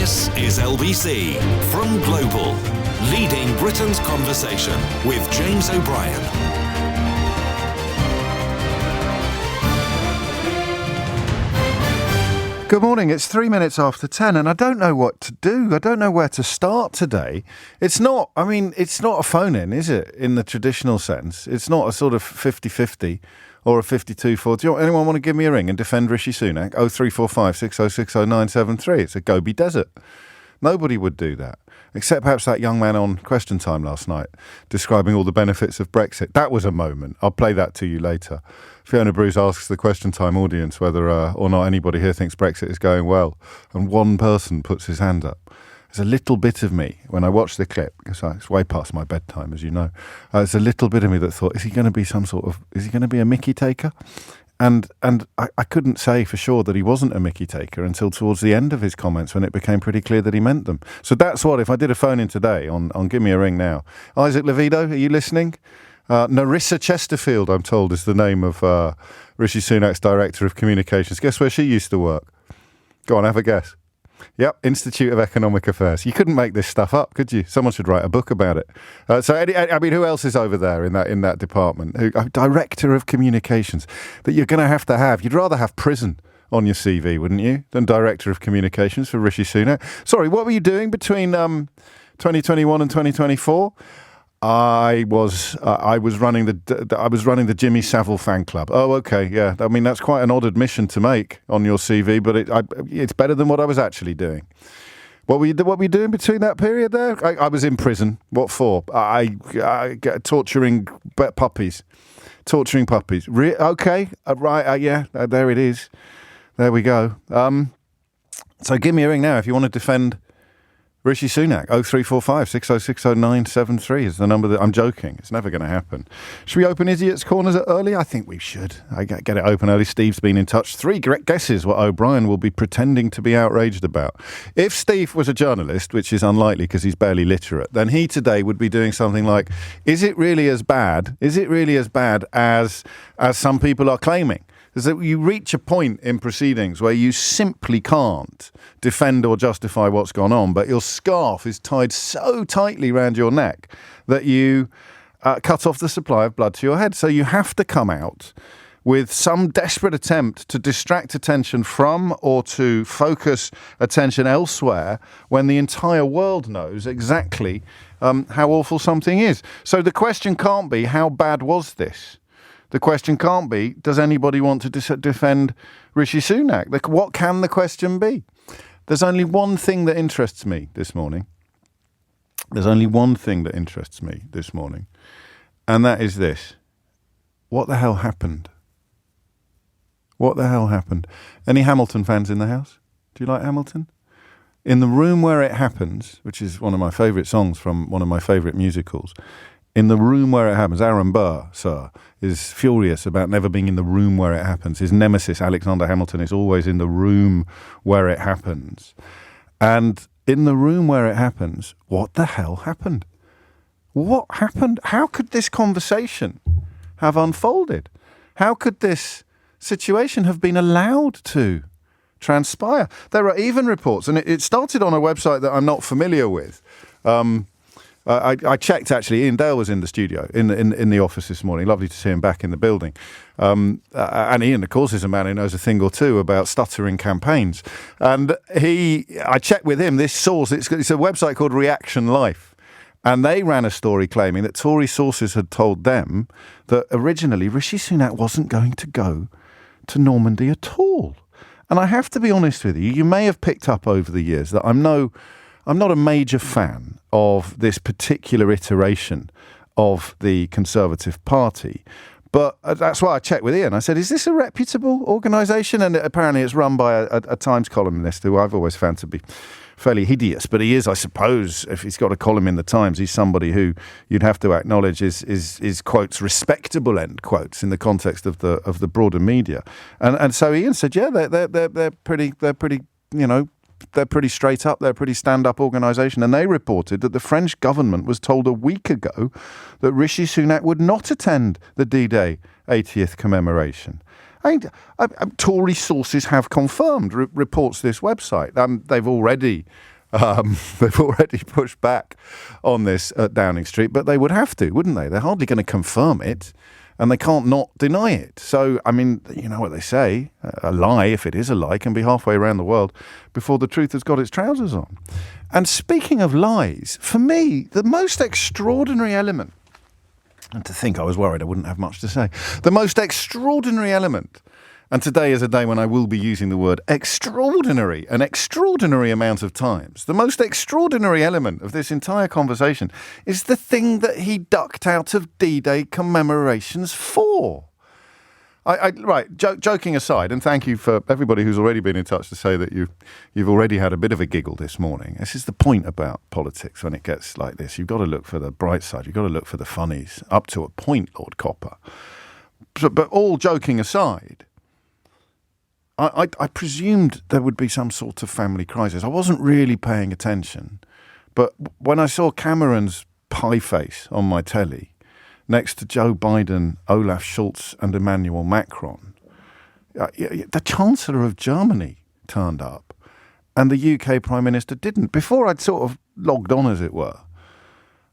This is LBC from Global, leading Britain's conversation with James O'Brien. Good morning, it's 3 minutes after 10 and I don't know what to do. I don't know where to start today. It's not a phone-in, is it, in the traditional sense? It's not a sort of 50-50 or a 52-40. Anyone want to give me a ring and defend Rishi Sunak? 0345 606 0973. It's a Gobi Desert. Nobody would do that, except perhaps that young man on Question Time last night describing all the benefits of Brexit. That was a moment. I'll play that to you later. Fiona Bruce asks the Question Time audience whether or not anybody here thinks Brexit is going well, and one person puts his hand up. There's a little bit of me, when I watched the clip, because it's way past my bedtime, as you know, there's a little bit of me that thought, is he going to be a Mickey taker? And I couldn't say for sure that he wasn't a Mickey taker until towards the end of his comments when it became pretty clear that he meant them. So that's what, if I did a phone in today on Give Me a Ring Now. Isaac Levido, are you listening? Narissa Chesterfield, I'm told, is the name of Rishi Sunak's Director of Communications. Guess where she used to work? Go on, have a guess. Yep, Institute of Economic Affairs. You couldn't make this stuff up, could you? Someone should write a book about it. Who else is over there in that department? Director of Communications that you're going to have. You'd rather have prison on your CV, wouldn't you, than Director of Communications for Rishi Sunak? Sorry, what were you doing between 2021 and 2024? I was running the Jimmy Savile fan club. Oh, okay, yeah. I mean, that's quite an odd admission to make on your CV, but it's better than what I was actually doing. What were you doing between that period there? I was in prison. What for? I torturing puppies. Okay, right. Yeah, there it is. There we go. So give me a ring now if you want to defend Rishi Sunak. 0345 606 0973 is the number that... I'm joking. It's never going to happen. Should we open Idiot's Corners early? I think we should. I get it open early. Steve's been in touch. 3 correct guesses what O'Brien will be pretending to be outraged about. If Steve was a journalist, which is unlikely because he's barely literate, then he today would be doing something like, is it really as bad? Is it really as bad as some people are claiming? Is that you reach a point in proceedings where you simply can't defend or justify what's gone on, but your scarf is tied so tightly around your neck that you cut off the supply of blood to your head. So you have to come out with some desperate attempt to distract attention from or to focus attention elsewhere when the entire world knows exactly how awful something is. So the question can't be, how bad was this? The question can't be, does anybody want to defend Rishi Sunak? What can the question be? There's only one thing that interests me this morning. And that is this. What the hell happened? Any Hamilton fans in the house? Do you like Hamilton? In the room where it happens, which is one of my favourite songs from one of my favourite musicals, in the room where it happens, Aaron Burr, sir, is furious about never being in the room where it happens. His nemesis, Alexander Hamilton, is always in the room where it happens. And in the room where it happens, what the hell happened? What happened? How could this conversation have unfolded? How could this situation have been allowed to transpire? There are even reports, and it started on a website that I'm not familiar with. I checked, actually. Ian Dale was in the studio, in the office this morning. Lovely to see him back in the building. And Ian, of course, is a man who knows a thing or two about stuttering campaigns. And I checked with him, this source, it's a website called Reaction Life. And they ran a story claiming that Tory sources had told them that originally Rishi Sunak wasn't going to go to Normandy at all. And I have to be honest with you, you may have picked up over the years that I'm not a major fan of this particular iteration of the Conservative Party. But that's why I checked with Ian. I said, is this a reputable organisation? And apparently it's run by a Times columnist who I've always found to be fairly hideous. But he is, I suppose, if he's got a column in the Times, he's somebody who you'd have to acknowledge is quotes, respectable, end quotes, in the context of the broader media. And so Ian said, yeah, they're pretty, you know, they're pretty straight up, they're a pretty stand-up organisation. And they reported that the French government was told a week ago that Rishi Sunak would not attend the D-Day 80th commemoration. Tory sources have confirmed, reports this website. They've already They've already pushed back on this at Downing Street, but they would have to, wouldn't they? They're hardly going to confirm it, and they can't not deny it. So, I mean, you know what they say, a lie, if it is a lie, can be halfway around the world before the truth has got its trousers on. And speaking of lies, for me, the most extraordinary element, and to think I was worried I wouldn't have much to say, the most extraordinary element, and today is a day when I will be using the word extraordinary an extraordinary amount of times. The most extraordinary element of this entire conversation is the thing that he ducked out of D-Day commemorations for. Joking aside, and thank you for everybody who's already been in touch to say that you've already had a bit of a giggle this morning. This is the point about politics when it gets like this. You've got to look for the bright side. You've got to look for the funnies, up to a point, Lord Copper. But all joking aside, I presumed there would be some sort of family crisis. I wasn't really paying attention. But when I saw Cameron's pie face on my telly next to Joe Biden, Olaf Scholz and Emmanuel Macron, the Chancellor of Germany turned up and the UK Prime Minister didn't. Before I'd sort of logged on, as it were,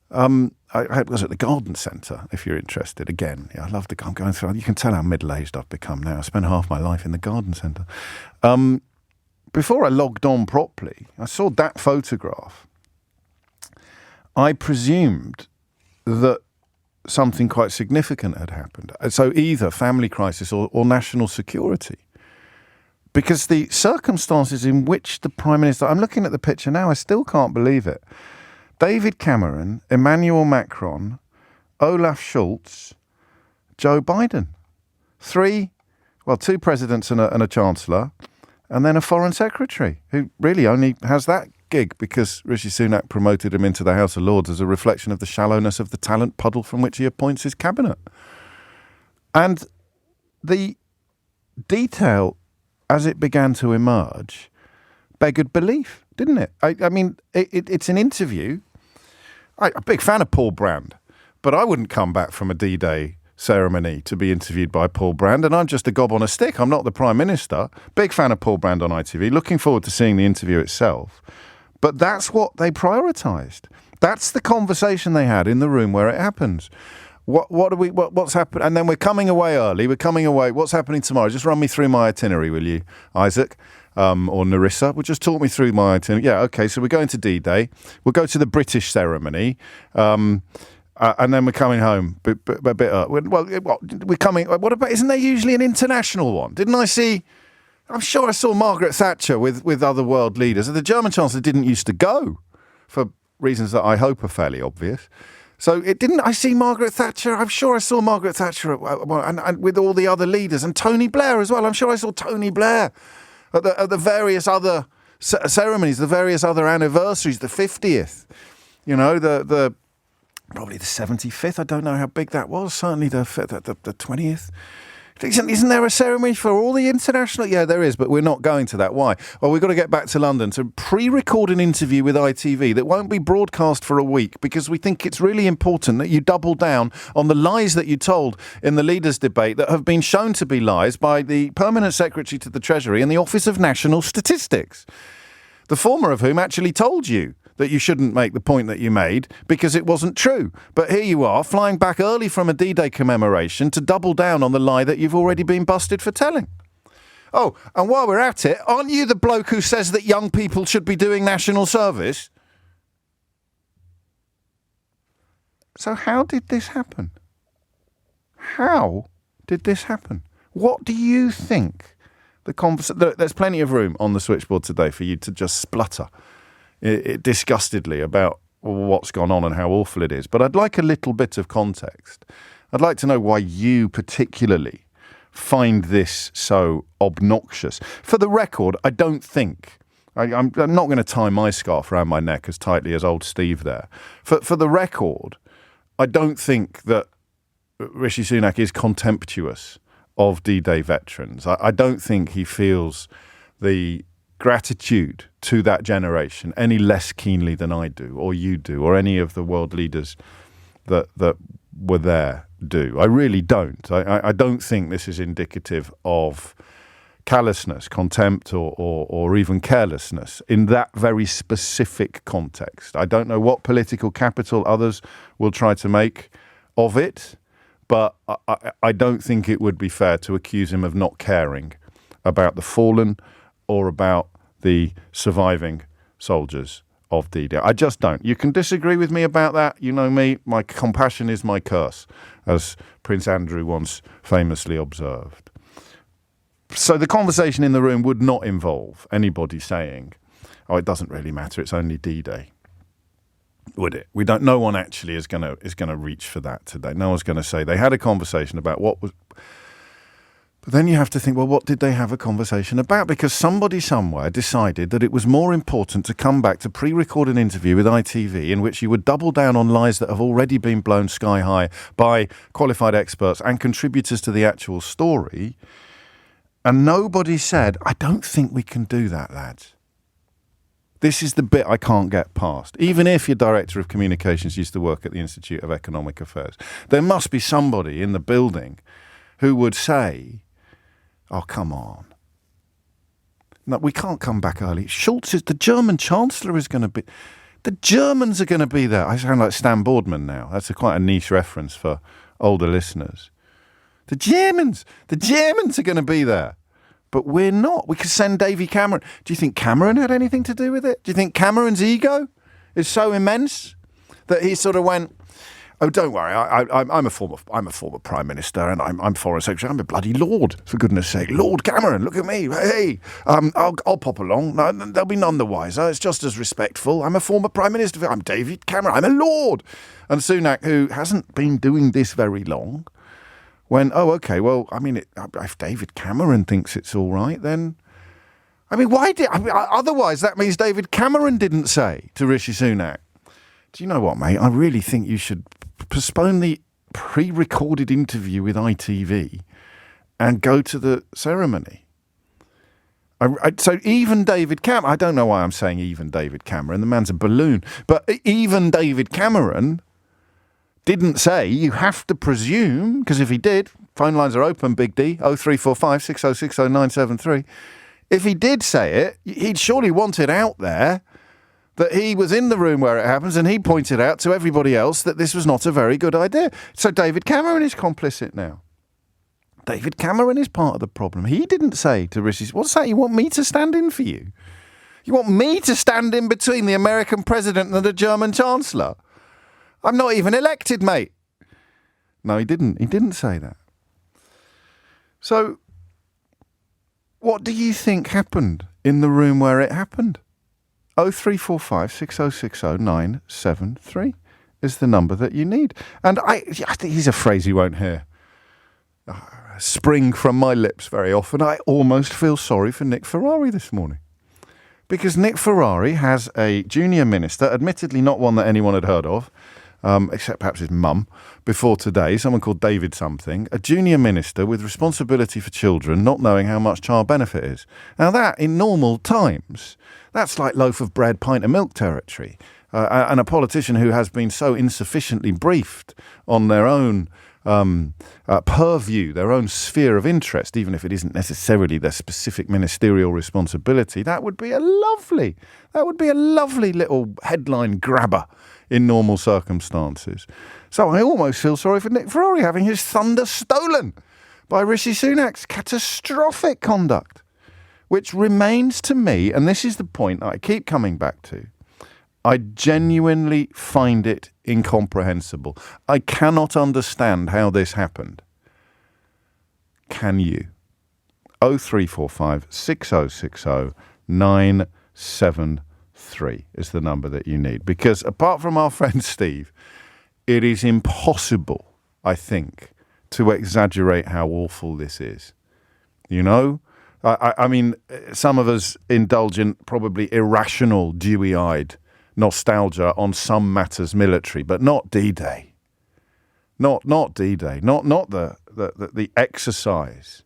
I was at the Garden Centre, if you're interested. Again, I love I'm going through. You can tell how middle-aged I've become now. I spent half my life in the Garden Centre. Before I logged on properly, I saw that photograph. I presumed that something quite significant had happened. So either family crisis or national security. Because the circumstances in which the Prime Minister... I'm looking at the picture now, I still can't believe it. David Cameron, Emmanuel Macron, Olaf Scholz, Joe Biden. Two presidents and a chancellor, and then a foreign secretary, who really only has that gig because Rishi Sunak promoted him into the House of Lords as a reflection of the shallowness of the talent puddle from which he appoints his cabinet. And the detail, as it began to emerge, beggared belief, didn't it? I mean, it's an interview. I'm a big fan of Paul Brand, but I wouldn't come back from a D-Day ceremony to be interviewed by Paul Brand, and I'm just a gob on a stick. I'm not the Prime Minister. Big fan of Paul Brand on ITV. Looking forward to seeing the interview itself. But that's what they prioritised. That's the conversation they had in the room where it happens. What's happened? And then we're coming away early. We're coming away. What's happening tomorrow? Just run me through my itinerary, will you, Isaac? Or Narissa, will just talk me through my itinerary. Yeah, okay, so we're going to D-Day. We'll go to the British ceremony, and then we're coming home a bit early. We're coming... What about... Isn't there usually an international one? Didn't I see... I'm sure I saw Margaret Thatcher with other world leaders. The German Chancellor didn't used to go, for reasons that I hope are fairly obvious. So it didn't... I see Margaret Thatcher... I'm sure I saw Margaret Thatcher and with all the other leaders, and Tony Blair as well. I'm sure I saw Tony Blair at the various other ceremonies, the various other anniversaries, the 50th, the probably the 75th. I don't know how big that was. Certainly the 20th. Isn't there a ceremony for all the international? Yeah, there is, but we're not going to that. Why? Well, we've got to get back to London to pre-record an interview with ITV that won't be broadcast for a week because we think it's really important that you double down on the lies that you told in the leaders' debate that have been shown to be lies by the Permanent Secretary to the Treasury and the Office of National Statistics, the former of whom actually told you that you shouldn't make the point that you made because it wasn't true. But here you are, flying back early from a D-Day commemoration to double down on the lie that you've already been busted for telling. Oh, and while we're at it, aren't you the bloke who says that young people should be doing national service? So how did this happen? How did this happen? What do you think? There's plenty of room on the switchboard today for you to just splutter disgustedly about what's gone on and how awful it is. But I'd like a little bit of context. I'd like to know why you particularly find this so obnoxious. For the record, I don't think... I'm not going to tie my scarf around my neck as tightly as old Steve there. For the record, I don't think that Rishi Sunak is contemptuous of D-Day veterans. I don't think he feels the gratitude to that generation any less keenly than I do, or you do, or any of the world leaders that were there do. I really don't. I don't think this is indicative of callousness, contempt, or even carelessness in that very specific context. I don't know what political capital others will try to make of it, but I don't think it would be fair to accuse him of not caring about the fallen or about the surviving soldiers of D-Day. I just don't. You can disagree with me about that. You know me, my compassion is my curse, as Prince Andrew once famously observed. So the conversation in the room would not involve anybody saying, oh, it doesn't really matter, it's only D-Day. Would it? We don't. No one actually is going to reach for that today. No one's going to say they had a conversation about what was. But then you have to think, well, what did they have a conversation about? Because somebody somewhere decided that it was more important to come back to pre-record an interview with ITV in which you would double down on lies that have already been blown sky high by qualified experts and contributors to the actual story. And nobody said, I don't think we can do that, lads. This is the bit I can't get past. Even if your director of communications used to work at the Institute of Economic Affairs, there must be somebody in the building who would say, oh, come on. No, we can't come back early. Schulz is, the German Chancellor is going to be, the Germans are going to be there. I sound like Stan Boardman now. That's quite a niche reference for older listeners. The Germans are going to be there. But we're not. We could send Davy Cameron. Do you think Cameron had anything to do with it? Do you think Cameron's ego is so immense that he sort of went, oh, don't worry, I'm a former Prime Minister and I'm Foreign Secretary. I'm a bloody Lord, for goodness sake. Lord Cameron, look at me. Hey, I'll pop along. No, they'll be none the wiser. It's just as respectful. I'm a former Prime Minister. I'm David Cameron. I'm a Lord. And Sunak, who hasn't been doing this very long, when, oh, okay, well, I mean, if David Cameron thinks it's all right, then, I mean, otherwise that means David Cameron didn't say to Rishi Sunak, do you know what, mate, I really think you should postpone the pre-recorded interview with ITV and go to the ceremony. So even David Cameron, I don't know why I'm saying even David Cameron, the man's a balloon, but even David Cameron didn't say, you have to presume, because if he did, phone lines are open, Big D, 0345 6060 973. If he did say it, he'd surely want it out there that he was in the room where it happens and he pointed out to everybody else that this was not a very good idea. So David Cameron is complicit now. David Cameron is part of the problem. He didn't say to Rishi, what's that? You want me to stand in for you? You want me to stand in between the American president and the German chancellor? I'm not even elected, mate. No, he didn't. He didn't say that. So, what do you think happened in the room where it happened? 0345 6060 973 is the number that you need. And I think he's a phrase you won't hear spring from my lips very often. I almost feel sorry for Nick Ferrari this morning. Because Nick Ferrari has a junior minister, admittedly not one that anyone had heard of, except perhaps his mum, before today, someone called David something, a junior minister with responsibility for children not knowing how much child benefit is. Now that, in normal times, that's like loaf of bread, pint of milk territory. And a politician who has been so insufficiently briefed on their own purview, their own sphere of interest, even if it isn't necessarily their specific ministerial responsibility, that would be a lovely little headline grabber in normal circumstances. So I almost feel sorry for Nick Ferrari having his thunder stolen by Rishi Sunak's catastrophic conduct, which remains to me, and this is the point that I keep coming back to, I genuinely find it incomprehensible. I cannot understand how this happened. Can you? 0345 6060 973 is the number that you need. Because apart from our friend Steve, it is impossible, I think, to exaggerate how awful this is. You know? I mean, some of us indulge in probably irrational, dewy-eyed nostalgia on some matters military, but not D-Day. Not D-Day. Not the exercise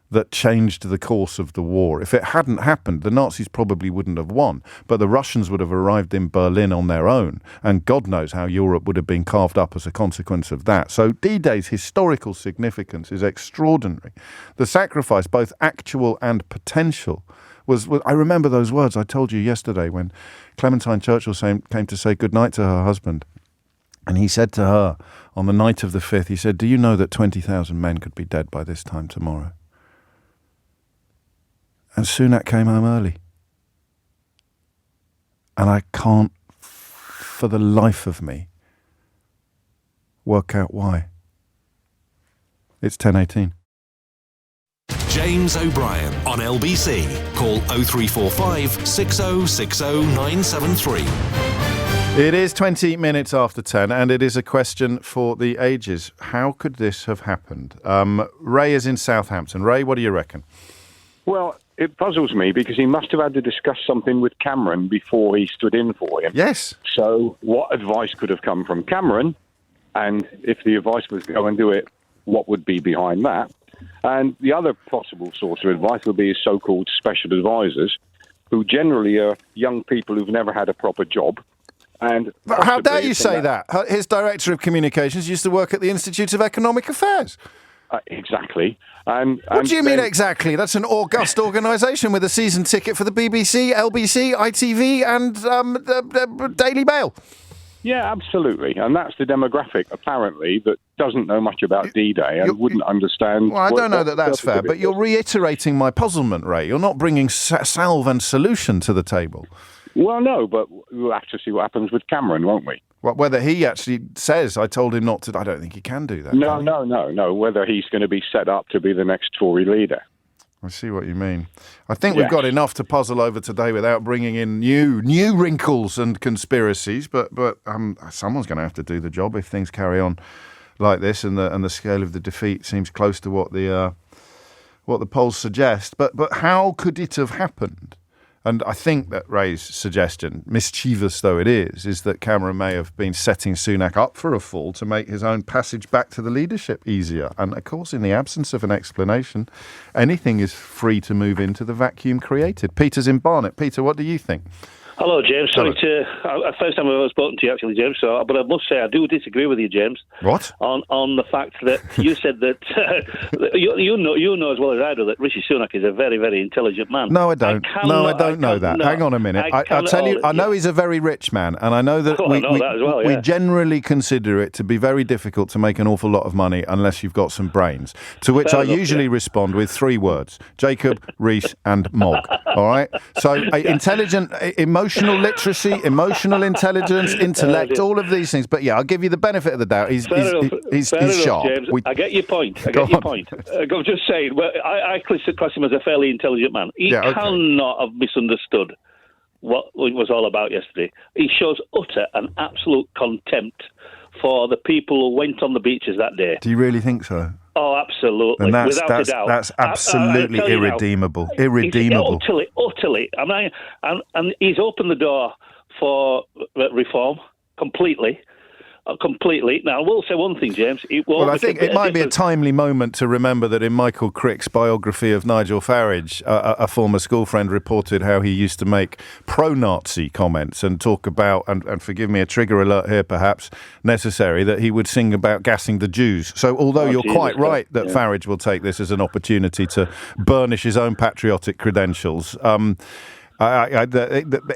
that changed the course of the war. If it hadn't happened, the Nazis probably wouldn't have won, but the Russians would have arrived in Berlin on their own, and God knows how Europe would have been carved up as a consequence of that. So D-Day's historical significance is extraordinary. The sacrifice, both actual and potential, was I remember those words I told you yesterday when Clementine Churchill came to say goodnight to her husband. And he said to her on the night of the 5th, he said, "Do you know that 20,000 men could be dead by this time tomorrow?" And Sunak came home early. And I can't, for the life of me, work out why. It's 10:18. James O'Brien on LBC. Call 0345 6060 973. It is 20 minutes after 10, and it is a question for the ages. How could this have happened? Ray is in Southampton. Ray, what do you reckon? Well, it puzzles me because he must have had to discuss something with Cameron before he stood in for him. Yes. So what advice could have come from Cameron? And if the advice was go and do it, what would be behind that? And the other possible source of advice would be his so-called special advisors, who generally are young people who've never had a proper job. And how dare you say that? His director of communications used to work at the Institute of Economic Affairs. Exactly. What do you mean exactly? That's an august organisation with a season ticket for the BBC, LBC, ITV and the Daily Mail. Yeah, absolutely. And that's the demographic, apparently, that doesn't know much about D-Day and wouldn't understand... Well, I don't know that that's fair, but you're reiterating my puzzlement, Ray. You're not bringing salve and solution to the table. Well, no, but we'll have to see what happens with Cameron, won't we? Well, whether he actually says, I told him not to, I don't think he can do that. No. Whether he's going to be set up to be the next Tory leader. I see what you mean. I think we've got enough to puzzle over today without bringing in new wrinkles and conspiracies, but someone's going to have to do the job if things carry on like this, and the scale of the defeat seems close to what the polls suggest. But how could it have happened? And I think that Ray's suggestion, mischievous though it is that Cameron may have been setting Sunak up for a fall to make his own passage back to the leadership easier. And of course, in the absence of an explanation, anything is free to move into the vacuum created. Peter's in Barnet. Peter, what do you think? Hello, James. Sorry first time I've ever spoken to you, actually, James. But I must say, I do disagree with you, James. What? On the fact that you said that you know as well as I do that Rishi Sunak is a very, very intelligent man. No, I don't. I don't know that. Hang on a minute. I'll tell you. I know he's a very rich man, and I know that we generally consider it to be very difficult to make an awful lot of money unless you've got some brains. To which I usually respond with 3 words: Jacob, Rees, and Mog. All right. So intelligent, emotional literacy, emotional intelligence, intellect, all of these things. But yeah, I'll give you the benefit of the doubt. He's sharp. James. I get your point. I'm just saying, well, I class him as a fairly intelligent man. He cannot have misunderstood what it was all about yesterday. He shows utter and absolute contempt for the people who went on the beaches that day. Do you really think so? Oh, absolutely. And without a doubt. That's absolutely irredeemable. Irredeemable. Utterly. I mean, and he's opened the door for reform completely. Now, I will say one thing, James. I think it might be a timely moment to remember that in Michael Crick's biography of Nigel Farage, a former school friend reported how he used to make pro-Nazi comments and talk about, and forgive me, a trigger alert here perhaps necessary, that he would sing about gassing the Jews. So although you're quite right that Farage will take this as an opportunity to burnish his own patriotic credentials, the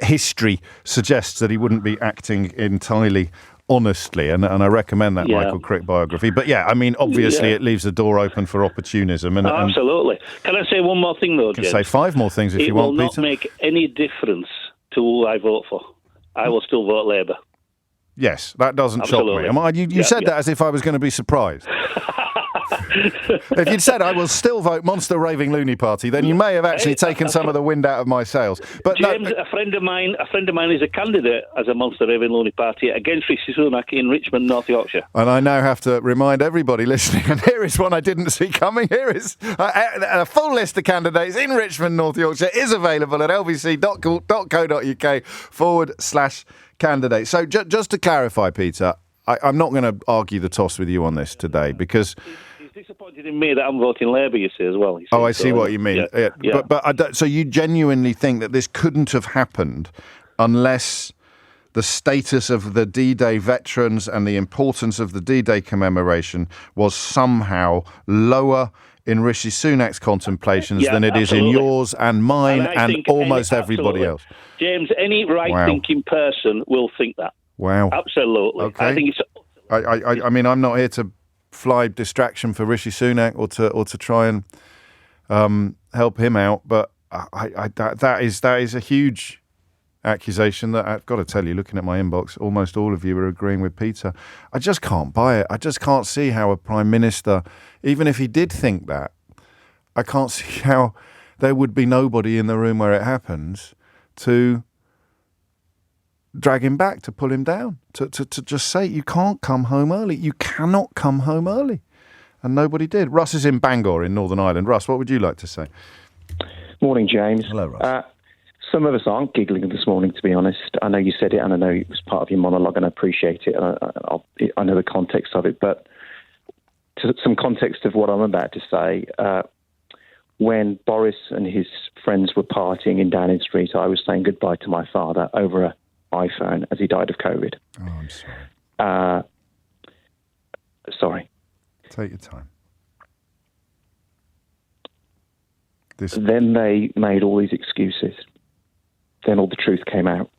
history suggests that he wouldn't be acting entirely honestly, and I recommend that Michael Crick biography. But yeah, I mean, obviously it leaves the door open for opportunism. And absolutely. Can I say one more thing, though, James? You can say 5 more things if you want, Peter. It will not make any difference to who I vote for. I will still vote Labour. Yes, that doesn't shock me. You said that as if I was going to be surprised. If you'd said I will still vote Monster Raving Loony Party, then you may have actually taken some of the wind out of my sails. But James, a friend of mine is a candidate as a Monster Raving Loony Party against Rishi Sunak in Richmond, North Yorkshire. And I now have to remind everybody listening, and here is one I didn't see coming. Here is a full list of candidates in Richmond, North Yorkshire is available at lbc.co.uk/candidate. So just to clarify, Peter, I'm not going to argue the toss with you on this today because He's disappointed in me that I'm voting Labour, you see, as well. Oh, I see what you mean. Yeah. But I don't, so you genuinely think that this couldn't have happened unless the status of the D-Day veterans and the importance of the D-Day commemoration was somehow lower in Rishi Sunak's contemplations than it is in yours and mine and almost everybody else. James, any right-thinking person will think that. Wow. Absolutely. Okay. I think it's... I mean, I'm not here to fly distraction for Rishi Sunak or to try and help him out, but that is a huge accusation that I've got to tell you, looking at my inbox, almost all of you are agreeing with Peter. I just can't buy it. I just can't see how a Prime Minister, even if he did think that, I can't see how there would be nobody in the room where it happens to drag him back, to pull him down, to just say, you can't come home early. You cannot come home early. And nobody did. Russ is in Bangor in Northern Ireland. Russ, what would you like to say? Morning, James. Hello, Russ. Some of us aren't giggling this morning, to be honest. I know you said it, and I know it was part of your monologue, and I appreciate it. I know the context of it, but to some context of what I'm about to say, when Boris and his friends were partying in Downing Street, I was saying goodbye to my father over an iPhone as he died of COVID. Oh, I'm sorry. Sorry. Take your time. Then they made all these excuses. Then all the truth came out.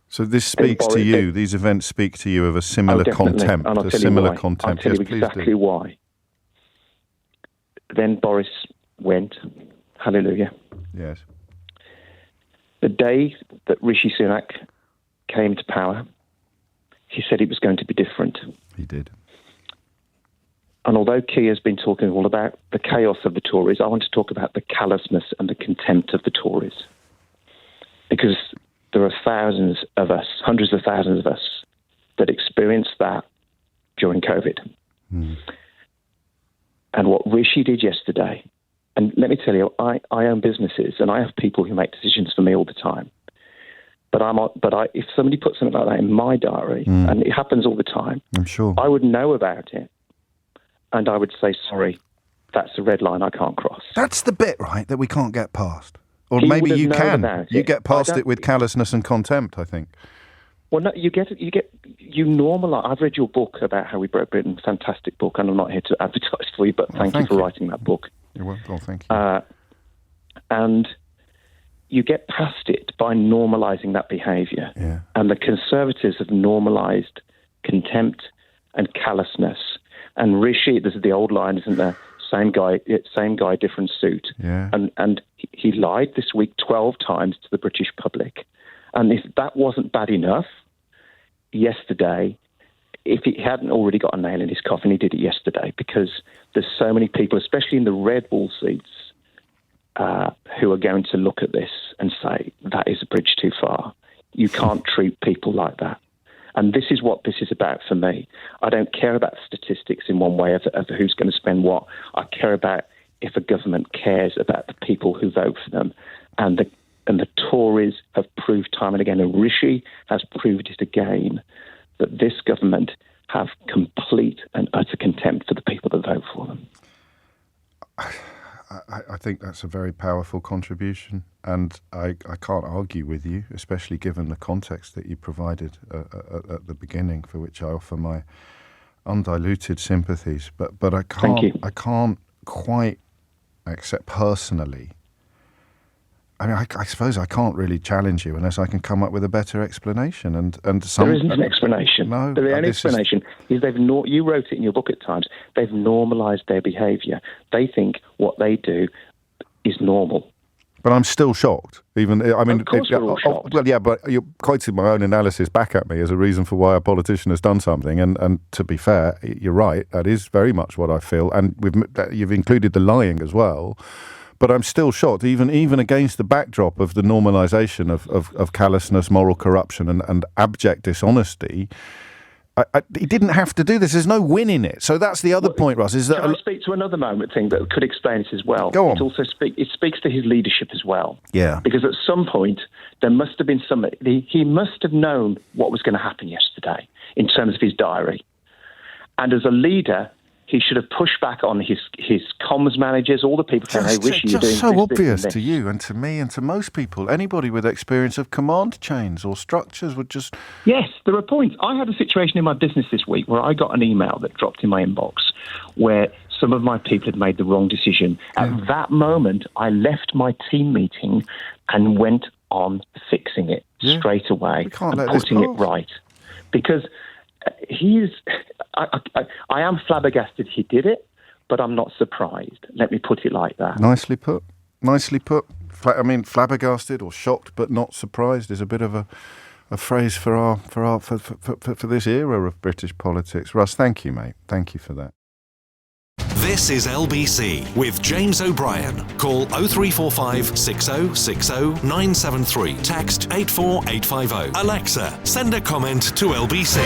So this speaks to you, these events speak to you of a similar contempt. And I'll tell you why. I'll tell you exactly why. Then Boris went. Hallelujah. Yes. The day that Rishi Sunak came to power, he said it was going to be different. He did. And although Keir's been talking all about the chaos of the Tories, I want to talk about the callousness and the contempt of the Tories. Because there are thousands of us, hundreds of thousands of us, that experienced that during COVID. Mm. And what Rishi did yesterday, and let me tell you, I own businesses and I have people who make decisions for me all the time. But if somebody puts something like that in my diary, and it happens all the time, I'm sure I would know about it. And I would say, sorry, that's a red line I can't cross. That's the bit, right, that we can't get past. Or maybe you can. You get past it with callousness and contempt, I think. Well, no, you normalise. I've read your book about how we broke Britain, fantastic book, and I'm not here to advertise for you, but thank you for writing that book. You're welcome, thank you. And you get past it by normalising that behaviour. Yeah. And the Conservatives have normalised contempt and callousness. And Rishi, this is the old line, isn't there? Same guy, different suit. Yeah. And he lied this week 12 times to the British public. And if that wasn't bad enough, yesterday, if he hadn't already got a nail in his coffin, he did it yesterday, because there's so many people, especially in the red wall seats, who are going to look at this and say, that is a bridge too far. You can't treat people like that. And this is what this is about for me. I don't care about statistics in one way of who's going to spend what. I care about if a government cares about the people who vote for them. And the Tories have proved time and again, and Rishi has proved it again, that this government have complete and utter contempt for the people that vote for them. I think that's a very powerful contribution, and I can't argue with you, especially given the context that you provided at the beginning, for which I offer my undiluted sympathies. But I can't quite accept personally. I mean, I suppose I can't really challenge you unless I can come up with a better explanation. And there isn't an explanation. No, the only explanation is you wrote it in your book at times. They've normalised their behaviour. They think what they do is normal. But I'm still shocked. Of course we're all shocked. Well, yeah, but you're quoting my own analysis back at me as a reason for why a politician has done something. And to be fair, you're right. That is very much what I feel. And you've included the lying as well. But I'm still shocked, even against the backdrop of the normalisation of callousness, moral corruption and abject dishonesty. He didn't have to do this. There's no win in it. So that's the other point, Ross. Can I speak to another moment thing that could explain this as well? Go on. It speaks to his leadership as well. Yeah. Because at some point, there must have been somebody. He must have known what was going to happen yesterday in terms of his diary. And as a leader, he should have pushed back on his comms managers, all the people saying, "Hey, Rishi, you're doing so this, obvious this, to you and to me and to most people. Anybody with experience of command chains or structures would just..." Yes, there are points. I had a situation in my business this week where I got an email that dropped in my inbox where some of my people had made the wrong decision. At that moment, I left my team meeting and went on fixing it straight away and putting it right. Because I am flabbergasted he did it, but I'm not surprised. Let me put it like that. Nicely put. Nicely put. I mean, flabbergasted or shocked but not surprised is a bit of a phrase for this era of British politics. Russ, thank you, mate. Thank you for that. This is LBC with James O'Brien. Call 0345 6060 973. Text 84850. Alexa, send a comment to LBC.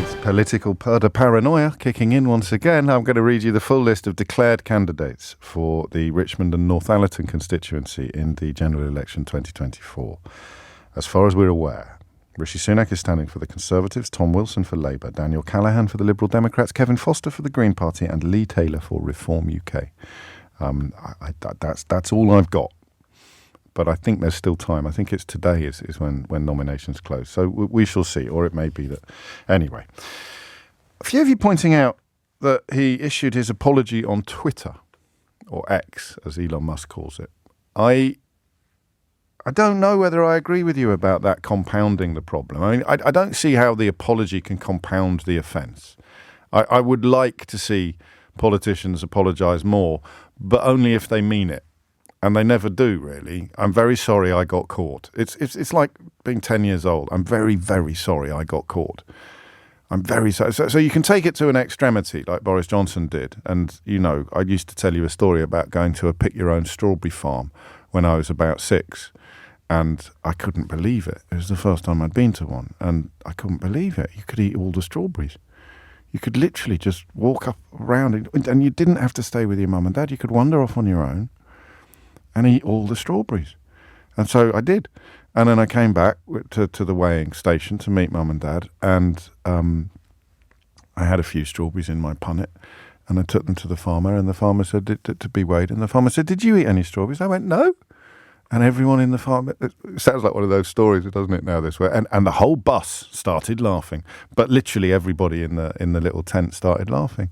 It's political paranoia kicking in once again. I'm going to read you the full list of declared candidates for the Richmond and Northallerton constituency in the general election 2024. As far as we're aware, Rishi Sunak is standing for the Conservatives, Tom Wilson for Labour, Daniel Callaghan for the Liberal Democrats, Kevin Foster for the Green Party and Lee Taylor for Reform UK. That's all I've got. But I think there's still time. I think it's today is when nominations close. So we shall see, or it may be that... Anyway, a few of you pointing out that he issued his apology on Twitter, or X, as Elon Musk calls it. I don't know whether I agree with you about that compounding the problem. I mean, I don't see how the apology can compound the offence. I would like to see politicians apologise more, but only if they mean it. And they never do, really. I'm very sorry I got caught. It's like being 10 years old. I'm very, very sorry I got caught. I'm very sorry. So you can take it to an extremity, like Boris Johnson did. And, you know, I used to tell you a story about going to a pick-your-own strawberry farm when I was about 6. And I couldn't believe it. It was the first time I'd been to one. And I couldn't believe it. You could eat all the strawberries. You could literally just walk up around. And you didn't have to stay with your mum and dad. You could wander off on your own and eat all the strawberries. And so I did. And then I came back to the weighing station to meet mum and dad. And I had a few strawberries in my punnet. And I took them to the farmer. And the farmer said to be weighed. And the farmer said, "Did you eat any strawberries?" I went, "No." And everyone in the farm, it sounds like one of those stories, doesn't it, now this way? And the whole bus started laughing. But literally everybody in the little tent started laughing.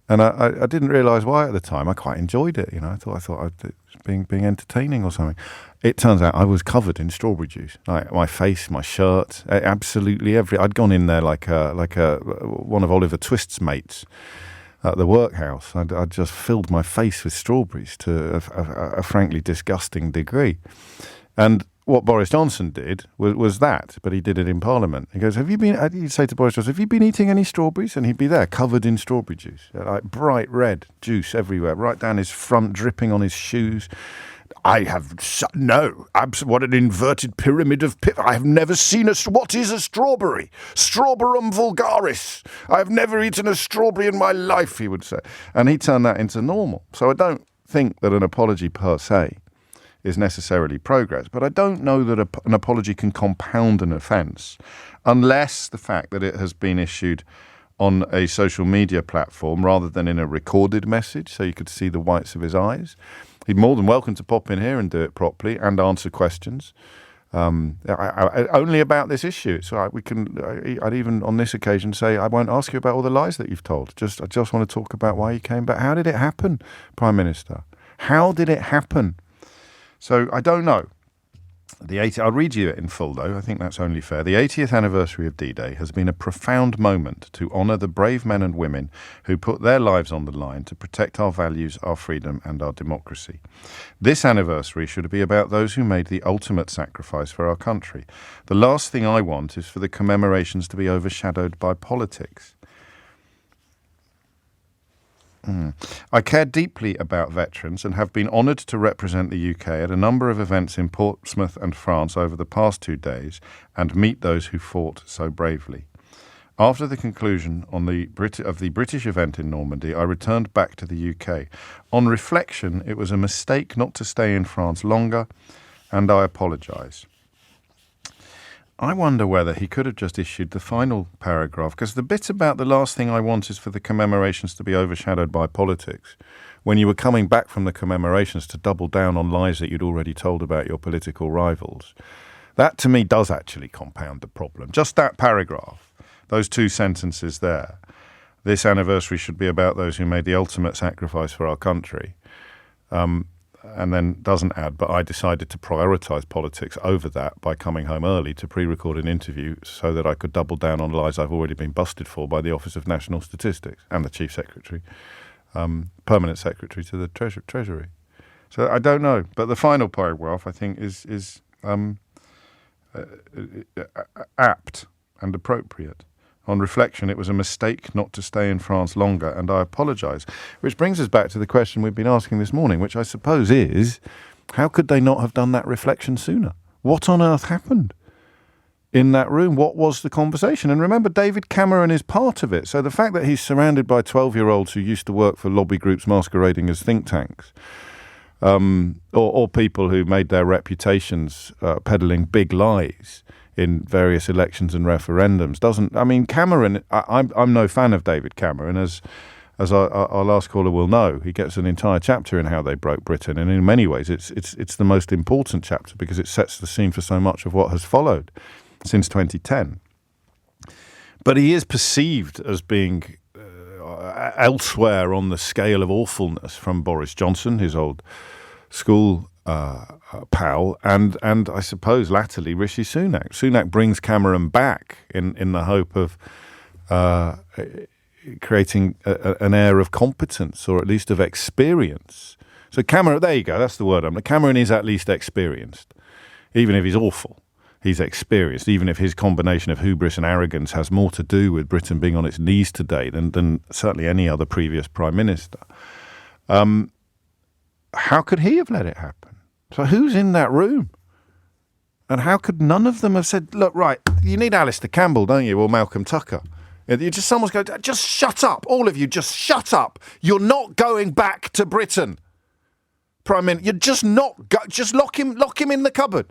And I didn't realise why at the time. I quite enjoyed it, you know. I thought it was being entertaining or something. It turns out I was covered in strawberry juice. Like my face, my shirt, absolutely I'd gone in there like one of Oliver Twist's mates at the workhouse. I'd just filled my face with strawberries to a frankly disgusting degree. And what Boris Johnson did was that, but he did it in Parliament. He goes, you'd say to Boris Johnson, "Have you been eating any strawberries?" And he'd be there, covered in strawberry juice, like bright red juice everywhere, right down his front, dripping on his shoes. "I have no. What an inverted pyramid of I have never seen what is a strawberry? Strawberum vulgaris. I have never eaten a strawberry in my life," he would say. And he turned that into normal. So I don't think that an apology per se is necessarily progress, but I don't know that an apology can compound an offence unless the fact that it has been issued on a social media platform rather than in a recorded message so you could see the whites of his eyes. He's more than welcome to pop in here and do it properly and answer questions. Only about this issue. So I'd even on this occasion say, "I won't ask you about all the lies that you've told. I just want to talk about why you came back. How did it happen, Prime Minister? How did it happen?" So I don't know. I'll read you it in full, though. I think that's only fair. The 80th anniversary of D-Day has been a profound moment to honour the brave men and women who put their lives on the line to protect our values, our freedom and our democracy. This anniversary should be about those who made the ultimate sacrifice for our country. The last thing I want is for the commemorations to be overshadowed by politics. I care deeply about veterans and have been honoured to represent the UK at a number of events in Portsmouth and France over the past 2 days and meet those who fought so bravely. After the conclusion of the British event in Normandy, I returned back to the UK. On reflection, it was a mistake not to stay in France longer, and I apologise. I wonder whether he could have just issued the final paragraph, because the bit about the last thing I want is for the commemorations to be overshadowed by politics. When you were coming back from the commemorations to double down on lies that you'd already told about your political rivals, that to me does actually compound the problem. Just that paragraph, those two sentences there. This anniversary should be about those who made the ultimate sacrifice for our country. And then doesn't add, but I decided to prioritise politics over that by coming home early to pre-record an interview so that I could double down on lies I've already been busted for by the Office of National Statistics and the Chief Secretary, Permanent Secretary to the Treasury. So I don't know, but the final paragraph I think is apt and appropriate. On reflection, it was a mistake not to stay in France longer, and I apologise. Which brings us back to the question we've been asking this morning, which I suppose is, how could they not have done that reflection sooner? What on earth happened in that room? What was the conversation? And remember, David Cameron is part of it. So the fact that he's surrounded by 12-year-olds who used to work for lobby groups masquerading as think tanks, or people who made their reputations peddling big lies in various elections and referendums doesn't. I mean, Cameron. I'm no fan of David Cameron, as our last caller will know. He gets an entire chapter in how they broke Britain, and in many ways, it's the most important chapter because it sets the scene for so much of what has followed since 2010. But he is perceived as being elsewhere on the scale of awfulness from Boris Johnson, his old school pal, and I suppose latterly Rishi Sunak. Sunak brings Cameron back in the hope of creating an air of competence, or at least of experience. So Cameron, there you go, that's the word. Cameron is at least experienced. Even if he's awful, he's experienced. Even if his combination of hubris and arrogance has more to do with Britain being on its knees today than certainly any other previous Prime Minister. How could he have let it happen? So who's in that room? And how could none of them have said, look, right, you need Alistair Campbell, don't you, or Malcolm Tucker? Someone's going, just shut up, all of you, just shut up. You're not going back to Britain, Prime Minister. You're just not, just lock him in the cupboard.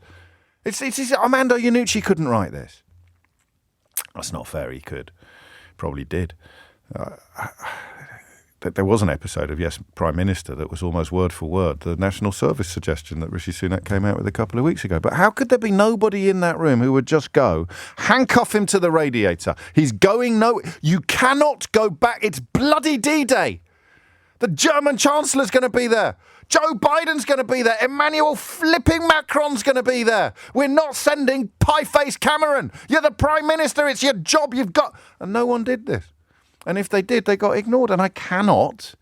It's Armando Iannucci couldn't write this. That's not fair, he could. Probably did. There was an episode of Yes, Prime Minister that was almost word for word the National Service suggestion that Rishi Sunak came out with a couple of weeks ago. But how could there be nobody in that room who would just go, handcuff him to the radiator? He's going you cannot go back. It's bloody D-Day. The German Chancellor's going to be there. Joe Biden's going to be there. Emmanuel flipping Macron's going to be there. We're not sending pie-face Cameron. You're the Prime Minister. It's your job. You've got... And no one did this. And if they did, they got ignored. And I cannot,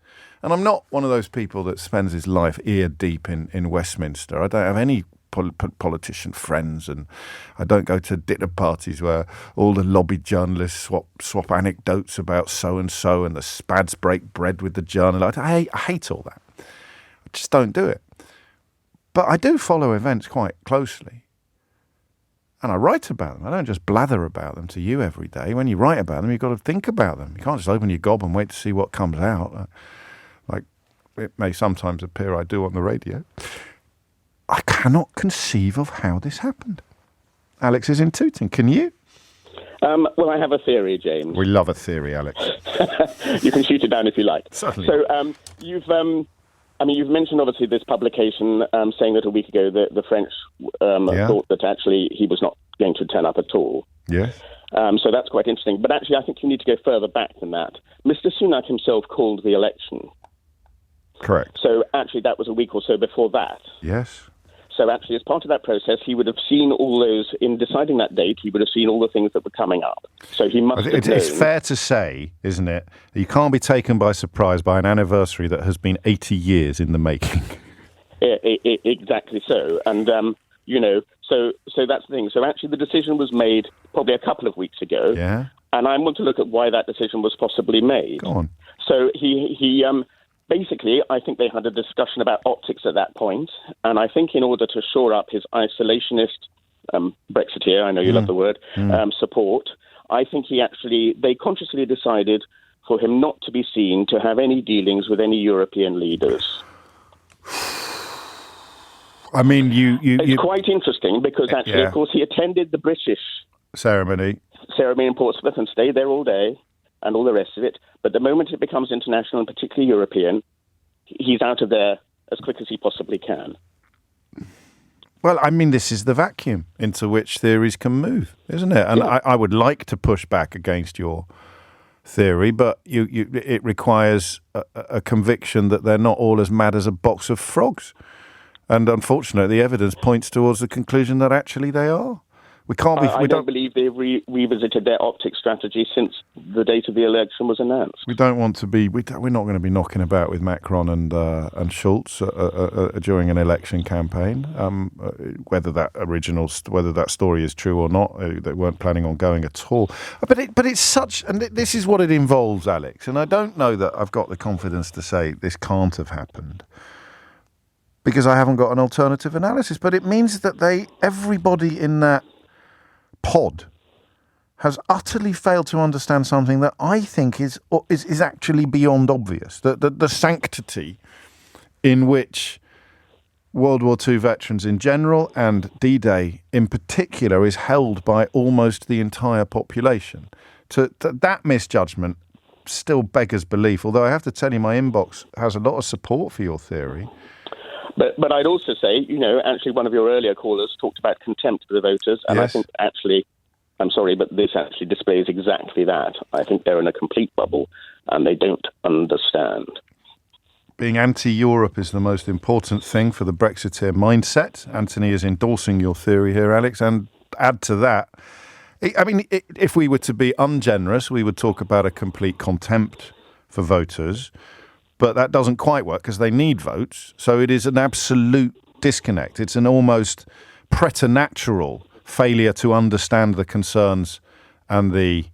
and I'm not one of those people that spends his life ear deep in Westminster. I don't have any politician friends, and I don't go to dinner parties where all the lobby journalists swap anecdotes about so-and-so and the spads break bread with the journalist. I hate all that. I just don't do it. But I do follow events quite closely. And I write about them. I don't just blather about them to you every day. When you write about them, you've got to think about them. You can't just open your gob and wait to see what comes out, like it may sometimes appear I do on the radio. I cannot conceive of how this happened. Alex is in Tooting. Can you? Well, I have a theory, James. We love a theory, Alex. You can shoot it down if you like. Certainly. So you've mentioned obviously this publication saying that a week ago the French thought that actually he was not going to turn up at all. Yes. So that's quite interesting. But actually, I think you need to go further back than that. Mr. Sunak himself called the election. Correct. So actually, that was a week or so before that. Yes. So actually, as part of that process, he would have seen all those, in deciding that date, he would have seen all the things that were coming up. So he must have known. It's fair to say, isn't it, that you can't be taken by surprise by an anniversary that has been 80 years in the making. Exactly so. And, so that's the thing. So actually, the decision was made probably a couple of weeks ago. Yeah. And I want to look at why that decision was possibly made. Go on. So he basically, I think they had a discussion about optics at that point, and I think in order to shore up his isolationist Brexiteer, I know you love the word, support, I think they consciously decided for him not to be seen to have any dealings with any European leaders. I mean, It's quite interesting because actually, of course, he attended the British ceremony in Portsmouth and stayed there all day and all the rest of it. But the moment it becomes international and particularly European, he's out of there as quick as he possibly can. Well, I mean, this is the vacuum into which theories can move, isn't it? And I would like to push back against your theory, but it requires a conviction that they're not all as mad as a box of frogs. And unfortunately, the evidence points towards the conclusion that actually they are. We can't be. I don't believe they've revisited their optics strategy since the date of the election was announced. We don't want to be. We're not going to be knocking about with Macron and Schulz during an election campaign. Whether that story is true or not, they weren't planning on going at all. But it's such, and this is what it involves, Alex. And I don't know that I've got the confidence to say this can't have happened, because I haven't got an alternative analysis. But it means that everybody in that pod has utterly failed to understand something that I think is actually beyond obvious. The sanctity in which World War II veterans in general and D-Day in particular is held by almost the entire population. That misjudgment still beggars belief, although I have to tell you my inbox has a lot of support for your theory. But I'd also say, actually one of your earlier callers talked about contempt for the voters, and yes. I think actually, I'm sorry, but this actually displays exactly that. I think they're in a complete bubble, and they don't understand. Being anti-Europe is the most important thing for the Brexiteer mindset. Anthony is endorsing your theory here, Alex, and add to that, I mean, if we were to be ungenerous, we would talk about a complete contempt for voters. But that doesn't quite work because they need votes. So it is an absolute disconnect. It's an almost preternatural failure to understand the concerns and the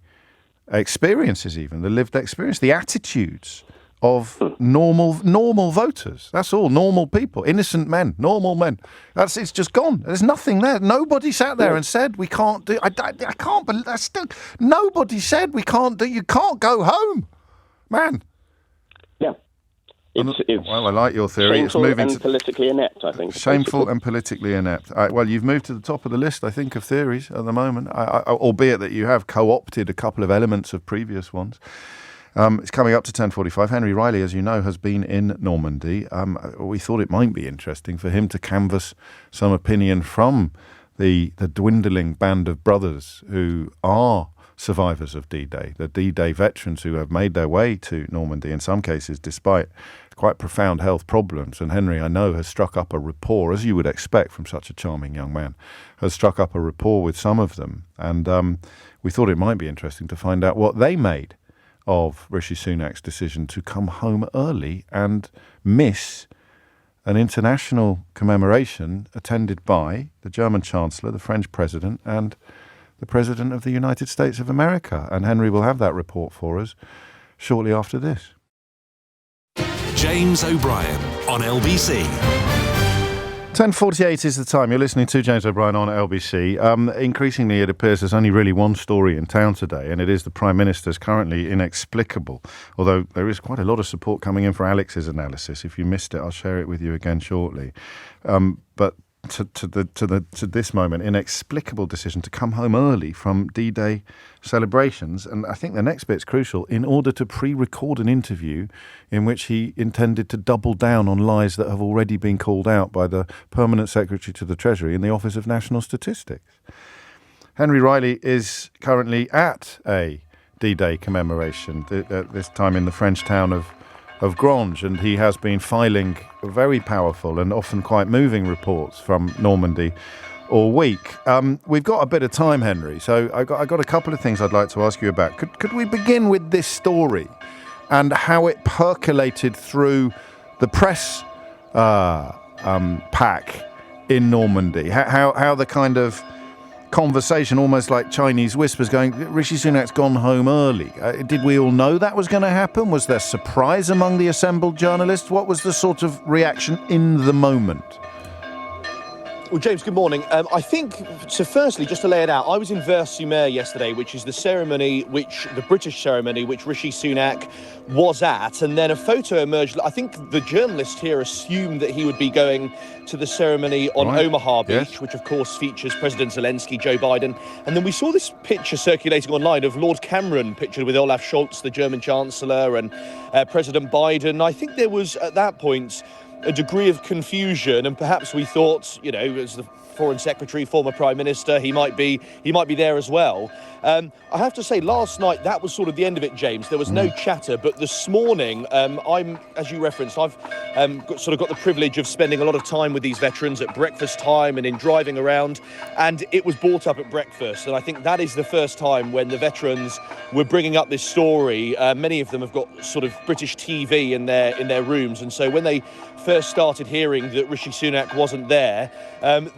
experiences, even the lived experience, the attitudes of normal voters. That's all. Normal people, innocent men, normal men. It's just gone. There's nothing there. Nobody sat there and said we can't do. I can't believe that's still. Nobody said we can't do. You can't go home, man. Yeah. It's well, I like your theory. Shameful it's moving and politically inept, I think. Shameful and politically inept. Well, you've moved to the top of the list, I think, of theories at the moment, albeit that you have co-opted a couple of elements of previous ones. It's coming up to 10:45. Henry Riley, as you know, has been in Normandy. We thought it might be interesting for him to canvass some opinion from the dwindling band of brothers who are survivors of D-Day, the D-Day veterans who have made their way to Normandy, in some cases despite quite profound health problems. And Henry, I know, has struck up a rapport, as you would expect from such a charming young man, has struck up a rapport with some of them. And we thought it might be interesting to find out what they made of Rishi Sunak's decision to come home early and miss an international commemoration attended by the German Chancellor, the French President, and the President of the United States of America. And Henry will have that report for us shortly after this. James O'Brien on LBC. 10:48 is the time. You're listening to James O'Brien on LBC. Increasingly, it appears there's only really one story in town today, and it is the Prime Minister's currently inexplicable, although there is quite a lot of support coming in for Alex's analysis. If you missed it, I'll share it with you again shortly. But to this moment, inexplicable decision to come home early from D-Day celebrations. And I think the next bit's crucial, in order to pre-record an interview in which he intended to double down on lies that have already been called out by the Permanent Secretary to the Treasury in the Office of National Statistics. Henry Riley is currently at a D-Day commemoration, this time in the French town of Grange, and he has been filing very powerful and often quite moving reports from Normandy all week. We've got a bit of time, Henry, so I got a couple of things I'd like to ask you about. Could we begin with this story and how it percolated through the press pack in Normandy? How the kind of conversation, almost like Chinese whispers, going, Rishi Sunak's gone home early. Did we all know that was going to happen? Was there surprise among the assembled journalists? What was the sort of reaction in the moment? Well, James, good morning. I think, so firstly, just to lay it out, I was in Vers-sur-Mer yesterday, which is the British ceremony, which Rishi Sunak was at, and then a photo emerged. I think the journalist here assumed that he would be going to the ceremony on Omaha Beach, which of course features President Zelensky, Joe Biden, and then we saw this picture circulating online of Lord Cameron pictured with Olaf Scholz, the German Chancellor, and President Biden. I think there was, at that point, a degree of confusion, and perhaps we thought, as the Foreign Secretary, former Prime Minister, he might be there as well. I have to say, last night, that was sort of the end of it, James. There was no chatter, but this morning, as you referenced, I've got the privilege of spending a lot of time with these veterans at breakfast time and in driving around, and it was brought up at breakfast, and I think that is the first time when the veterans were bringing up this story. Many of them have got sort of British TV in their rooms, and so when they first started hearing that Rishi Sunak wasn't there,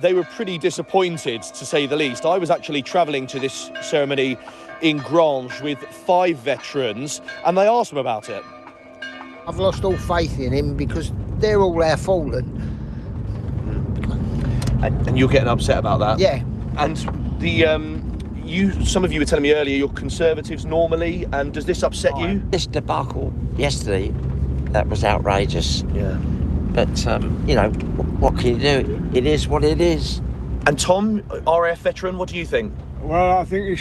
they were pretty disappointed, to say the least. I was actually travelling to this ceremony in Grange with 5 veterans, and they asked them about it. I've lost all faith in him because they're all our fallen. And you're getting upset about that? Yeah. And some of you were telling me earlier you're Conservatives normally, and does this upset you? This debacle yesterday, that was outrageous. Yeah. But, what can you do? It is what it is. And Tom, RAF veteran, what do you think? Well, I think he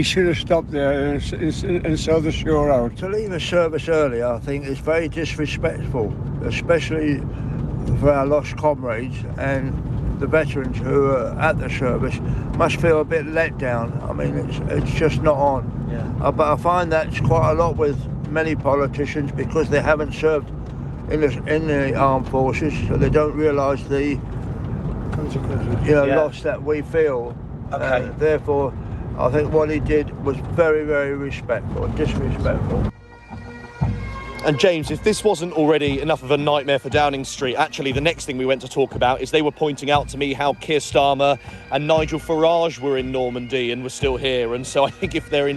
should have stopped there and saw the shore out. To leave a service early, I think, is very disrespectful, especially for our lost comrades, and the veterans who are at the service must feel a bit let down. I mean, it's just not on. Yeah. But I find that's quite a lot with many politicians because they haven't served in the armed forces, so they don't realise the consequences, loss that we feel. Okay. Therefore, I think what he did was very, very disrespectful. And James, if this wasn't already enough of a nightmare for Downing Street, actually the next thing we went to talk about is they were pointing out to me how Keir Starmer and Nigel Farage were in Normandy and were still here. And so I think if they're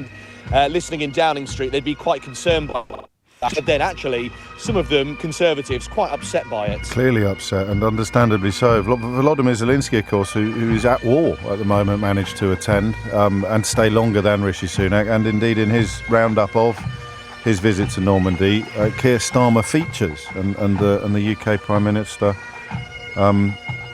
listening in Downing Street, they'd be quite concerned by that. But then actually, some of them, Conservatives, quite upset by it. Clearly upset, and understandably so. Volodymyr Zelensky, of course, who is at war at the moment, managed to attend and stay longer than Rishi Sunak, and indeed in his roundup of his visit to Normandy, Keir Starmer features, and the UK Prime Minister.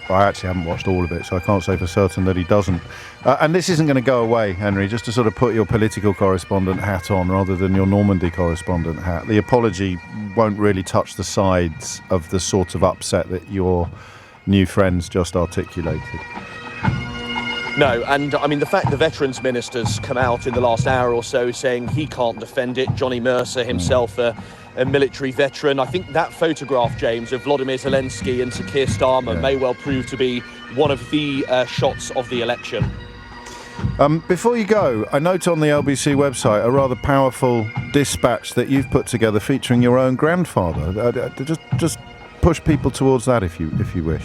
I actually haven't watched all of it, so I can't say for certain that he doesn't. And this isn't going to go away, Henry, just to sort of put your political correspondent hat on rather than your Normandy correspondent hat. The apology won't really touch the sides of the sort of upset that your new friends just articulated. No, and I mean, the fact the Veterans Minister's come out in the last hour or so saying he can't defend it, Johnny Mercer himself, a military veteran. I think that photograph, James, of Volodymyr Zelensky and Sir Keir Starmer may well prove to be one of the shots of the election. Before you go, I note on the LBC website a rather powerful dispatch that you've put together featuring your own grandfather. Just push people towards that if you wish.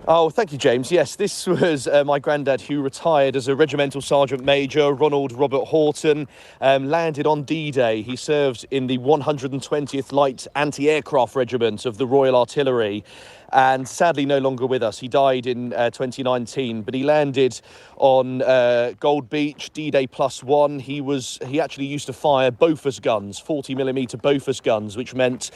Oh, thank you, James. Yes, this was my granddad, who retired as a regimental sergeant major, Ronald Robert Horton, landed on D-Day. He served in the 120th Light Anti-Aircraft Regiment of the Royal Artillery, and sadly no longer with us. He died in 2019, but he landed on Gold Beach, D-Day +1. He actually used to fire Bofors guns, 40mm Bofors guns, which meant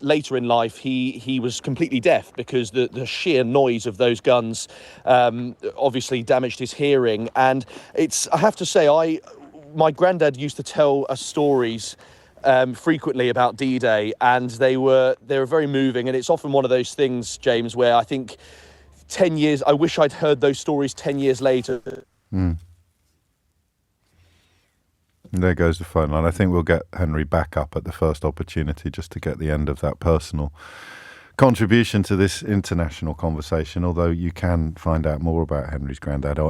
later in life he was completely deaf because the sheer noise of those guns obviously damaged his hearing. And I have to say, my granddad used to tell us stories frequently about D-Day, and they were very moving, and it's often one of those things, James, where I think 10 years, I wish I'd heard those stories 10 years later. There goes the phone line. I think we'll get Henry back up at the first opportunity just to get the end of that personal contribution to this international conversation, although you can find out more about Henry's granddad at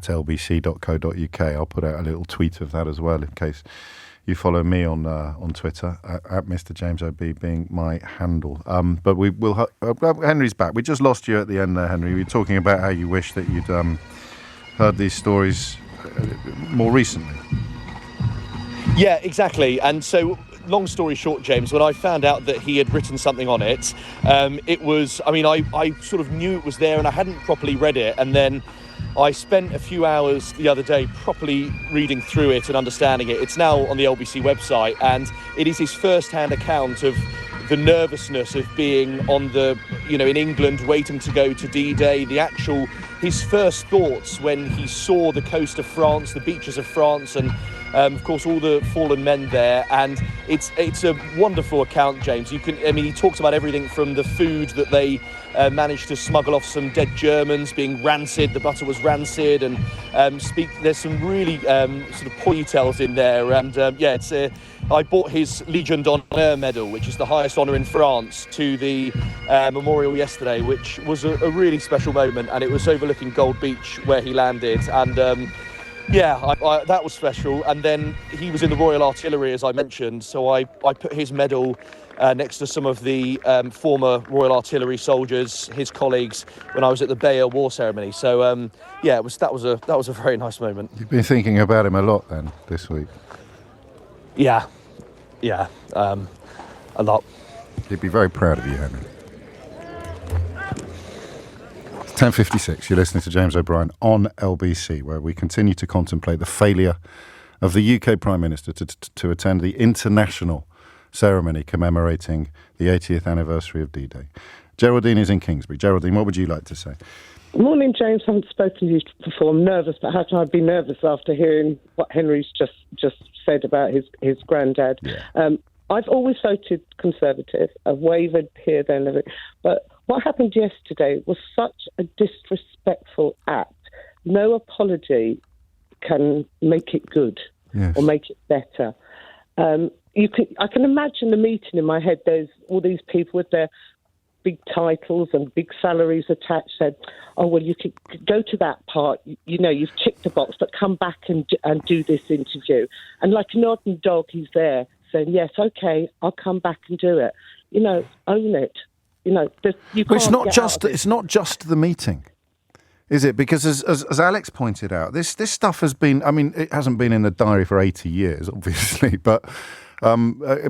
lbc.co.uk. I'll put out a little tweet of that as well in case you follow me on Twitter, at Mr. James OB being my handle. But we will. Henry's back. We just lost you at the end there, Henry. We were talking about how you wish that you'd heard these stories more recently. Yeah, exactly. And so long story short, James, when I found out that he had written something on it, it was, I mean, I sort of knew it was there and I hadn't properly read it. And then I spent a few hours the other day properly reading through it and understanding it. It's now on the LBC website, and it is his first-hand account of the nervousness of being on the, in England, waiting to go to D-Day, his first thoughts when he saw the coast of France, the beaches of France, and of course all the fallen men there. And it's a wonderful account, James. He talks about everything from the food that they managed to smuggle off some dead Germans being rancid, the butter was rancid, and there's some really sort of details in there. And I bought his Legion d'Honneur medal, which is the highest honour in France, to the memorial yesterday, which was a really special moment, and it was overlooking Gold Beach where he landed. And that was special. And then he was in the Royal Artillery, as I mentioned, so I put his medal next to some of the former Royal Artillery soldiers, his colleagues, when I was at the Bayeux War ceremony. So that was a very nice moment. You've been thinking about him a lot then this week. Yeah, a lot. He'd be very proud of you, Henry. 10:56, you're listening to James O'Brien on LBC, where we continue to contemplate the failure of the UK Prime Minister to attend the international ceremony commemorating the 80th anniversary of D-Day. Geraldine is in Kingsbury. Geraldine, what would you like to say? Morning, James. I haven't spoken to you before. I'm nervous, but how can I be nervous after hearing what Henry's just said about his granddad? Yeah. I've always voted Conservative. I've wavered here, then, but what happened yesterday was such a disrespectful act. No apology can make it good or make it better. I can imagine the meeting in my head. There's all these people with their big titles and big salaries attached said, oh, well, you could go to that part, you've ticked the box, but come back and do this interview. And like an ordinary dog, he's there saying, yes, okay, I'll come back and do it. Own it. It's not just the meeting, is it? Because as Alex pointed out, this stuff has been, it hasn't been in the diary for 80 years, obviously, but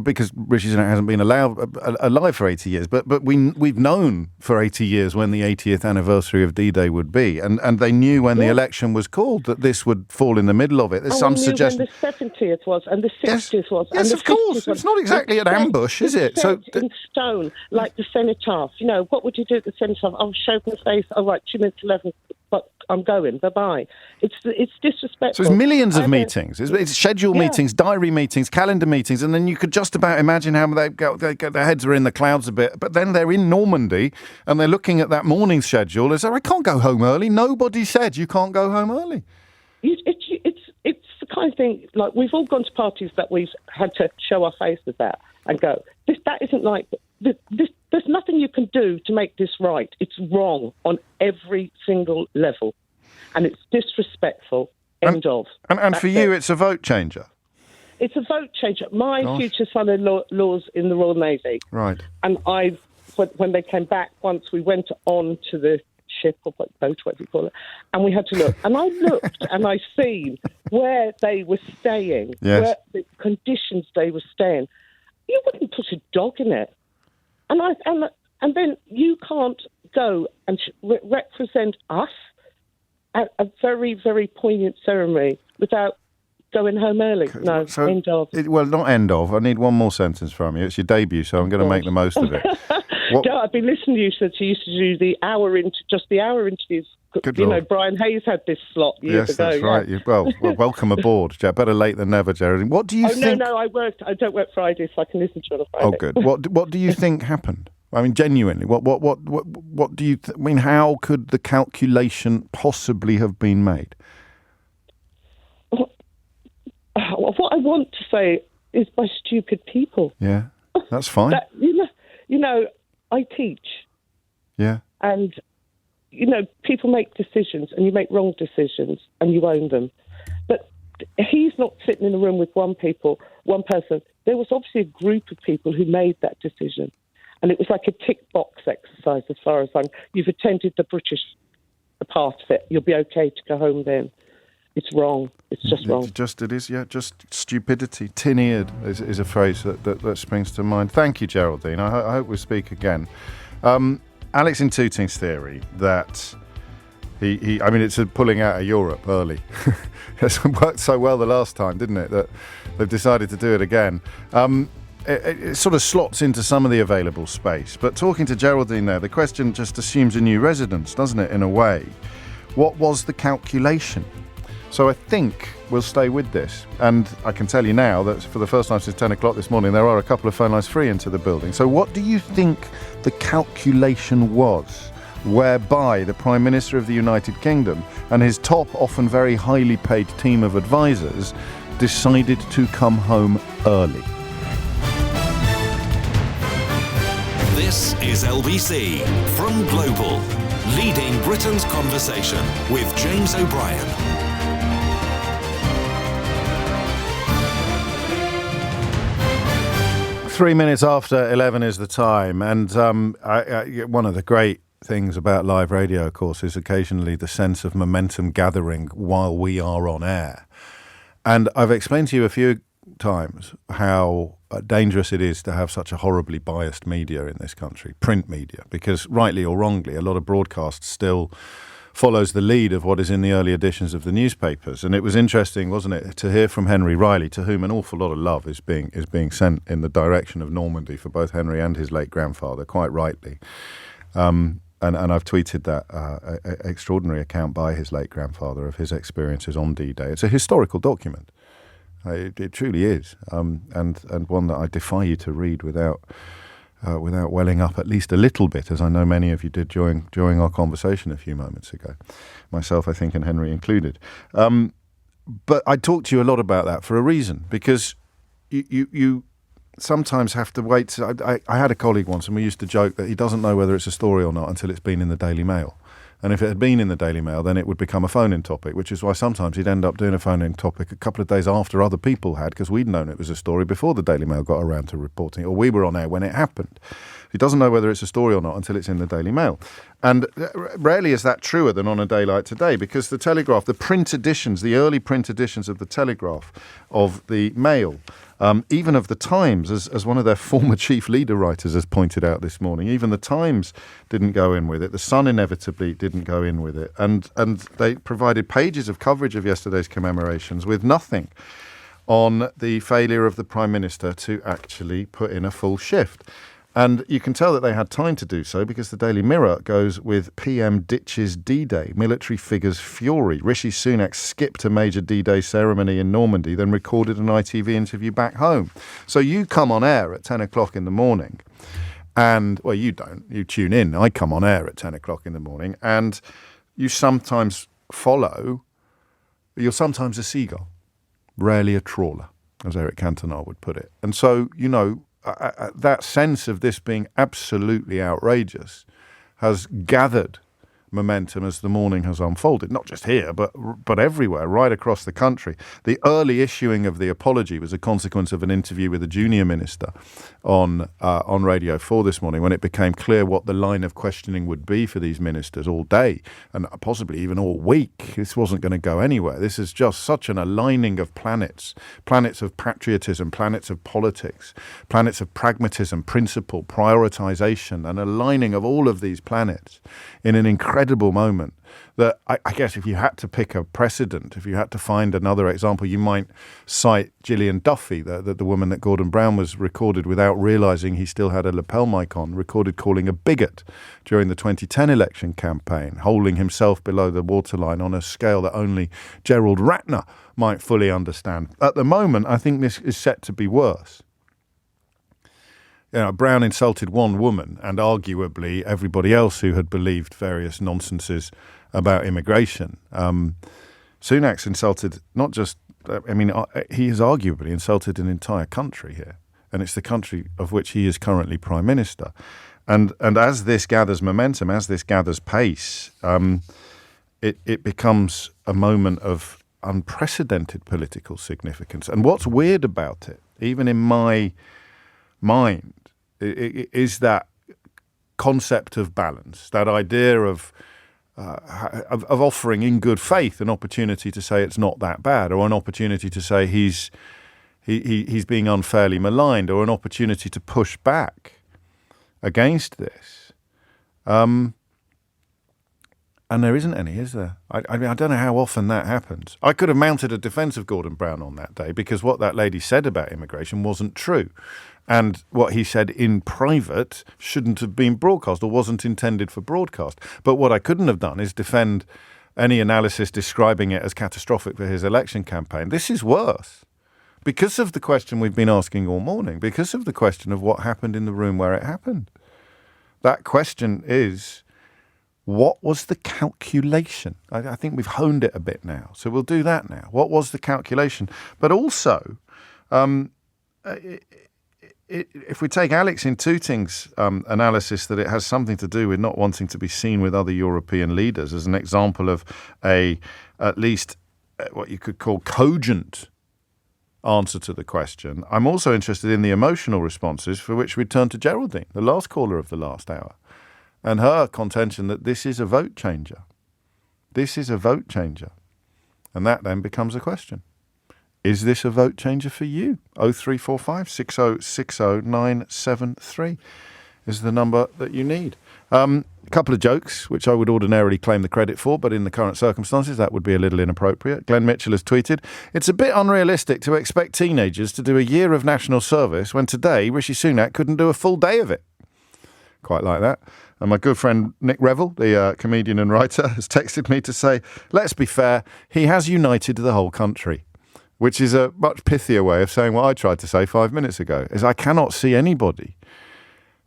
because Rishi Sunak hasn't been alive for 80 years, but we've known for 80 years when the 80th anniversary of D-Day would be, and they knew when the election was called that this would fall in the middle of it. There's some suggestion when the 70th was and the 60th was. Yes, and of course. It's not exactly an ambush, is it? So in stone, like the cenotaph. What would you do at the cenotaph? I'll show my face. Oh, right, 2 minutes 11. But I'm going. Bye-bye. It's disrespectful. So it's millions of meetings. It's scheduled meetings, diary meetings, calendar meetings, and then you could just about imagine how their heads are in the clouds a bit. But then they're in Normandy and they're looking at that morning schedule. They say, I can't go home early. Nobody said you can't go home early. It's the kind of thing, like we've all gone to parties that we've had to show our faces at and go, that isn't like... There's nothing you can do to make this right. It's wrong on every single level. And it's disrespectful. End of. And for you, it's a vote changer? It's a vote changer. My future son-in-law's in the Royal Navy. Right. And when they came back, once we went on to the ship or boat, whatever you call it, and we had to look. And I looked and I seen where they were staying, where the conditions they were staying. You wouldn't put a dog in it. And then you can't go and represent us at a very, very poignant ceremony without going home early. No, so end of. Not end of. I need one more sentence from you. It's your debut, so I'm going to make the most of it. I've been listening to you since you used to do the hour interviews. Brian Hayes had this slot years ago. Yes, that's right. Well, welcome aboard, Jared. Better late than never, Geraldine. What do you think? No, I don't work Friday, so I can listen to it on a Friday. Oh, good. What do you think happened? Genuinely, what do you? How could the calculation possibly have been made? What I want to say is by stupid people. Yeah, that's fine. I teach. Yeah. And, people make decisions and you make wrong decisions and you own them. But he's not sitting in a room with one person. There was obviously a group of people who made that decision. And it was like a tick box exercise as far as you've attended the British part of it. You'll be okay to go home then. it's wrong. It's just wrong. Just stupidity. Tin-eared is a phrase that springs to mind. Thank you, Geraldine. I hope we speak again. Alex in Tooting's theory that it's a pulling out of Europe early. It's worked so well the last time, didn't it, that they've decided to do it again. It sort of slots into some of the available space. But talking to Geraldine there, the question just assumes a new resonance, doesn't it, in a way? What was the calculation? So I think we'll stay with this. And I can tell you now that for the first time since 10 o'clock this morning, there are a couple of phone lines free into the building. So what do you think the calculation was whereby the Prime Minister of the United Kingdom and his top, often very highly paid team of advisors decided to come home early? This is LBC from Global, leading Britain's conversation with James O'Brien. Three minutes after 11 is the time, and one of the great things about live radio, of course, is occasionally the sense of momentum gathering while we are on air. And I've explained to you a few times how dangerous it is to have such a horribly biased media in this country, print media, because rightly or wrongly, a lot of broadcasts still follows the lead of what is in the early editions of the newspapers. And it was interesting, wasn't it, to hear from Henry Riley, to whom an awful lot of love is being sent in the direction of Normandy for both Henry and his late grandfather, quite rightly. And I've tweeted that extraordinary account by his late grandfather of his experiences on D-Day. It's a historical document. It truly is, and one that I defy you to read without welling up at least a little bit, as I know many of you did during our conversation a few moments ago, myself, I think, and Henry included. But I talked to you a lot about that for a reason, because you sometimes have to wait. I had a colleague once, and we used to joke that he doesn't know whether it's a story or not until it's been in the Daily Mail. And if it had been in the Daily Mail, then it would become a phone-in topic, which is why sometimes he'd end up doing a phone-in topic a couple of days after other people had, because we'd known it was a story before the Daily Mail got around to reporting, or we were on air when it happened. He doesn't know whether it's a story or not until it's in the Daily Mail. And rarely is that truer than on a day like today, because the Telegraph, the print editions, the early print editions of the Telegraph, of the Mail, even of the Times, as one of their former chief leader writers has pointed out this morning, even the Times didn't go in with it. The Sun inevitably didn't go in with it. And they provided pages of coverage of yesterday's commemorations with nothing on the failure of the Prime Minister to actually put in a full shift. And you can tell that they had time to do so, because the Daily Mirror goes with PM ditches D-Day, military figures fury. Rishi Sunak skipped a major D-Day ceremony in Normandy, then recorded an ITV interview back home. So you come on air at 10 o'clock in the morning and, well, you don't, you tune in. I come on air at 10 o'clock in the morning, and you sometimes you're sometimes a seagull, rarely a trawler, as Eric Cantona would put it. And so, that sense of this being absolutely outrageous has gathered momentum as the morning has unfolded, not just here, but everywhere, right across the country. The early issuing of the apology was a consequence of an interview with a junior minister on Radio 4 this morning, when it became clear what the line of questioning would be for these ministers all day, and possibly even all week. This wasn't going to go anywhere. This is just such an aligning of planets of patriotism, planets of politics, planets of pragmatism, principle, prioritization, an aligning of all of these planets in an incredible moment that I guess if you had to pick a precedent, if you had to find another example, you might cite Gillian Duffy, the woman that Gordon Brown was recorded without realising he still had a lapel mic on, recorded calling a bigot during the 2010 election campaign, holding himself below the waterline on a scale that only Gerald Ratner might fully understand. At the moment, I think this is set to be worse. Brown insulted one woman and arguably everybody else who had believed various nonsenses about immigration. Sunak's insulted not just, he has arguably insulted an entire country here. And it's the country of which he is currently Prime Minister. And as this gathers momentum, as this gathers pace, it becomes a moment of unprecedented political significance. And what's weird about it, even in my mind, is that concept of balance, that idea of of offering in good faith an opportunity to say it's not that bad, or an opportunity to say he's being unfairly maligned, or an opportunity to push back against this. And there isn't any, is there? I mean, I don't know how often that happens. I could have mounted a defence of Gordon Brown on that day because what that lady said about immigration wasn't true. And what he said in private shouldn't have been broadcast or wasn't intended for broadcast. But what I couldn't have done is defend any analysis describing it as catastrophic for his election campaign. This is worse because of the question we've been asking all morning, because of the question of what happened in the room where it happened. That question is, what was the calculation? I think we've honed it a bit now, so we'll do that now. What was the calculation? But also, if we take Alex in Tooting's analysis that it has something to do with not wanting to be seen with other European leaders as an example of at least what you could call cogent answer to the question, I'm also interested in the emotional responses, for which we turn to Geraldine, the last caller of the last hour, and her contention that this is a vote changer. This is a vote changer. And that then becomes a question. Is this a vote changer for you? 0345 6060 973 is the number that you need. A couple of jokes, which I would ordinarily claim the credit for, but in the current circumstances, that would be a little inappropriate. Glenn Mitchell has tweeted, "It's a bit unrealistic to expect teenagers to do a year of national service when today Rishi Sunak couldn't do a full day of it." Quite like that. And my good friend Nick Revell, the comedian and writer, has texted me to say, let's be fair, he has united the whole country. Which is a much pithier way of saying what I tried to say 5 minutes ago, is I cannot see anybody.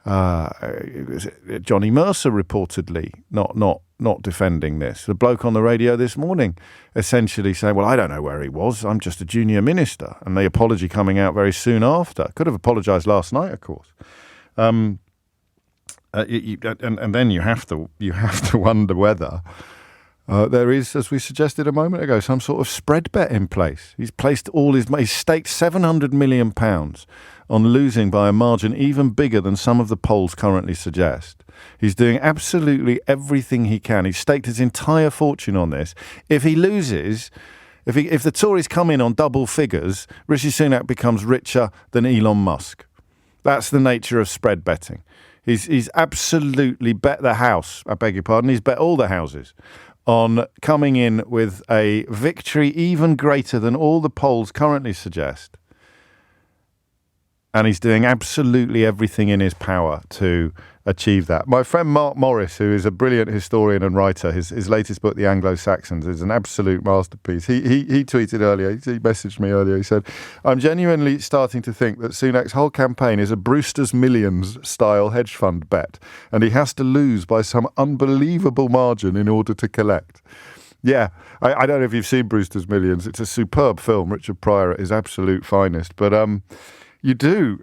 Johnny Mercer reportedly not defending this. The bloke on the radio this morning essentially saying, well, I don't know where he was. I'm just a junior minister. And the apology coming out very soon after. Could have apologised last night, of course. And then you have to wonder whether there is, as we suggested a moment ago, some sort of spread bet in place. He's staked £700 million on losing by a margin even bigger than some of the polls currently suggest. He's doing absolutely everything he can. He's staked his entire fortune on this. If he loses, if the Tories come in on double figures, Rishi Sunak becomes richer than Elon Musk. That's the nature of spread betting. He's absolutely bet the house, I beg your pardon, he's bet all the houses on coming in with a victory even greater than all the polls currently suggest. And he's doing absolutely everything in his power to achieve that. My friend Mark Morris, who is a brilliant historian and writer, his latest book, The Anglo-Saxons, is an absolute masterpiece. He tweeted earlier, he messaged me earlier, he said, I'm genuinely starting to think that Sunak's whole campaign is a Brewster's Millions style hedge fund bet, and he has to lose by some unbelievable margin in order to collect. Yeah, I don't know if you've seen Brewster's Millions. It's a superb film. Richard Pryor at his absolute finest. But you do...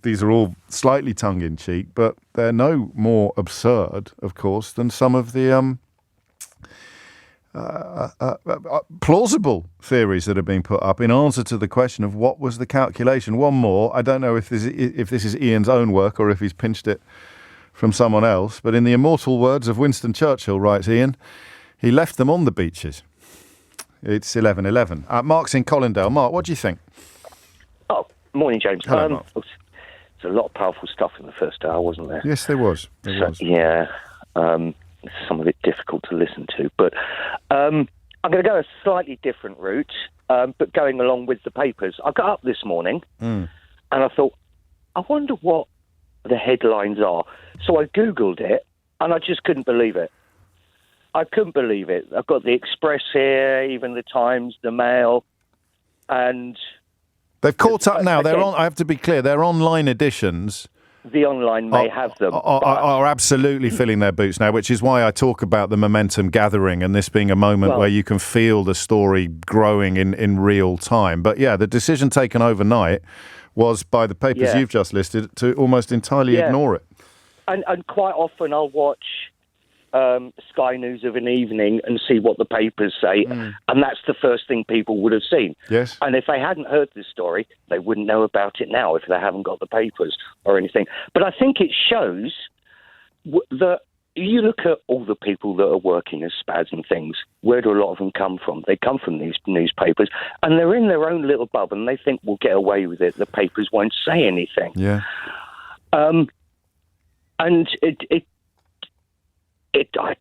these are all slightly tongue-in-cheek, but they're no more absurd, of course, than some of the plausible theories that have been put up in answer to the question of what was the calculation. One more, I don't know if this is Ian's own work or if he's pinched it from someone else, but in the immortal words of Winston Churchill, writes Ian, he left them on the beaches. It's 11:11. Mark's in Collindale. Mark, what do you think? Oh, morning, James. Hello, Mark. There's a lot of powerful stuff in the first hour, wasn't there? Yes, there was. Yeah, some of it difficult to listen to. But I'm going to go a slightly different route, but going along with the papers. I got up this morning and I thought, I wonder what the headlines are. So I Googled it and I just couldn't believe it. I couldn't believe it. I've got the Express here, even the Times, the Mail, and... They've caught up now. They're on. I have to be clear. Their online editions, the online may have them, are absolutely filling their boots now. Which is why I talk about the momentum gathering and this being a moment where you can feel the story growing in real time. But yeah, the decision taken overnight was by the papers you've just listed to almost entirely ignore it. And quite often I'll watch Sky News of an evening and see what the papers say, and that's the first thing people would have seen. Yes. And if they hadn't heard this story, they wouldn't know about it now if they haven't got the papers or anything. But I think it shows that you look at all the people that are working as spads and things. Where do a lot of them come from? They come from these newspapers, and they're in their own little bubble, and they think we'll get away with it. The papers won't say anything. Yeah. And I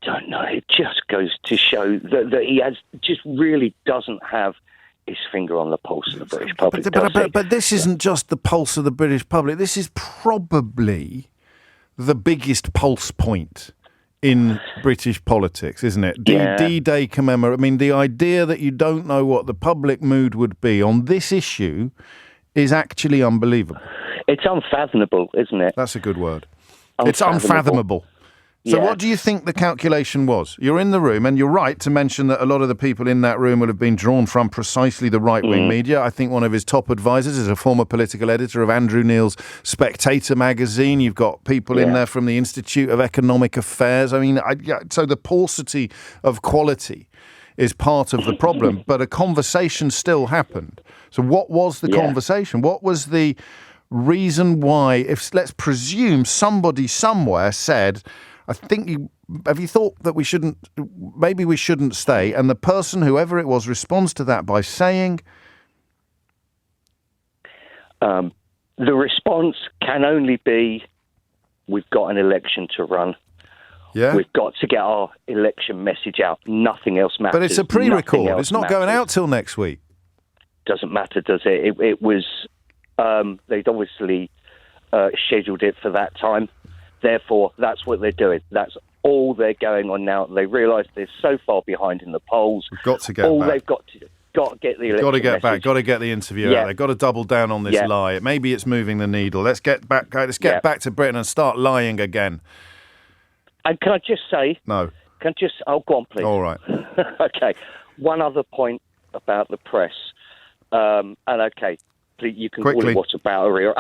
don't know. It just goes to show that he just really doesn't have his finger on the pulse of the British public. But this isn't just the pulse of the British public. This is probably the biggest pulse point in British politics, isn't it? D-Day commemoration. I mean, the idea that you don't know what the public mood would be on this issue is actually unbelievable. It's unfathomable, isn't it? That's a good word. It's unfathomable. So what do you think the calculation was? You're in the room, and you're right to mention that a lot of the people in that room would have been drawn from precisely the right-wing media. I think one of his top advisors is a former political editor of Andrew Neil's Spectator magazine. You've got people in there from the Institute of Economic Affairs. I mean, so the paucity of quality is part of the problem, but a conversation still happened. So what was the conversation? What was the reason why, let's presume somebody somewhere said, have you thought that maybe we shouldn't stay? And the person, whoever it was, responds to that by saying? The response can only be, we've got an election to run. Yeah. We've got to get our election message out. Nothing else matters. But it's a pre-record. It's not going out till next week. Doesn't matter, does it? It was, they'd obviously scheduled it for that time. Therefore, that's what they're doing. That's all they're going on now. They realise they're so far behind in the polls. We've got to get back. They've got to get the election Got to get message. back. Got to get the interview out. They've got to double down on this lie. Maybe it's moving the needle. Let's get back. Let's get back to Britain and start lying again. And can I just say? No. Oh, go on, please. All right. Okay. One other point about the press. And okay, please, you can call it whataboutery or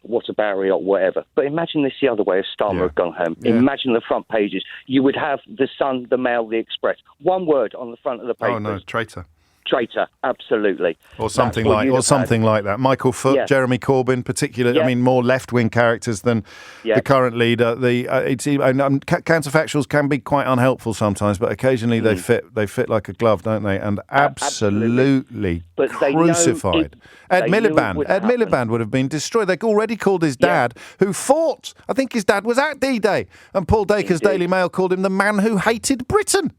whataboutery or whatever. But imagine this the other way if Starmer had gone home. Yeah. Imagine the front pages. You would have the Sun, the Mail, the Express. One word on the front of the papers. Oh no, traitor. Traitor, absolutely. Or something like that. Michael Foot, Jeremy Corbyn, particularly. I mean, more left-wing characters than the current leader. Counterfactuals can be quite unhelpful sometimes, but occasionally they fit like a glove, don't they? And absolutely crucified. Ed Miliband would have been destroyed. They'd already called his dad, who fought. I think his dad was at D-Day, and Paul Dacre's Daily Mail called him the man who hated Britain.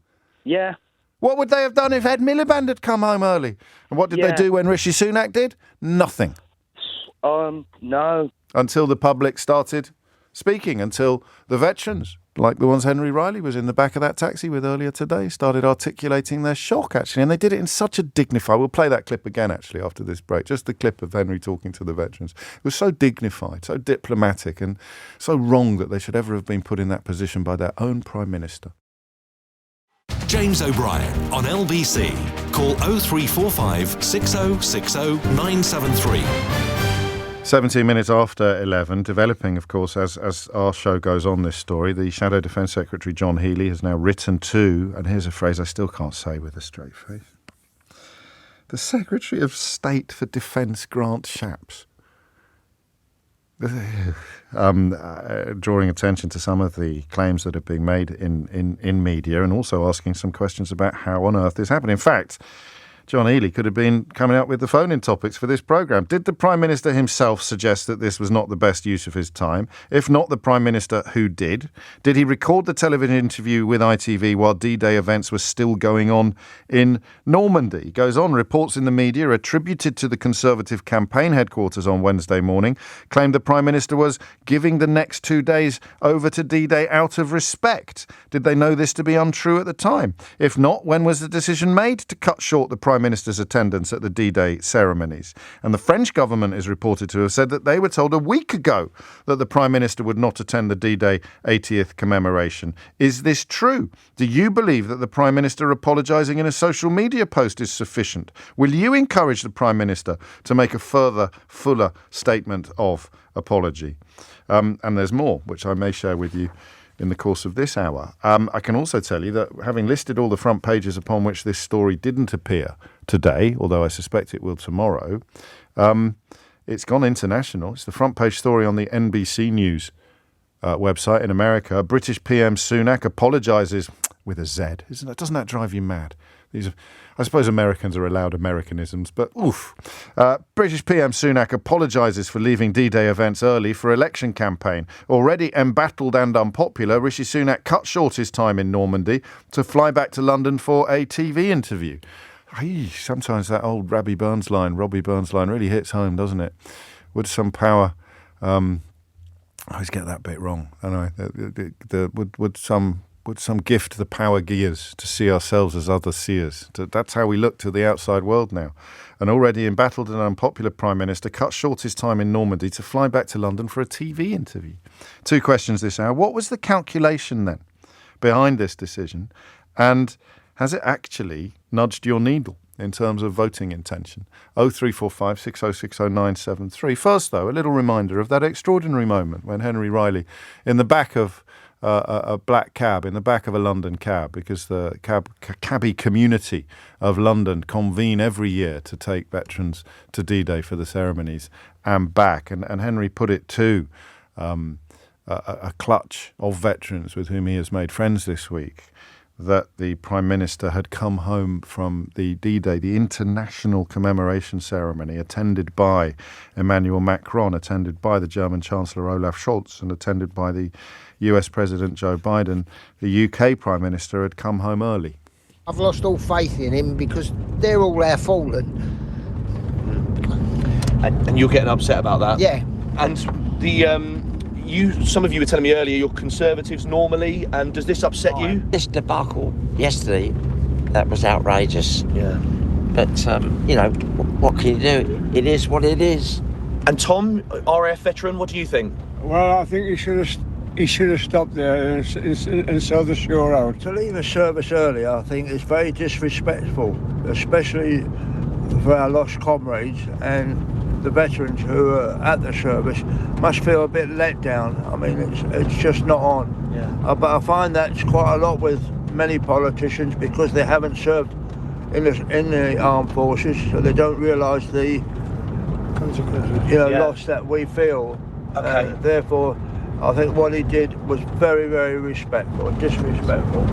Yeah. What would they have done if Ed Miliband had come home early? And what did they do when Rishi Sunak did? Nothing. No. Until the public started speaking, until the veterans, like the ones Henry Riley was in the back of that taxi with earlier today, started articulating their shock, actually. And they did it in such a dignified... We'll play that clip again, actually, after this break. Just the clip of Henry talking to the veterans. It was so dignified, so diplomatic, and so wrong that they should ever have been put in that position by their own Prime Minister. James O'Brien on LBC. Call 0345 6060 973. 17 minutes after 11, developing, of course, as our show goes on this story, the Shadow Defence Secretary John Healey has now written to, and here's a phrase I still can't say with a straight face, the Secretary of State for Defence Grant Shapps. Drawing attention to some of the claims that are being made in media, and also asking some questions about how on earth this happened. In fact, John Healey could have been coming up with the phone-in topics for this programme. Did the Prime Minister himself suggest that this was not the best use of his time? If not the Prime Minister, who did? Did he record the television interview with ITV while D-Day events were still going on in Normandy? He goes on, reports in the media attributed to the Conservative campaign headquarters on Wednesday morning claimed the Prime Minister was giving the next 2 days over to D-Day out of respect. Did they know this to be untrue at the time? If not, when was the decision made to cut short the Prime Minister's attendance at the D-Day ceremonies? And the French government is reported to have said that they were told a week ago that the Prime Minister would not attend the D-Day 80th commemoration. Is this true? Do you believe that the Prime Minister apologising in a social media post is sufficient? Will you encourage the Prime Minister to make a further, fuller statement of apology? And there's more, which I may share with you in the course of this hour. I can also tell you that having listed all the front pages upon which this story didn't appear today, although I suspect it will tomorrow, it's gone international. It's the front page story on the NBC News website in America, British PM Sunak apologises with a Z. Doesn't that drive you mad? I suppose Americans are allowed Americanisms, but oof. British PM Sunak apologises for leaving D-Day events early for election campaign. Already embattled and unpopular, Rishi Sunak cut short his time in Normandy to fly back to London for a TV interview. Sometimes that old Robbie Burns line really hits home, doesn't it? Would some power... I always get that bit wrong. I know. Would some gift the power gears to see ourselves as other seers? That's how we look to the outside world now. An already embattled and unpopular Prime Minister cut short his time in Normandy to fly back to London for a TV interview. 2 questions this hour. What was the calculation then behind this decision? And has it actually nudged your needle in terms of voting intention? 0345 6060 973. First, though, a little reminder of that extraordinary moment when Henry Riley, in the back of a black cab, in the back of a London cab, because the cabbie community of London convene every year to take veterans to D-Day for the ceremonies and back. And Henry put it to a clutch of veterans with whom he has made friends this week, that the Prime Minister had come home from the D-Day, the international commemoration ceremony, attended by Emmanuel Macron, attended by the German Chancellor Olaf Scholz, and attended by the US President Joe Biden. The UK Prime Minister had come home early. I've lost all faith in him because they're all our fault. And you're getting upset about that? Yeah. And some of you were telling me earlier you're Conservatives normally, and does this upset you? This debacle yesterday, that was outrageous. Yeah. But, what can you do? It is what it is. And Tom, RAF veteran, what do you think? Well, I think he should have stopped there and saw the show out. To leave a service early, I think, is very disrespectful, especially for our lost comrades, and the veterans who are at the service must feel a bit let down. I mean, it's just not on. Yeah. But I find that's quite a lot with many politicians because they haven't served in the armed forces, so they don't realise the consequences, loss that we feel. Okay. Therefore, I think what he did was very, very disrespectful.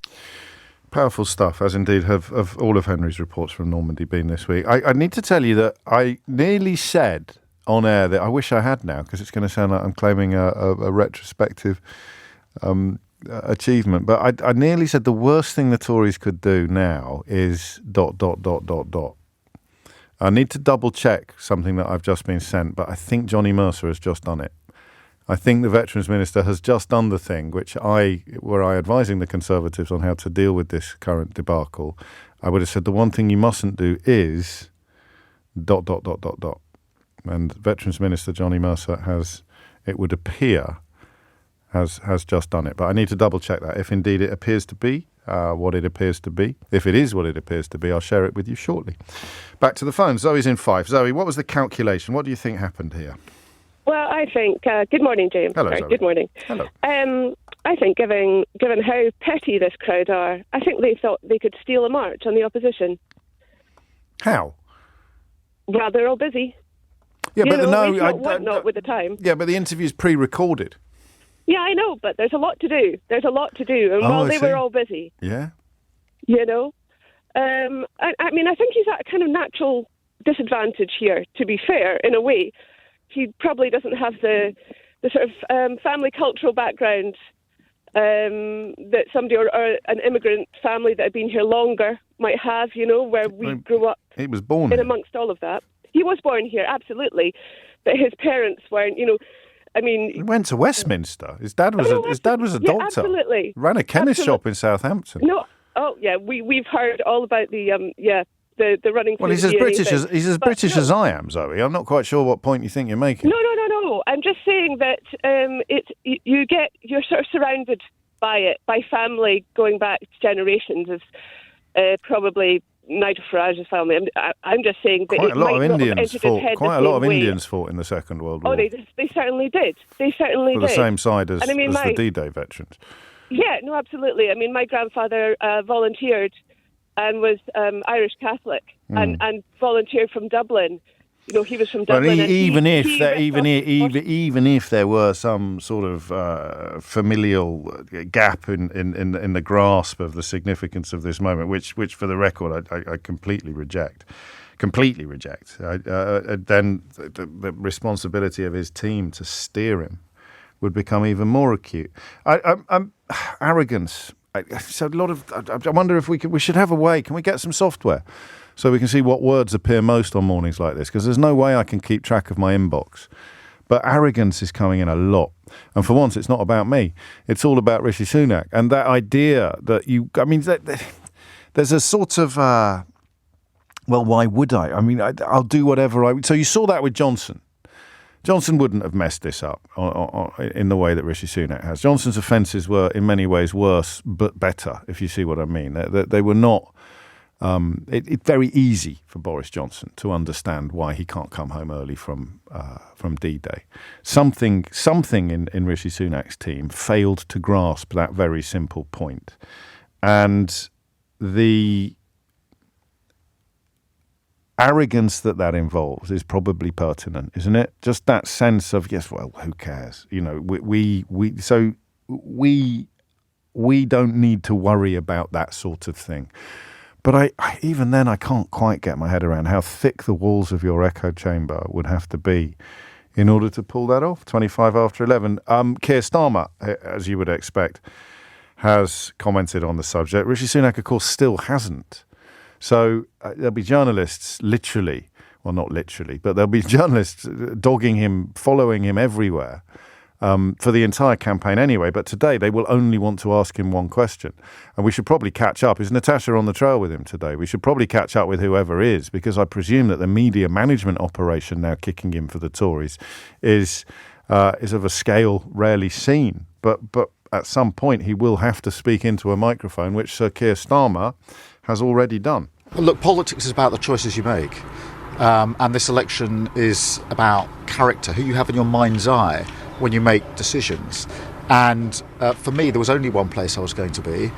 Powerful stuff, as indeed have all of Henry's reports from Normandy been this week. I need to tell you that I nearly said on air that I wish I had now, because it's going to sound like I'm claiming a retrospective achievement, but I nearly said the worst thing the Tories could do now is ... I need to double check something that I've just been sent, but I think Johnny Mercer has just done it. I think the Veterans Minister has just done the thing were I advising the Conservatives on how to deal with this current debacle, I would have said the one thing you mustn't do is ... And Veterans Minister Johnny Mercer has just done it. But I need to double check that. If indeed it appears to be what it appears to be, if it is what it appears to be, I'll share it with you shortly. Back to the phone. Zoe's in Fife. Zoe, what was the calculation? What do you think happened here? Well, I think... good morning, James. Hello, Sorry, Zoe. good morning. Hello. I think given how petty this crowd are, I think they thought they could steal a march on the opposition. How? Well, they're all busy. Yeah, but not with the time. Yeah, but the interview's pre-recorded. Yeah, I know, but there's a lot to do. And while they were all busy... Yeah? I mean, I think he's at a kind of natural disadvantage here, to be fair, in a way. He probably doesn't have the sort of family cultural background that somebody or an immigrant family that had been here longer might have, where we grew up. He was born in amongst all of that. He was born here, absolutely, but his parents weren't. He went to Westminster. His dad was a doctor. Absolutely. Ran a chemist shop in Southampton. No, we've heard all about the running. Well, he's as British as I am, Zoe. I'm not quite sure what point you think you're making. No. I'm just saying that you're sort of surrounded by it, by family going back generations. As probably Nigel Farage's family. I'm just saying that quite a lot of Indians fought in the Second World War. Oh, they certainly did. For the same side as the D-Day veterans. Yeah, no, absolutely. I mean, my grandfather volunteered and was Irish Catholic and volunteered from Dublin, he was from Dublin. Well, even if there were some sort of familial gap in the grasp of the significance of this moment, which for the record I completely reject. Then the responsibility of his team to steer him would become even more acute. Arrogance. So I wonder if we should have a way. Can we get some software so we can see what words appear most on mornings like this? Because there's no way I can keep track of my inbox. But arrogance is coming in a lot. And for once, it's not about me. It's all about Rishi Sunak. And that idea that there's a sort of, well, why would I? I mean, I'll do whatever So you saw that with Johnson. Johnson wouldn't have messed this up in the way that Rishi Sunak has. Johnson's offences were in many ways worse but better, if you see what I mean. They were not... It's very easy for Boris Johnson to understand why he can't come home early from D-Day. Something in Rishi Sunak's team failed to grasp that very simple point. And the arrogance that involves is probably pertinent, isn't it? Just that sense of, yes, well, who cares? We don't need to worry about that sort of thing. But I even then, I can't quite get my head around how thick the walls of your echo chamber would have to be in order to pull that off. 25 after 11. Keir Starmer, as you would expect, has commented on the subject. Rishi Sunak, of course, still hasn't. So there'll be journalists not literally, but there'll be journalists dogging him, following him everywhere for the entire campaign anyway. But today they will only want to ask him one question. And we should probably catch up. Is Natasha on the trail with him today? We should probably catch up with whoever is, because I presume that the media management operation now kicking in for the Tories is of a scale rarely seen. But at some point he will have to speak into a microphone, which Sir Keir Starmer has already done. Well, look, politics is about the choices you make. And this election is about character, who you have in your mind's eye when you make decisions. And for me, there was only one place I was going to be,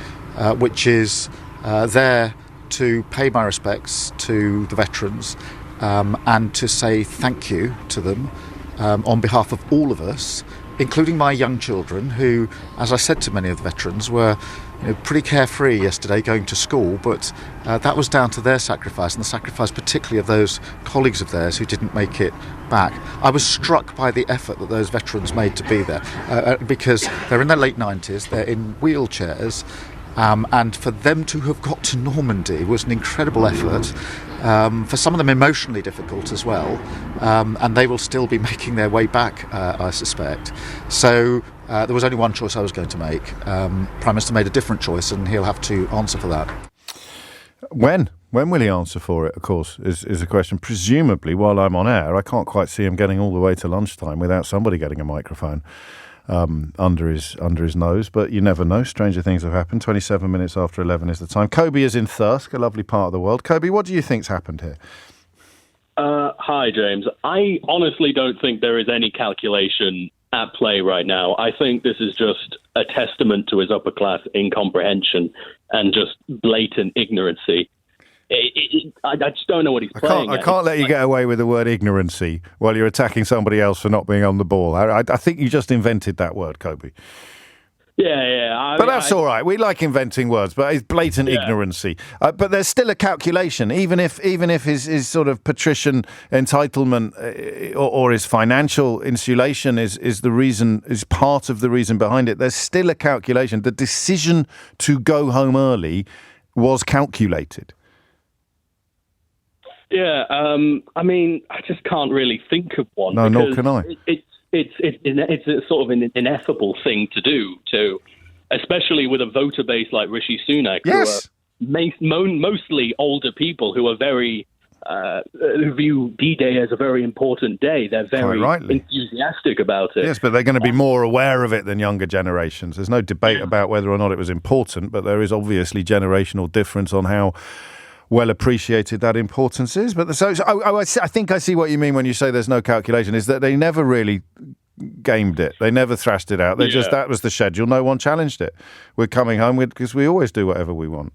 which is there to pay my respects to the veterans and to say thank you to them on behalf of all of us, including my young children who, as I said to many of the veterans, were pretty carefree yesterday going to school, but that was down to their sacrifice, and the sacrifice particularly of those colleagues of theirs who didn't make it back. I was struck by the effort that those veterans made to be there, because they're in their late 90s, they're in wheelchairs, and for them to have got to Normandy was an incredible effort. For some of them emotionally difficult as well, and they will still be making their way back, I suspect. So there was only one choice I was going to make. Prime Minister made a different choice, and he'll have to answer for that. When will he answer for it, of course, is a question. Presumably while I'm on air. I can't quite see him getting all the way to lunchtime without somebody getting a microphone under his nose, but you never know. Stranger things have happened. 27 minutes after 11 is the time. Kobe is in Thirsk, a lovely part of the world. Kobe, what do you think's happened here? Hi, James. I honestly don't think there is any calculation at play right now. I think this is just a testament to his upper class incomprehension and just blatant ignorancy. I just don't know what he's playing. I can't let you get away with the word ignorancy while you're attacking somebody else for not being on the ball. I think you just invented that word, Kobe. Yeah. But that's all right. We like inventing words, but it's blatant ignorancy. But there's still a calculation, even if his sort of patrician entitlement or his financial insulation is part of the reason behind it. There's still a calculation. The decision to go home early was calculated. Yeah, I mean, I just can't really think of one. No, nor can I. It's a sort of an ineffable thing to do, especially with a voter base like Rishi Sunak, yes, who are mostly older people who are very who view D-Day as a very important day. They're very enthusiastic about it. Yes, but they're going to be more aware of it than younger generations. There's no debate about whether or not it was important, but there is obviously generational difference on how well appreciated that importance is. But I think I see what you mean when you say there's no calculation, is that they never really gamed it. They never thrashed it out. That was the schedule. No one challenged it. We're coming home because we always do whatever we want.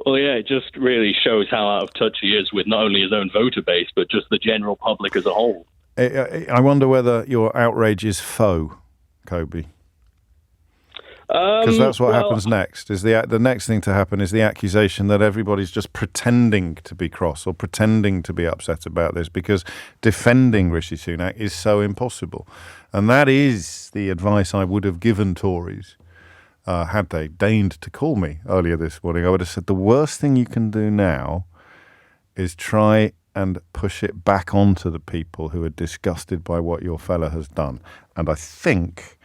Well, yeah, it just really shows how out of touch he is with not only his own voter base, but just the general public as a whole. I wonder whether your outrage is faux, Kobe. Because that's what happens next. Is the next thing to happen is the accusation that everybody's just pretending to be cross or pretending to be upset about this because defending Rishi Sunak is so impossible. And that is the advice I would have given Tories had they deigned to call me earlier this morning. I would have said the worst thing you can do now is try and push it back onto the people who are disgusted by what your fella has done. And I think...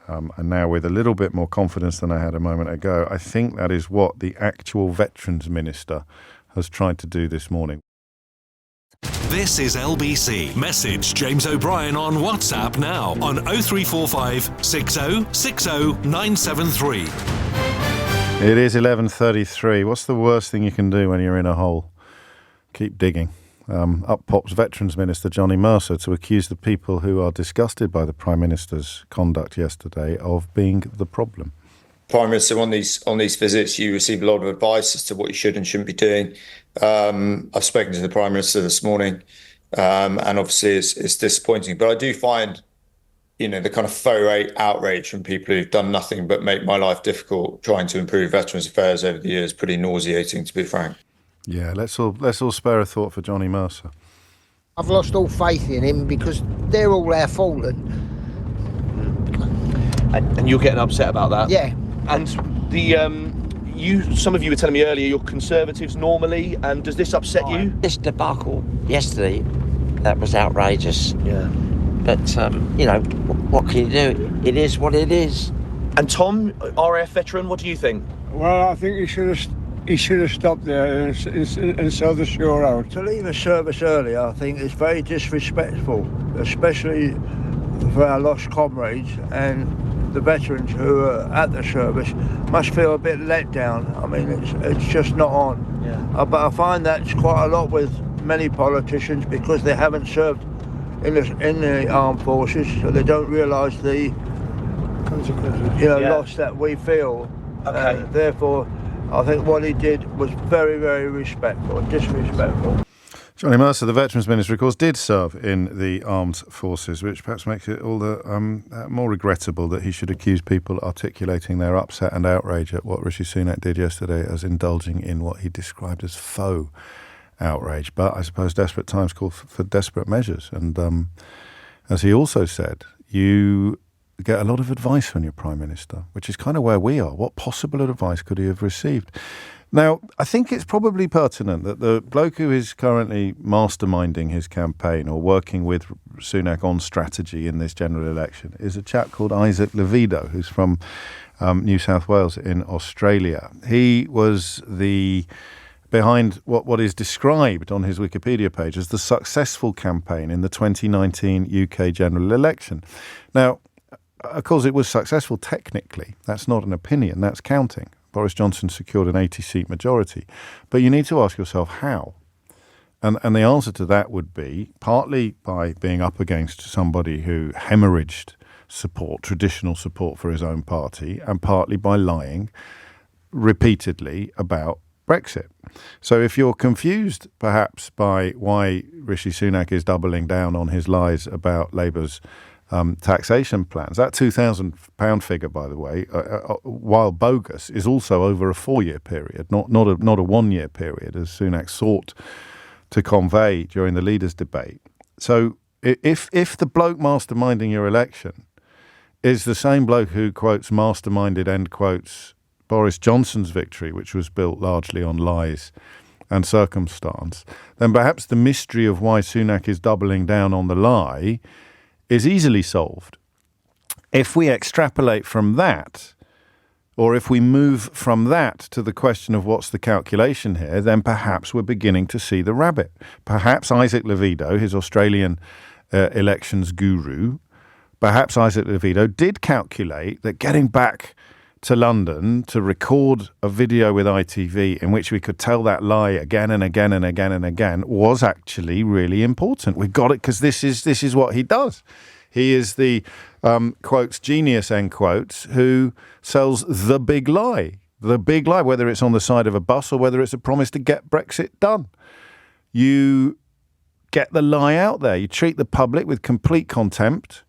and now with a little bit more confidence than I had a moment ago, I think that is what the actual Veterans Minister has tried to do this morning. This is LBC. Message James O'Brien on WhatsApp now on 0345 60 60 973. It is 11:33. What's the worst thing you can do when you're in a hole? Keep digging. Up pops Veterans Minister Johnny Mercer to accuse the people who are disgusted by the Prime Minister's conduct yesterday of being the problem. Prime Minister, on these visits, you receive a lot of advice as to what you should and shouldn't be doing. I've spoken to the Prime Minister this morning, and obviously it's disappointing. But I do find, the kind of faux outrage from people who've done nothing but make my life difficult trying to improve veterans affairs over the years pretty nauseating, to be frank. Yeah, let's all spare a thought for Johnny Mercer. I've lost all faith in him because they're all our fault. And you're getting upset about that? Yeah. And some of you were telling me earlier you're Conservatives normally, and does this upset you? This debacle yesterday, that was outrageous. Yeah. But, what can you do? It is what it is. And Tom, RAF veteran, what do you think? Well, I think he should have stopped there and sold the shore out. To leave a service early, I think, is very disrespectful, especially for our lost comrades, and the veterans who are at the service must feel a bit let down. I mean, it's just not on. Yeah. But I find that's quite a lot with many politicians because they haven't served in the armed forces, so they don't realise the consequences, loss that we feel. Okay. Therefore, I think what he did was very, very disrespectful. Johnny Mercer, the Veterans Minister, of course, did serve in the armed forces, which perhaps makes it all the more regrettable that he should accuse people articulating their upset and outrage at what Rishi Sunak did yesterday as indulging in what he described as faux outrage. But I suppose desperate times call for desperate measures. And as he also said, you get a lot of advice from your Prime Minister, which is kind of where we are. What possible advice could he have received? Now, I think it's probably pertinent that the bloke who is currently masterminding his campaign or working with Sunak on strategy in this general election is a chap called Isaac Levido, who's from New South Wales in Australia. He was behind what is described on his Wikipedia page as the successful campaign in the 2019 UK general election. Now, of course, it was successful technically. That's not an opinion, that's counting. Boris Johnson secured an 80-seat majority. But you need to ask yourself how. And the answer to that would be partly by being up against somebody who hemorrhaged support, traditional support for his own party, and partly by lying repeatedly about Brexit. So if you're confused perhaps by why Rishi Sunak is doubling down on his lies about Labour's taxation plans. That £2,000 figure, by the way, while bogus, is also over a 4-year period, not a 1-year period, as Sunak sought to convey during the leaders' debate. So if the bloke masterminding your election is the same bloke who quotes masterminded, end quotes, Boris Johnson's victory, which was built largely on lies and circumstance, then perhaps the mystery of why Sunak is doubling down on the lie is easily solved. If we extrapolate from that, or if we move from that to the question of what's the calculation here, then perhaps we're beginning to see the rabbit. Perhaps Isaac Levido, his Australian elections guru, perhaps Isaac Levido did calculate that getting back to London to record a video with ITV in which we could tell that lie again and again and again and again was actually really important. We got it because this is what he does. He is the quotes genius, end quotes, who sells the big lie The big lie, whether it's on the side of a bus or whether it's a promise to get Brexit done. You get the lie out there. You treat the public with complete contempt,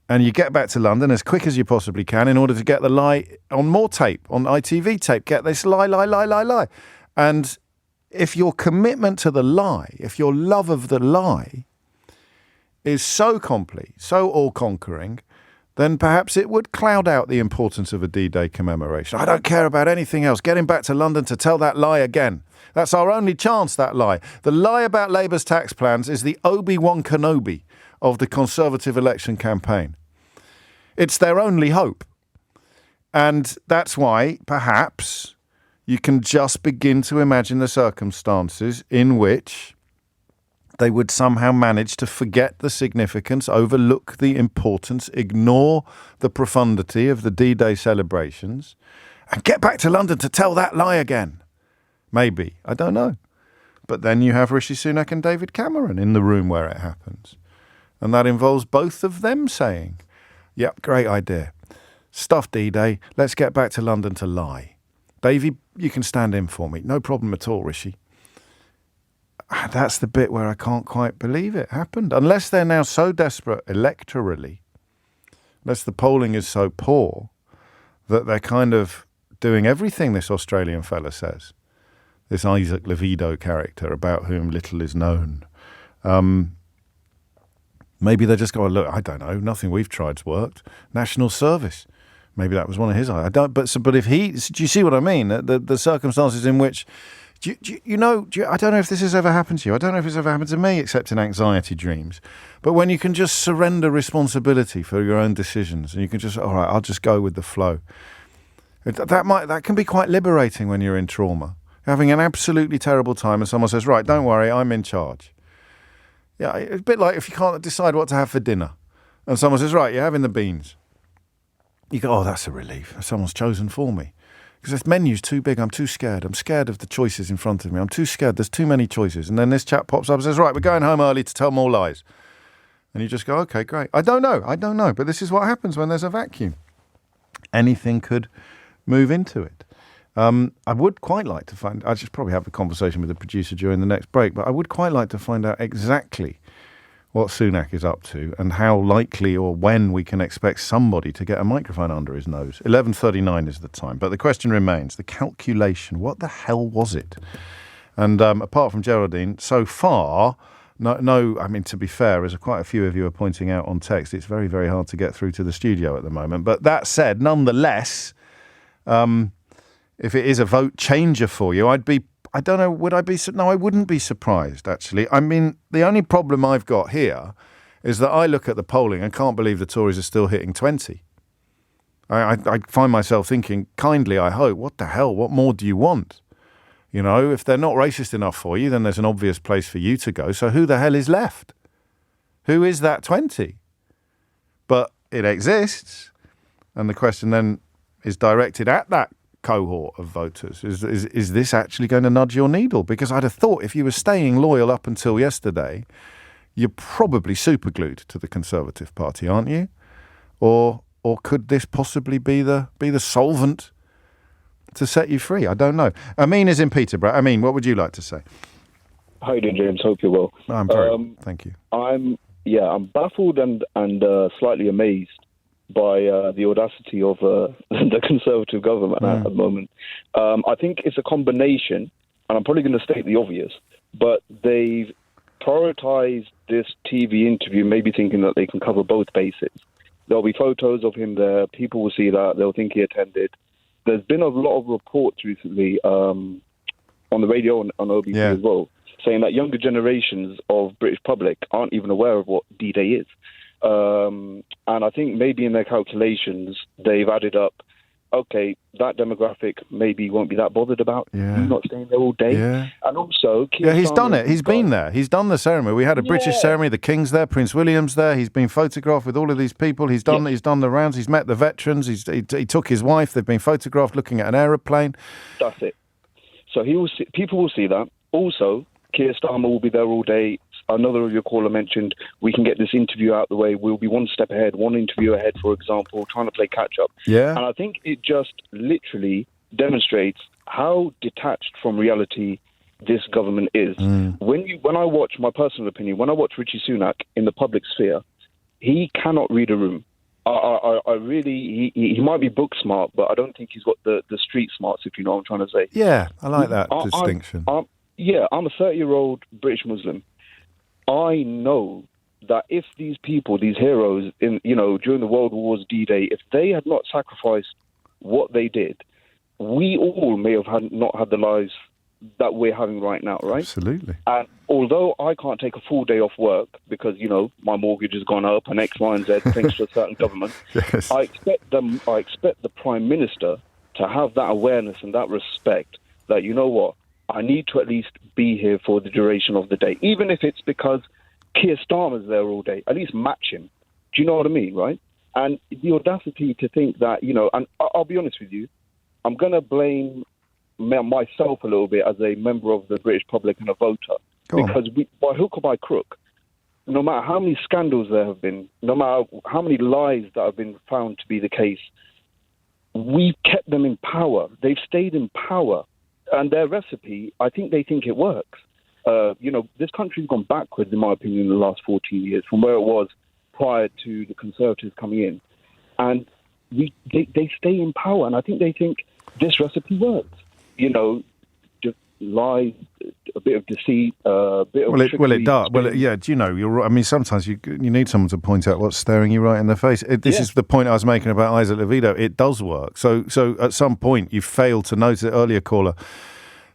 and you get back to London as quick as you possibly can in order to get the lie on more tape, on ITV tape. Get this lie. And if your commitment to the lie, if your love of the lie is so complete, so all-conquering, then perhaps it would cloud out the importance of a D-Day commemoration. I don't care about anything else. Getting back to London to tell that lie again. That's our only chance, that lie. The lie about Labour's tax plans is the Obi-Wan Kenobi of the Conservative election campaign. It's their only hope. And that's why, perhaps, you can just begin to imagine the circumstances in which they would somehow manage to forget the significance, overlook the importance, ignore the profundity of the D-Day celebrations, and get back to London to tell that lie again. Maybe. I don't know. But then you have Rishi Sunak and David Cameron in the room where it happens. And that involves both of them saying, yep, great idea. Stuff D-Day. Let's get back to London to lie. Davey, you can stand in for me. No problem at all, Rishi. That's the bit where I can't quite believe it happened. Unless they're now so desperate electorally, unless the polling is so poor that they're kind of doing everything this Australian fella says, this Isaac Levido character about whom little is known. Maybe they just go, look, I don't know, nothing we've tried's worked. National service. Maybe that was one of his ideas. But if he, do you see what I mean? The circumstances in which, I don't know if this has ever happened to you. I don't know if it's ever happened to me, except in anxiety dreams. But when you can just surrender responsibility for your own decisions, and you can just, all right, I'll just go with the flow. That can be quite liberating when you're in trauma. Having an absolutely terrible time, and someone says, right, don't worry, I'm in charge. Yeah, it's a bit like if you can't decide what to have for dinner, and someone says, right, you're having the beans. You go, oh, that's a relief. Someone's chosen for me. Because this menu's too big, I'm too scared. I'm scared of the choices in front of me. I'm too scared, there's too many choices. And then this chap pops up and says, right, we're going home early to tell more lies. And you just go, okay, great. I don't know. But this is what happens when there's a vacuum. Anything could move into it. I would quite like to find, I should probably have a conversation with the producer during the next break, but I would quite like to find out exactly what Sunak is up to and how likely or when we can expect somebody to get a microphone under his nose. 11:39 is the time. But the question remains, the calculation, what the hell was it? And apart from Geraldine, so far, no, I mean, to be fair, as quite a few of you are pointing out on text, it's very, very hard to get through to the studio at the moment. But that said, nonetheless, if it is a vote changer for you, I don't know, would I be... No, I wouldn't be surprised, actually. I mean, the only problem I've got here is that I look at the polling and can't believe the Tories are still hitting 20. I find myself thinking, kindly, I hope, what the hell, what more do you want? You know, if they're not racist enough for you, then there's an obvious place for you to go. So who the hell is left? Who is that 20? But it exists. And the question then is directed at that cohort of voters. Is this actually going to nudge your needle? Because I'd have thought if you were staying loyal up until yesterday, you're probably superglued to the Conservative Party, aren't you? Or could this possibly be the solvent to set you free? I don't know. Amin is in Peterborough. Amin, what would you like to say? How you doing, James? Hope you're well. I'm very thank you. I'm baffled and slightly amazed by the audacity of the Conservative government at the moment. I think it's a combination, and I'm probably going to state the obvious, but they've prioritised this TV interview, maybe thinking that they can cover both bases. There'll be photos of him there. People will see that. They'll think he attended. There's been a lot of reports recently on the radio and on OBC as well, saying that younger generations of British public aren't even aware of what D-Day is. And I think maybe in their calculations, they've added up, okay, that demographic maybe won't be that bothered about not staying there all day. Yeah. And also... he's done it. He's been there. He's done the ceremony. We had a British ceremony. The King's there. Prince William's there. He's been photographed with all of these people. He's done the rounds. He's met the veterans. He took his wife. They've been photographed looking at an aeroplane. That's it. So people will see that. Also, Keir Starmer will be there all day. Another of your caller mentioned we can get this interview out of the way. We'll be one step ahead, one interview ahead, for example, trying to play catch up. Yeah. And I think it just literally demonstrates how detached from reality this government is. When I watch, my personal opinion, when I watch Rishi Sunak in the public sphere, he cannot read a room. I really, he might be book smart, but I don't think he's got the street smarts, if you know what I'm trying to say. Yeah, I like that distinction. I'm a 30-year-old British Muslim. I know that if these people, these heroes, during the World Wars, D-Day, if they had not sacrificed what they did, we all may have not had the lives that we're having right now, right? Absolutely. And although I can't take a full day off work because, my mortgage has gone up and X, Y, and Z thanks to a certain government, yes. I expect the Prime Minister to have that awareness and that respect that, you know what, I need to at least be here for the duration of the day, even if it's because Keir Starmer's there all day. At least match him. Do you know what I mean, right? And the audacity to think that, and I'll be honest with you, I'm going to blame myself a little bit as a member of the British public and a voter. Because by hook or by crook, no matter how many scandals there have been, no matter how many lies that have been found to be the case, we've kept them in power. They've stayed in power. And their recipe, I think they think it works. This country's gone backwards, in my opinion, in the last 14 years from where it was prior to the Conservatives coming in. And they stay in power. And I think they think this recipe works. Just lies, a bit of deceit, a bit of trickery. Well, it does. Well, yeah, do you know, you're right. I mean, sometimes you need someone to point out what's staring you right in the face. This is the point I was making about Isaac Levido. It does work. So at some point, you failed to notice, earlier caller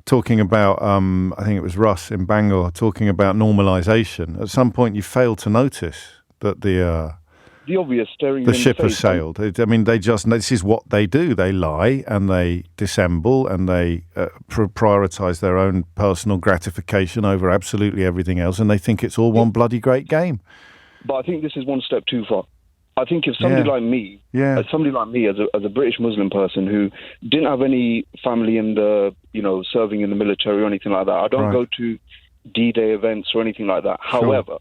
talking about, I think it was Russ in Bangor, talking about normalisation. At some point, you failed to notice that the obvious staring the in ship the has face. sailed. This is what they do. They lie and they dissemble and they prioritise their own personal gratification over absolutely everything else, and they think it's all one bloody great game. But I think this is one step too far. I think if somebody like me, as a British Muslim person who didn't have any family in the, serving in the military or anything like that, I don't go to D-Day events or anything like that. Sure. However,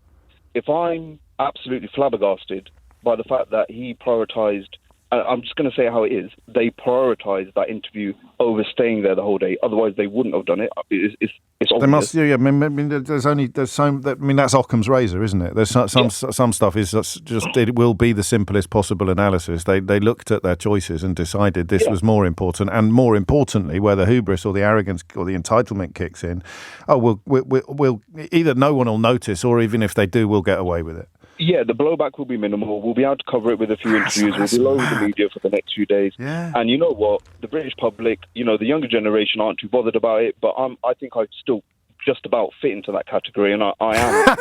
if I'm absolutely flabbergasted by the fact that he prioritised, I'm just going to say how it is, they prioritised that interview over staying there the whole day. Otherwise, they wouldn't have done it. It's obvious. They must. Yeah. I mean, there's some. I mean, that's Occam's razor, isn't it? There's some stuff is just it will be the simplest possible analysis. They looked at their choices and decided this was more important, and more importantly, where the hubris or the arrogance or the entitlement kicks in. Oh, we'll either no one will notice, or even if they do, we'll get away with it. Yeah, the blowback will be minimal. We'll be able to cover it with a few interviews. We'll be low with the media for the next few days. Yeah. And you know what? The British public, the younger generation aren't too bothered about it, but I think I still just about fit into that category, and I am.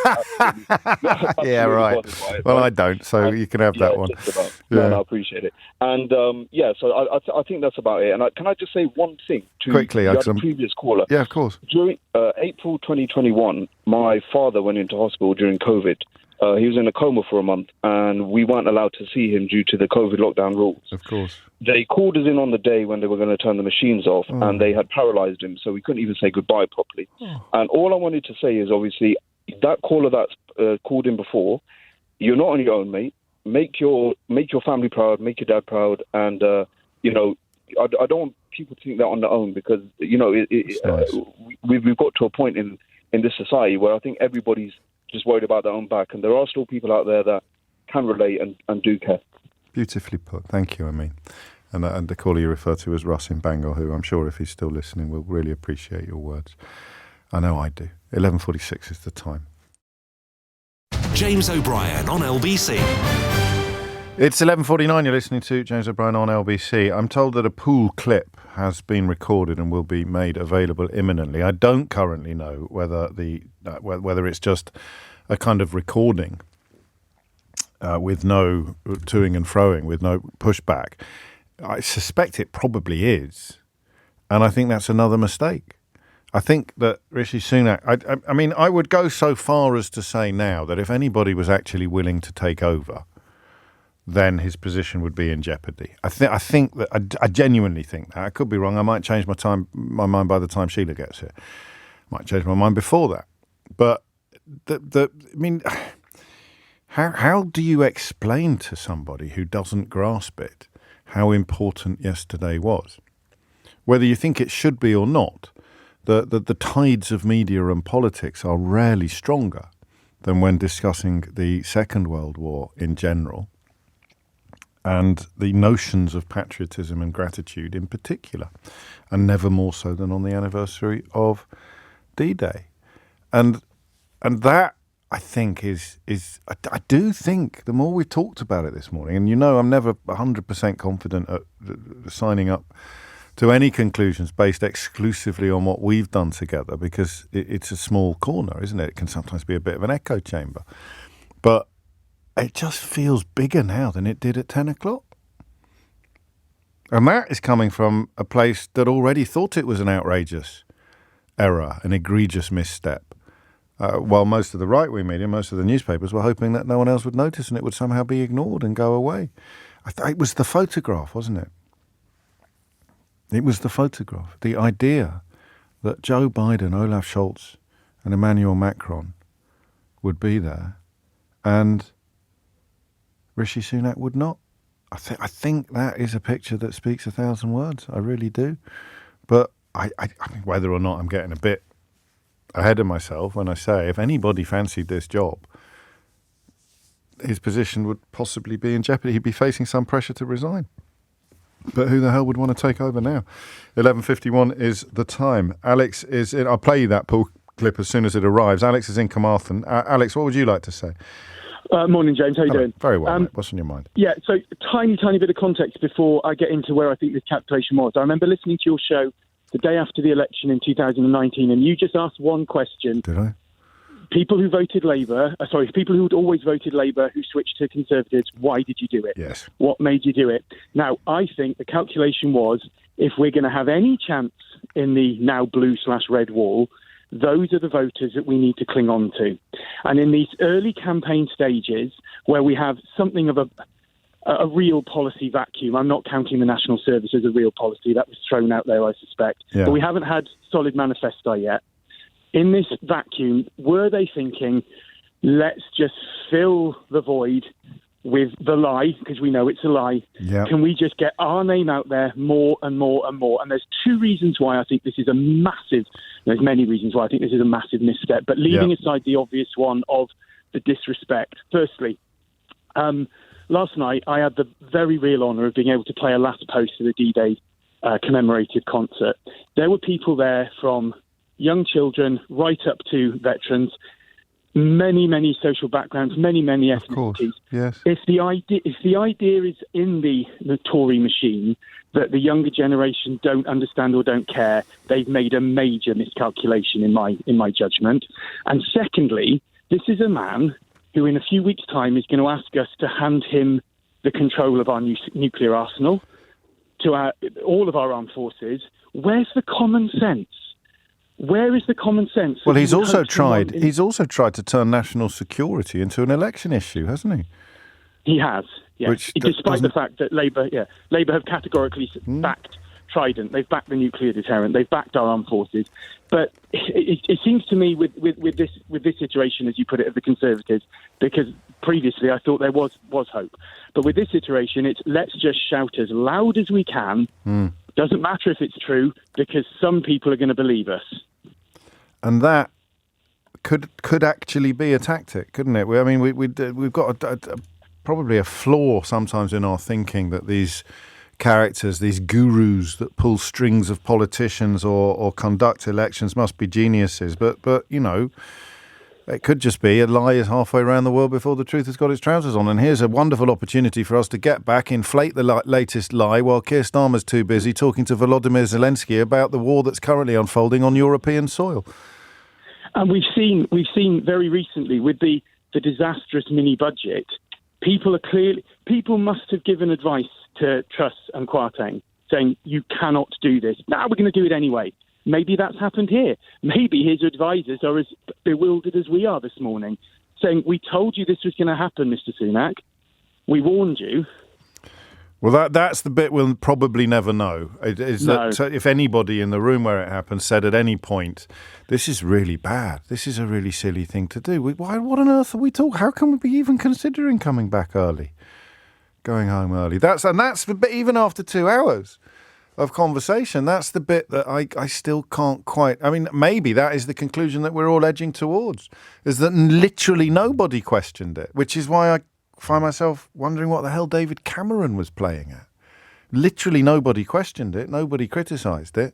Absolutely yeah, right. Well, I don't, so you can have that one. Just about. Yeah, no, I appreciate it. And so I think that's about it. And can I just say one thing to quickly, the previous caller? Yeah, of course. During April 2021, my father went into hospital during COVID. He was in a coma for a month, and we weren't allowed to see him due to the COVID lockdown rules. Of course. They called us in on the day when they were going to turn the machines off, and they had paralysed him, so we couldn't even say goodbye properly. And all I wanted to say is, obviously, that caller that's called in before, you're not on your own, mate. Make your family proud, make your dad proud, and, I don't want people to think they're on their own, because, we've got to a point in this society where I think everybody's just worried about their own back, and there are still people out there that can relate and do care. Beautifully put. Thank you, Amin. And the caller you refer to as Russ in Bangor, who I'm sure if he's still listening will really appreciate your words. I know I do. 11:46 is the time. James O'Brien on LBC. It's 11:49. You're listening to James O'Brien on LBC. I'm told that a pool clip has been recorded and will be made available imminently. I don't currently know whether it's just a kind of recording with no toing and froing, with no pushback. I suspect it probably is, and I think that's another mistake. I think that Rishi Sunak, I mean, I would go so far as to say now that if anybody was actually willing to take over, then his position would be in jeopardy. I genuinely think that. I could be wrong. I might change my mind by the time Sheila gets here. Might change my mind before that. But how do you explain to somebody who doesn't grasp it how important yesterday was? whether you think it should be or not, the tides of media and politics are rarely stronger than when discussing the Second World War in general, and the notions of patriotism and gratitude in particular, and never more so than on the anniversary of D-Day. And that, I think, is I do think the more we talked about it this morning, and I'm never 100% confident at signing up to any conclusions based exclusively on what we've done together, because it's a small corner, isn't it? It can sometimes be a bit of an echo chamber. But it just feels bigger now than it did at 10 o'clock. And that is coming from a place that already thought it was an outrageous error, an egregious misstep, while most of the right-wing media, most of the newspapers were hoping that no one else would notice and it would somehow be ignored and go away. It was the photograph, wasn't it? It was the photograph, the idea that Joe Biden, Olaf Scholz and Emmanuel Macron would be there and Rishi Sunak would not. I think that is a picture that speaks 1,000 words. I really do. But I mean, whether or not I'm getting a bit ahead of myself when I say if anybody fancied this job, his position would possibly be in jeopardy. He'd be facing some pressure to resign. But who the hell would want to take over now? 11:51 is the time. Alex is in. I'll play you that Paul clip as soon as it arrives. Alex is in Carmarthen. Alex, what would you like to say? Morning, James. How are you doing? Very well, mate. What's on your mind? Yeah, so tiny bit of context before I get into where I think this calculation was. I remember listening to your show the day after the election in 2019, and you just asked one question. Did I? People who voted Labour, people who'd always voted Labour, who switched to Conservatives, why did you do it? Yes. What made you do it? Now, I think the calculation was, if we're going to have any chance in the now blue/red wall, those are the voters that we need to cling on to. And in these early campaign stages, where we have something of a real policy vacuum, I'm not counting the National Service as a real policy, that was thrown out there, I suspect, but we haven't had solid manifesto yet. In this vacuum, were they thinking, let's just fill the void with the lie, because we know it's a lie? Yep. Can we just get our name out there more and more and more? And there's two reasons why I think this is there's many reasons why I think this is a massive misstep, but leaving aside the obvious one of the disrespect. Firstly, last night I had the very real honour of being able to play a last post to the D-Day commemorative concert. There were people there from young children right up to veterans, many social backgrounds, many ethnicities. Of course, yes. If the idea is in the Tory machine that the younger generation don't understand or don't care, they've made a major miscalculation in my judgment. And secondly, this is a man who in a few weeks' time is going to ask us to hand him the control of our nuclear arsenal, to all of our armed forces. Where's the common sense? Where is the common sense? Well, he's also tried to turn national security into an election issue, hasn't he? He has, yes. Despite the fact that Labour have categorically backed Trident, they've backed the nuclear deterrent, they've backed our armed forces. But it seems to me with this situation, as you put it, of the Conservatives, because previously I thought there was hope, but with this iteration, it's let's just shout as loud as we can. Doesn't matter if it's true, because some people are going to believe us. And that could actually be a tactic, couldn't it? We've got probably a flaw sometimes in our thinking that these characters, these gurus that pull strings of politicians or conduct elections must be geniuses. But it could just be a lie is halfway around the world before the truth has got its trousers on. And here's a wonderful opportunity for us to get back, inflate the latest lie while Keir Starmer's too busy talking to Volodymyr Zelensky about the war that's currently unfolding on European soil. And we've seen very recently with the disastrous mini budget, people must have given advice to Truss and Kwarteng saying you cannot do this. Now we're going to do it anyway. Maybe that's happened here. Maybe his advisors are as bewildered as we are this morning, saying, we told you this was going to happen, Mr. Sunak. We warned you. Well, that's the bit we'll probably never know. No. That if anybody in the room where it happened said at any point, this is really bad, this is a really silly thing to do. What on earth are we talking? How can we be even considering coming back early, going home early? That's even after 2 hours. of conversation. That's the bit that I still can't quite... I mean, maybe that is the conclusion that we're all edging towards, is that literally nobody questioned it, which is why I find myself wondering what the hell David Cameron was playing at. Literally nobody questioned it, nobody criticised it,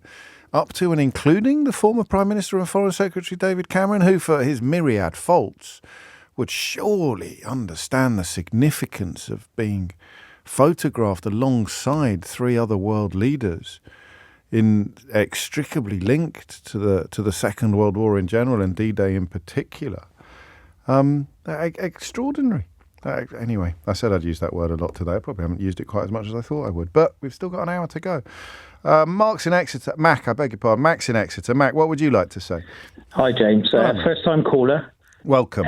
up to and including the former Prime Minister and Foreign Secretary David Cameron, who, for his myriad faults, would surely understand the significance of being photographed alongside 3 other world leaders, inextricably linked to the Second World War in general and D-Day in particular. Extraordinary. Anyway, I said I'd use that word a lot today. I probably haven't used it quite as much as I thought I would, but we've still got an hour to go. Mark's in Exeter. Mac, I beg your pardon. Mac's in Exeter. Mac, what would you like to say? Hi, James. First-time caller. Welcome.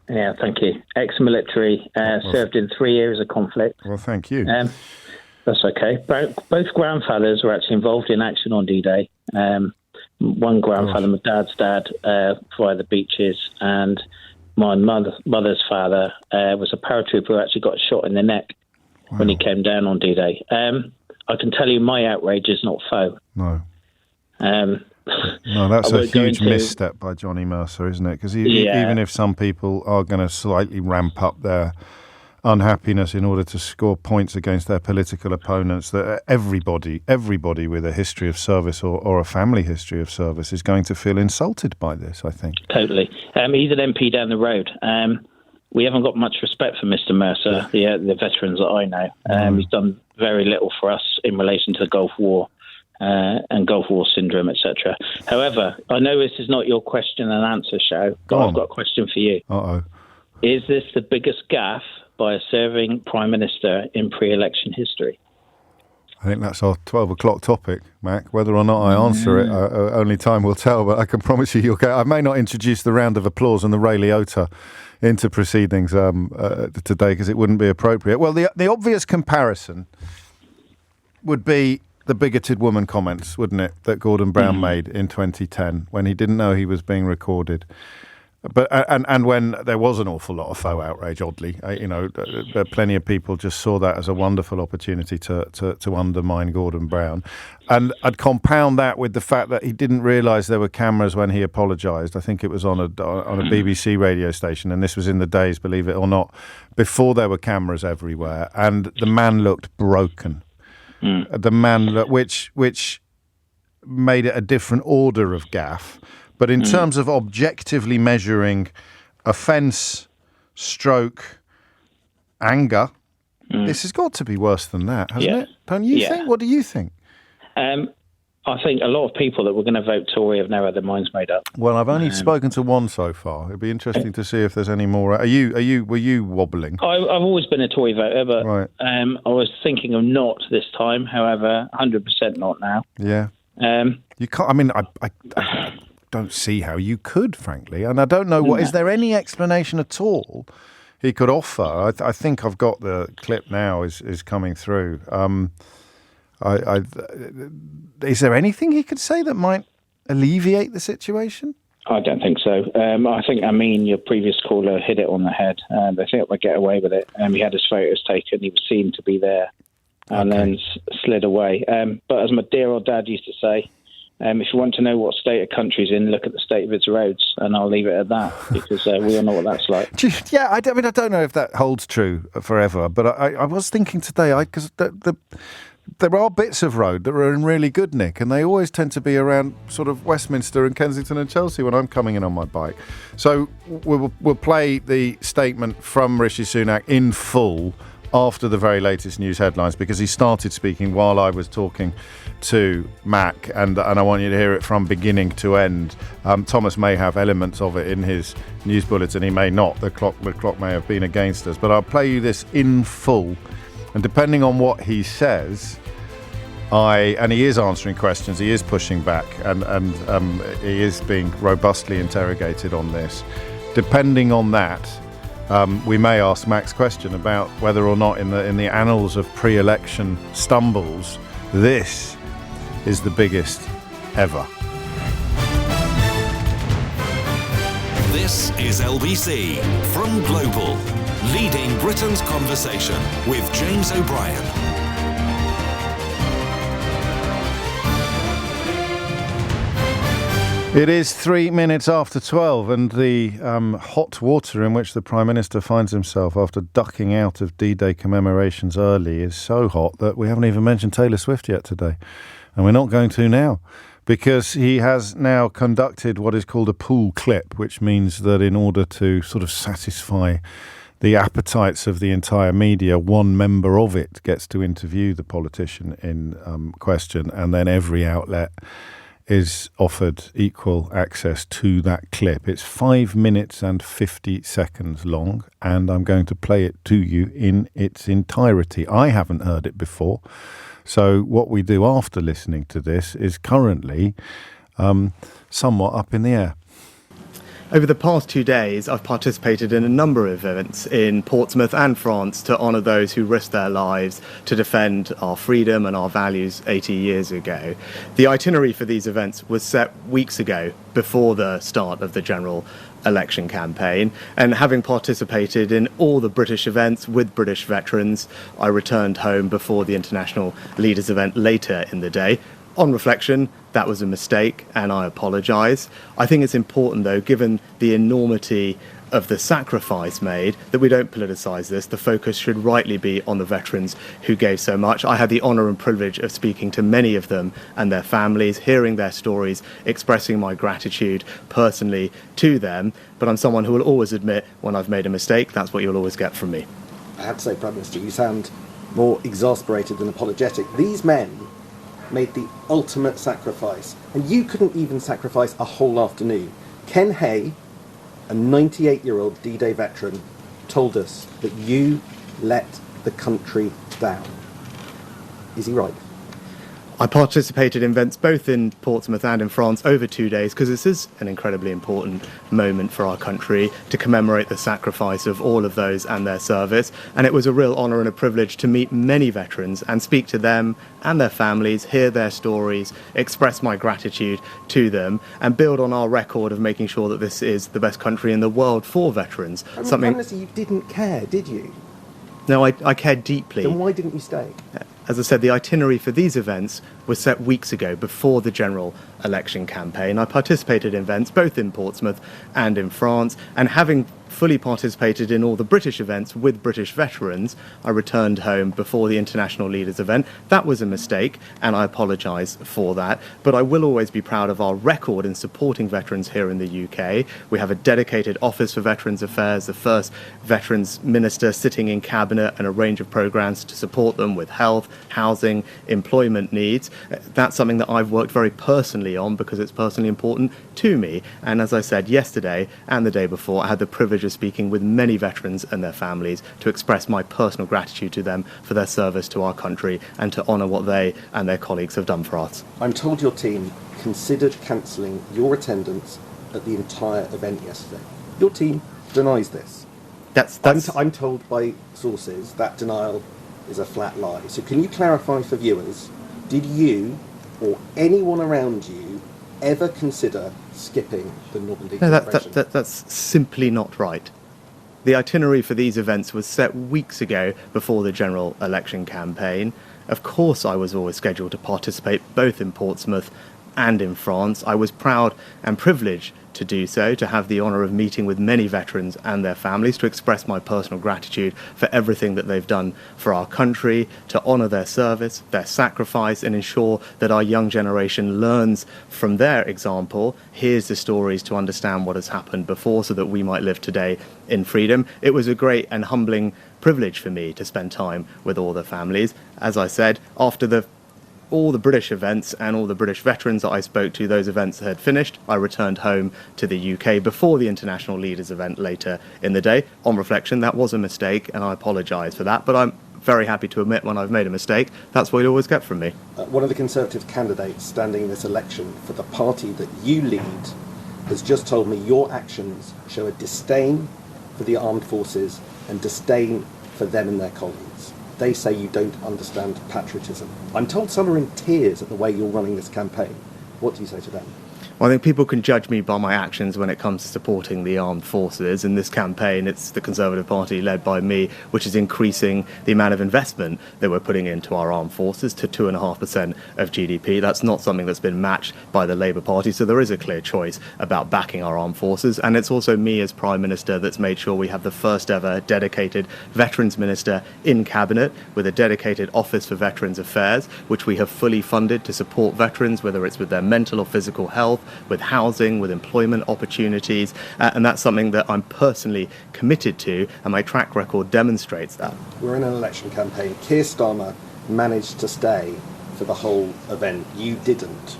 Yeah, thank you. Ex-military, served in 3 years of conflict. Well, thank you. That's okay. Both grandfathers were actually involved in action on D-Day. One grandfather, my dad's dad, via the beaches, and my mother's father was a paratrooper who actually got shot in the neck when he came down on D-Day. I can tell you my outrage is not faux. No. No, that's a huge misstep by Johnny Mercer, isn't it? Because even if some people are going to slightly ramp up their unhappiness in order to score points against their political opponents, that everybody with a history of service or a family history of service is going to feel insulted by this, I think. Totally. He's an MP down the road. We haven't got much respect for Mr. Mercer, the veterans that I know. He's done very little for us in relation to the Gulf War and Gulf War syndrome, etc. However, I know this is not your question and answer show, but I've got a question for you. Uh-oh. Is this the biggest gaffe by a serving Prime Minister in pre-election history? I think that's our 12 o'clock topic, Mac. Whether or not I answer it, only time will tell, but I can promise you you'll get... I may not introduce the round of applause and the Ray Liotta into proceedings today because it wouldn't be appropriate. Well, the obvious comparison would be the bigoted woman comments, wouldn't it, that Gordon Brown made in 2010 when he didn't know he was being recorded. But and when there was an awful lot of faux outrage, oddly, plenty of people just saw that as a wonderful opportunity to undermine Gordon Brown. And I'd compound that with the fact that he didn't realise there were cameras when he apologised. I think it was on a BBC radio station, and this was in the days, believe it or not, before there were cameras everywhere. And the man looked broken. The man which made it a different order of gaffe. But in terms of objectively measuring offence, stroke, anger, this has got to be worse than that, hasn't it? Don't you think? What do you think? I think a lot of people that were going to vote Tory have now had their minds made up. Well, I've only spoken to one so far. It'd be interesting to see if there's any more. Were you wobbling? I've always been a Tory voter, but right. I was thinking of not this time. However, 100% not now. Yeah. You can't. I mean, I don't see how you could, frankly, and I don't know is there any explanation at all he could offer? I think I've got the clip now is coming through. Is there anything he could say that might alleviate the situation? I don't think so. I think your previous caller hit it on the head. I think they'll get away with it. He had his photos taken. He was seen to be there, and then slid away. But as my dear old dad used to say, if you want to know what state a country's in, look at the state of its roads, and I'll leave it at that because we all know what that's like. Yeah, I don't know if that holds true forever, but I was thinking today because there are bits of road that are in really good nick, and they always tend to be around sort of Westminster and Kensington and Chelsea when I'm coming in on my bike. So we'll play the statement from Rishi Sunak in full after the very latest news headlines, because he started speaking while I was talking to Mac, and I want you to hear it from beginning to end. Thomas may have elements of it in his news bulletin, he may not. The clock may have been against us, but I'll play you this in full, and depending on what he says, and he is answering questions, he is pushing back, and he is being robustly interrogated on this. Depending on that, we may ask Mac's question about whether or not in the annals of pre-election stumbles, this is the biggest ever. This is LBC from Global, leading Britain's conversation with James O'Brien. It is 3 minutes after 12, and the hot water in which the Prime Minister finds himself after ducking out of D-Day commemorations early is so hot that we haven't even mentioned Taylor Swift yet today. And we're not going to now, because he has now conducted what is called a pool clip, which means that in order to sort of satisfy the appetites of the entire media, one member of it gets to interview the politician in question, and then every outlet is offered equal access to that clip. It's 5 minutes and 50 seconds long, and I'm going to play it to you in its entirety. I haven't heard it before, so what we do after listening to this is currently somewhat up in the air. Over the past 2 days, I've participated in a number of events in Portsmouth and France to honour those who risked their lives to defend our freedom and our values 80 years ago. The itinerary for these events was set weeks ago, before the start of the general election campaign, and having participated in all the British events with British veterans, I returned home before the International Leaders event later in the day. On reflection, that was a mistake, and I apologise. I think it's important, though, given the enormity of the sacrifice made, that we don't politicise this. The focus should rightly be on the veterans who gave so much. I had the honour and privilege of speaking to many of them and their families, hearing their stories, expressing my gratitude personally to them. But I'm someone who will always admit when I've made a mistake. That's what you'll always get from me. I have to say, Prime Minister, you sound more exasperated than apologetic. These men made the ultimate sacrifice, and you couldn't even sacrifice a whole afternoon. Ken Hay, a 98-year-old D-Day veteran, told us that you let the country down. Is he right? I participated in events both in Portsmouth and in France over 2 days because this is an incredibly important moment for our country to commemorate the sacrifice of all of those and their service. And it was a real honour and a privilege to meet many veterans and speak to them and their families, hear their stories, express my gratitude to them, and build on our record of making sure that this is the best country in the world for veterans. Prime Minister, you didn't care, did you? No, I cared deeply. Then why didn't you stay? As I said, the itinerary for these events was set weeks ago, before the general election campaign. I participated in events both in Portsmouth and in France, and having fully participated in all the British events with British veterans, I returned home before the International Leaders event. That was a mistake, and I apologise for that. But I will always be proud of our record in supporting veterans here in the UK. We have a dedicated Office for Veterans Affairs, the first Veterans Minister sitting in Cabinet, and a range of programmes to support them with health, housing, employment needs. That's something that I've worked very personally on because it's personally important to me. And as I said yesterday and the day before, I had the privilege of speaking with many veterans and their families to express my personal gratitude to them for their service to our country and to honour what they and their colleagues have done for us. I'm told your team considered cancelling your attendance at the entire event yesterday. Your team denies this. I'm told by sources that denial is a flat lie. So can you clarify for viewers, did you or anyone around you ever consider skipping the Normandy Convention? That's simply not right. The itinerary for these events was set weeks ago before the general election campaign. Of course I was always scheduled to participate both in Portsmouth and in France. I was proud and privileged to do so, to have the honour of meeting with many veterans and their families, to express my personal gratitude for everything that they've done for our country, to honour their service, their sacrifice, and ensure that our young generation learns from their example, hears the stories to understand what has happened before so that we might live today in freedom. It was a great and humbling privilege for me to spend time with all the families. As I said, after all the British events and all the British veterans that I spoke to, those events had finished, I returned home to the UK before the International Leaders event later in the day. On reflection, that was a mistake, and I apologise for that, but I'm very happy to admit when I've made a mistake. That's what you'll always get from me. One of the Conservative candidates standing in this election for the party that you lead has just told me your actions show a disdain for the armed forces and disdain for them and their colleagues. They say you don't understand patriotism. I'm told some are in tears at the way you're running this campaign. What do you say to them? Well, I think people can judge me by my actions when it comes to supporting the armed forces. In this campaign, it's the Conservative Party, led by me, which is increasing the amount of investment that we're putting into our armed forces to 2.5% of GDP. That's not something that's been matched by the Labour Party, so there is a clear choice about backing our armed forces. And it's also me as Prime Minister that's made sure we have the first ever dedicated Veterans Minister in Cabinet, with a dedicated Office for Veterans Affairs, which we have fully funded to support veterans, whether it's with their mental or physical health, with housing, with employment opportunities, and that's something that I'm personally committed to, and my track record demonstrates that. We're in an election campaign. Keir Starmer managed to stay for the whole event. You didn't.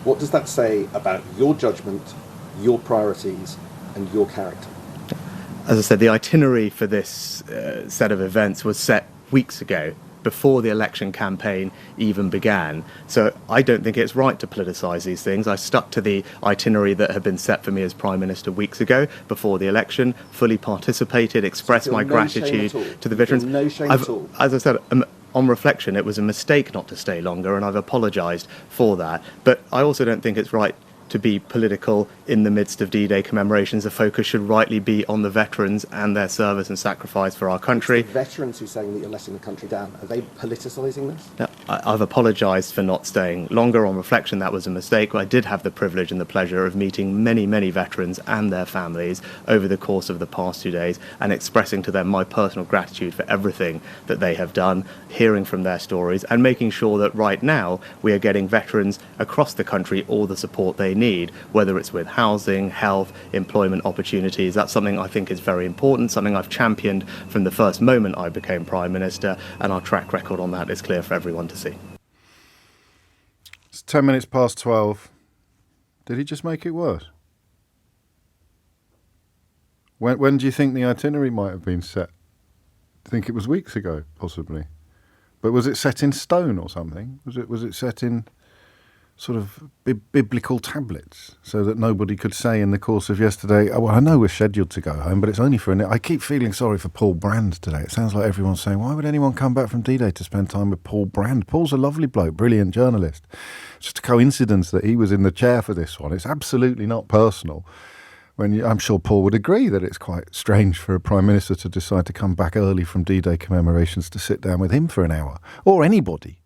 What does that say about your judgment, your priorities, and your character? As I said, the itinerary for this set of events was set weeks ago, before the election campaign even began. So I don't think it's right to politicise these things. I stuck to the itinerary that had been set for me as Prime Minister weeks ago, before the election, fully participated, expressed my gratitude to the veterans. No shame at all. As I said, on reflection, it was a mistake not to stay longer, and I've apologised for that. But I also don't think it's right to be political in the midst of D-Day commemorations. The focus should rightly be on the veterans and their service and sacrifice for our country. It's the veterans who are saying that you're letting the country down. Are they politicising this? Now, I've apologised for not staying longer. On reflection, that was a mistake. I did have the privilege and the pleasure of meeting many, many veterans and their families over the course of the past 2 days, and expressing to them my personal gratitude for everything that they have done, hearing from their stories, and making sure that right now we are getting veterans across the country all the support they need, whether it's with housing, health, employment opportunities. That's something I think is very important, something I've championed from the first moment I became Prime Minister, and our track record on that is clear for everyone to see. It's 10 minutes past 12. Did he just make it worse? When do you think the itinerary might have been set? I think it was weeks ago, possibly. But was it set in stone or something? Was it set in sort of biblical tablets, so that nobody could say in the course of yesterday, oh, well, I know we're scheduled to go home, but it's only for I keep feeling sorry for Paul Brand today. It sounds like everyone's saying, why would anyone come back from D-Day to spend time with Paul Brand? Paul's a lovely bloke, brilliant journalist. It's just a coincidence that he was in the chair for this one. It's absolutely not personal. I'm sure Paul would agree that it's quite strange for a Prime Minister to decide to come back early from D-Day commemorations to sit down with him for an hour, or anybody.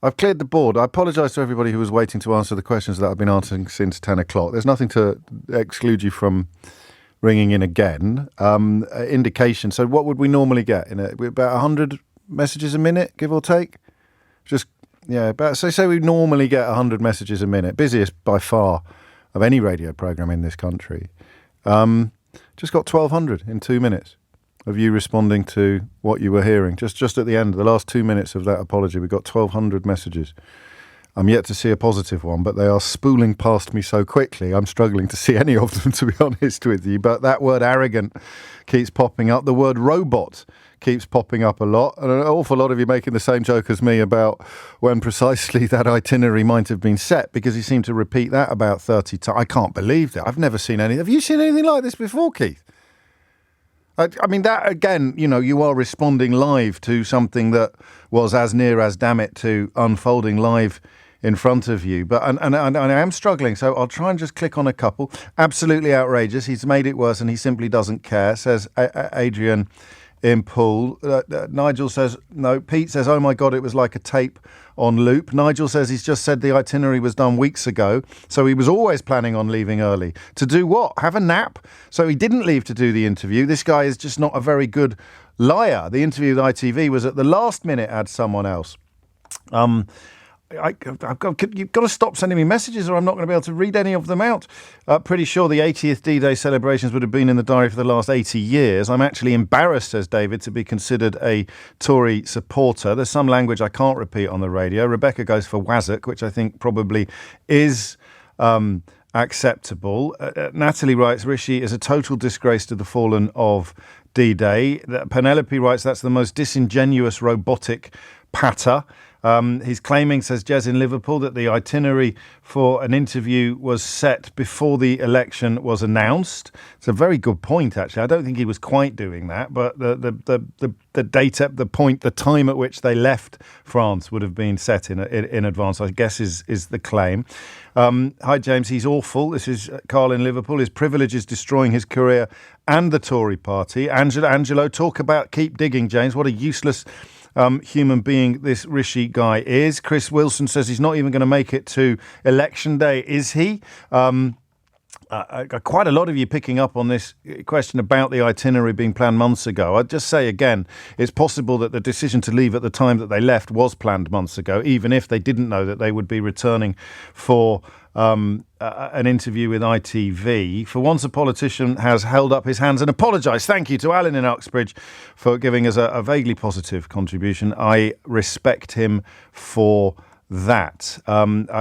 I've cleared the board. I apologise to everybody who was waiting to answer the questions that I've been answering since 10 o'clock. There's nothing to exclude you from ringing in again. Indication. So what would we normally get? About 100 messages a minute, give or take? Say we normally get 100 messages a minute. Busiest by far of any radio programme in this country. Just got 1,200 in 2 minutes of you responding to what you were hearing. Just at the end, the last 2 minutes of that apology, we got 1,200 messages. I'm yet to see a positive one, but they are spooling past me so quickly, I'm struggling to see any of them, to be honest with you. But that word arrogant keeps popping up. The word robot keeps popping up a lot. And an awful lot of you making the same joke as me about when precisely that itinerary might have been set, because you seem to repeat that about 30 times. I can't believe that. I've never seen any. Have you seen anything like this before, Keith? I mean, that, again, you are responding live to something that was as near as, damn it, to unfolding live in front of you. But and I am struggling, so I'll try and just click on a couple. Absolutely outrageous. He's made it worse and he simply doesn't care, says Adrian in Poole. Nigel says, no. Pete says, oh my God, it was like a tape on loop. Nigel says he's just said the itinerary was done weeks ago, so he was always planning on leaving early. To do what? Have a nap? So he didn't leave to do the interview. This guy is just not a very good liar. The interview with ITV was at the last minute, adds someone else. You've got to stop sending me messages or I'm not going to be able to read any of them out. Pretty sure the 80th D-Day celebrations would have been in the diary for the last 80 years. I'm actually embarrassed, says David, to be considered a Tory supporter. There's some language I can't repeat on the radio. Rebecca goes for Wazzock, which I think probably is acceptable. Natalie writes, Rishi is a total disgrace to the fallen of D-Day. Penelope writes, that's the most disingenuous robotic patter. He's claiming, says Jez in Liverpool, that the itinerary for an interview was set before the election was announced. It's a very good point, actually. I don't think he was quite doing that, but the data, the time at which they left France would have been set in advance, I guess, is the claim. Hi, James. He's awful. This is Carl in Liverpool. His privilege is destroying his career and the Tory party. Angelo, talk about keep digging, James. What a useless human being this Rishi guy is. Chris Wilson says he's not even going to make it to election day, is he? Quite a lot of you picking up on this question about the itinerary being planned months ago. I'd just say again, it's possible that the decision to leave at the time that they left was planned months ago, even if they didn't know that they would be returning for an interview with ITV. For once, a politician has held up his hands and apologised. Thank you to Alan in Uxbridge for giving us a vaguely positive contribution. I respect him for that.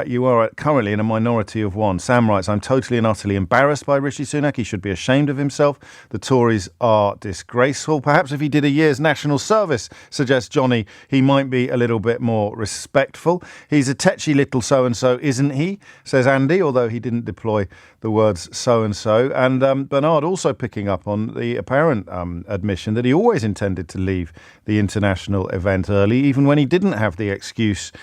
You are currently in a minority of one. Sam writes, I'm totally and utterly embarrassed by Rishi Sunak. He should be ashamed of himself. The Tories are disgraceful. Perhaps if he did a year's national service, suggests Johnny, he might be a little bit more respectful. He's a tetchy little so-and-so, isn't he? Says Andy, although he didn't deploy the words so-and-so. And Bernard also picking up on the apparent admission that he always intended to leave the international event early, even when he didn't have the excuse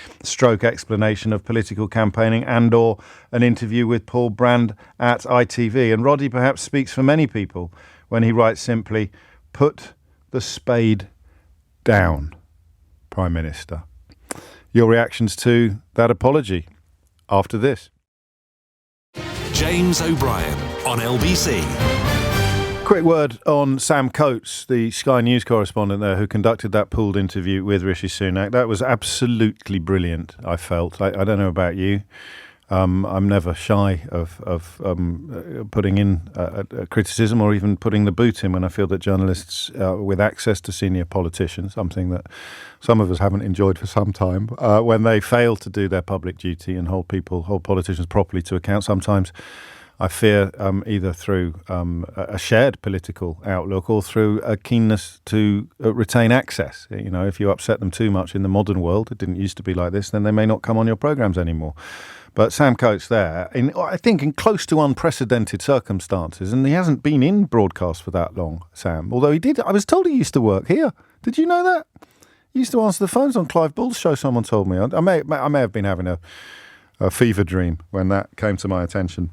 explanation of political campaigning and or an interview with Paul Brand at ITV. And Roddy perhaps speaks for many people when he writes simply, put the spade down, Prime Minister. Your reactions to that apology after this. James O'Brien on LBC. Quick word on Sam Coates, the Sky News correspondent there who conducted that pooled interview with Rishi Sunak. That was absolutely brilliant, I felt. I don't know about you. I'm never shy of putting in a criticism or even putting the boot in when I feel that journalists with access to senior politicians, something that some of us haven't enjoyed for some time, when they fail to do their public duty and hold politicians properly to account, sometimes I fear either through a shared political outlook or through a keenness to retain access. You know, if you upset them too much in the modern world, it didn't used to be like this, then they may not come on your programmes anymore. But Sam Coates there, I think in close to unprecedented circumstances, and he hasn't been in broadcast for that long, Sam, although he did. I was told he used to work here. Did you know that? He used to answer the phones on Clive Bull's show, someone told me. I may have been having a fever dream when that came to my attention.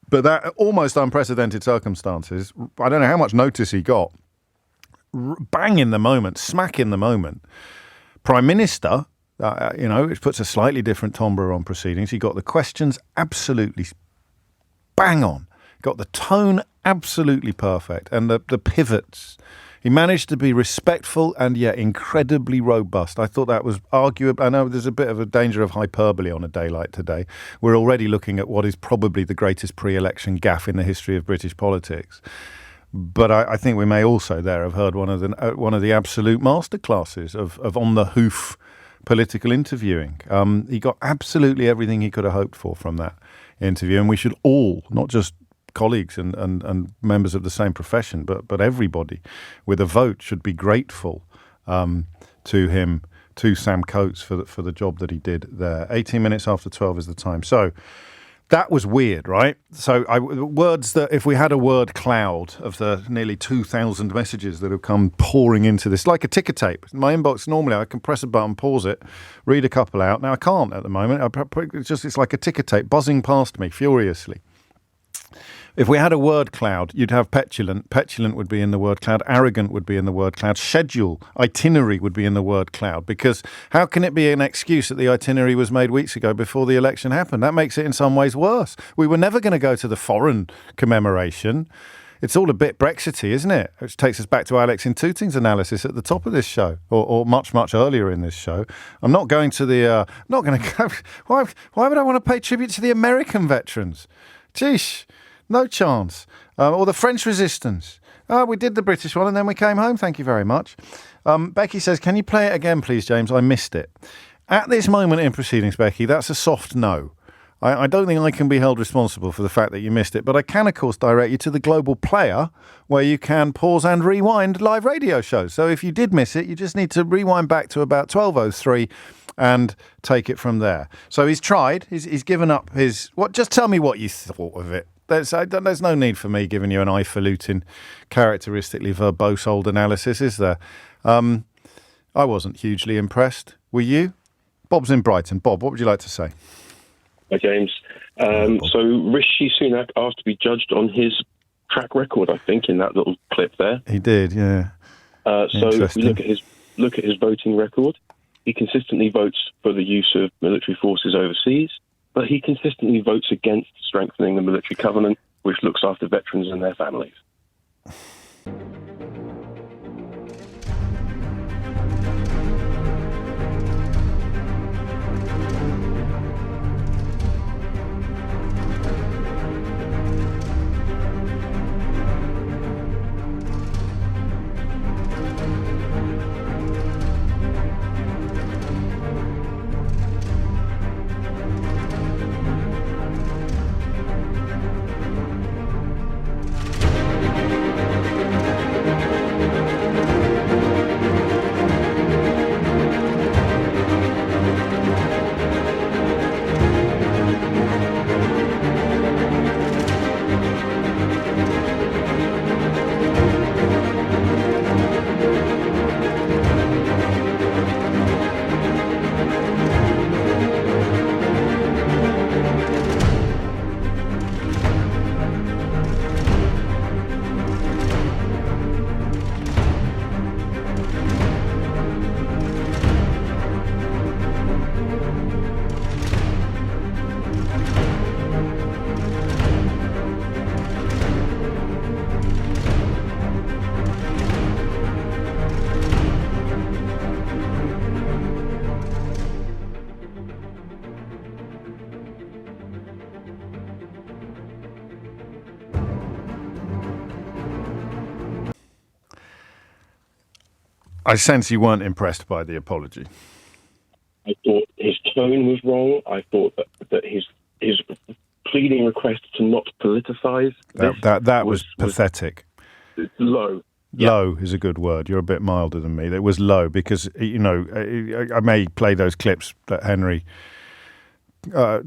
But that almost unprecedented circumstances, I don't know how much notice he got. Bang in the moment, smack in the moment. Prime Minister, it puts a slightly different timbre on proceedings. He got the questions absolutely bang on. Got the tone absolutely perfect. And the pivots. He managed to be respectful and yet incredibly robust. I thought that was arguable. I know there's a bit of a danger of hyperbole on a day like today. We're already looking at what is probably the greatest pre-election gaffe in the history of British politics. But I think we may also there have heard one of the absolute masterclasses of on the hoof political interviewing. He got absolutely everything he could have hoped for from that interview, and we should all, not just colleagues and members of the same profession, but everybody with a vote should be grateful to him, to Sam Coates for the job that he did there. 18 minutes after 12 is the time. So that was weird, right? So words that if we had a word cloud of the nearly 2,000 messages that have come pouring into this, like a ticker tape. In my inbox, normally I can press a button, pause it, read a couple out. Now I can't at the moment. It's like a ticker tape buzzing past me furiously. If we had a word cloud, you'd have petulant. Petulant would be in the word cloud. Arrogant would be in the word cloud. Schedule, itinerary would be in the word cloud. Because how can it be an excuse that the itinerary was made weeks ago before the election happened? That makes it in some ways worse. We were never going to go to the foreign commemoration. It's all a bit Brexity, isn't it? Which takes us back to Alex Intooting's analysis at the top of this show, or much, much earlier in this show. I'm not going to the... not going to go... Why would I want to pay tribute to the American veterans? Geesh. No chance. Or the French resistance. We did the British one and then we came home. Thank you very much. Becky says, can you play it again, please, James? I missed it. At this moment in proceedings, Becky, that's a soft no. I don't think I can be held responsible for the fact that you missed it, but I can, of course, direct you to the Global Player, where you can pause and rewind live radio shows. So if you did miss it, you just need to rewind back to about 12:03 and take it from there. So he's tried. He's given up his... Just tell me what you thought of it. There's no need for me giving you an highfalutin, characteristically verbose old analysis, is there? I wasn't hugely impressed. Were you? Bob's in Brighton. Bob, what would you like to say? Hi, James. So Rishi Sunak asked to be judged on his track record, I think, in that little clip there. He did, yeah. So if we look at his voting record, he consistently votes for the use of military forces overseas, but he consistently votes against strengthening the military covenant, which looks after veterans and their families. I sense you weren't impressed by the apology. I thought his tone was wrong. I thought that his pleading request to not politicise that was pathetic. Low. Low is a good word. You're a bit milder than me. It was low because, I may play those clips that Henry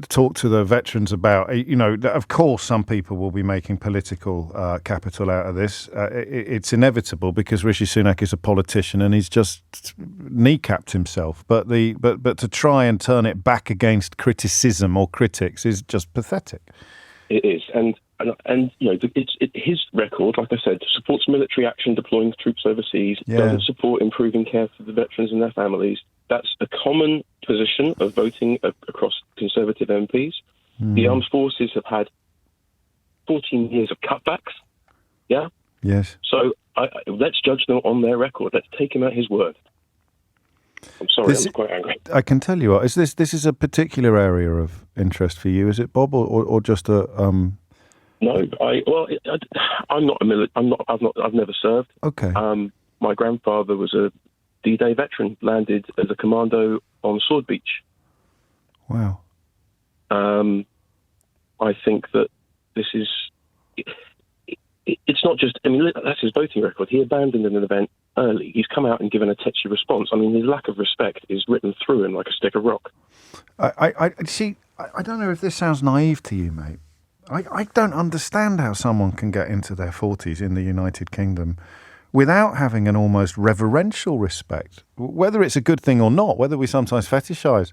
talked to the veterans about. Of course, some people will be making political capital out of this. It's inevitable because Rishi Sunak is a politician and he's just kneecapped himself. But to try and turn it back against criticism or critics is just pathetic. It is, and his record, like I said, supports military action deploying troops overseas, doesn't support improving care for the veterans and their families. That's a common position of voting across Conservative MPs. The armed forces have had 14 years of cutbacks. Yeah? Yes. So let's judge them on their record. Let's take him at his word. I'm sorry, I'm quite angry. I can tell you what, this is a particular area of interest for you, is it, Bob, or just a... No, I'm not I've never served. Okay. My grandfather was a D-Day veteran, landed as a commando on Sword Beach. Wow. I think that this is... It's not just... that's his voting record. He abandoned an event early. He's come out and given a tetchy response. His lack of respect is written through him like a stick of rock. I don't know if this sounds naive to you, mate. I don't understand how someone can get into their 40s in the United Kingdom without having an almost reverential respect, whether it's a good thing or not, whether we sometimes fetishise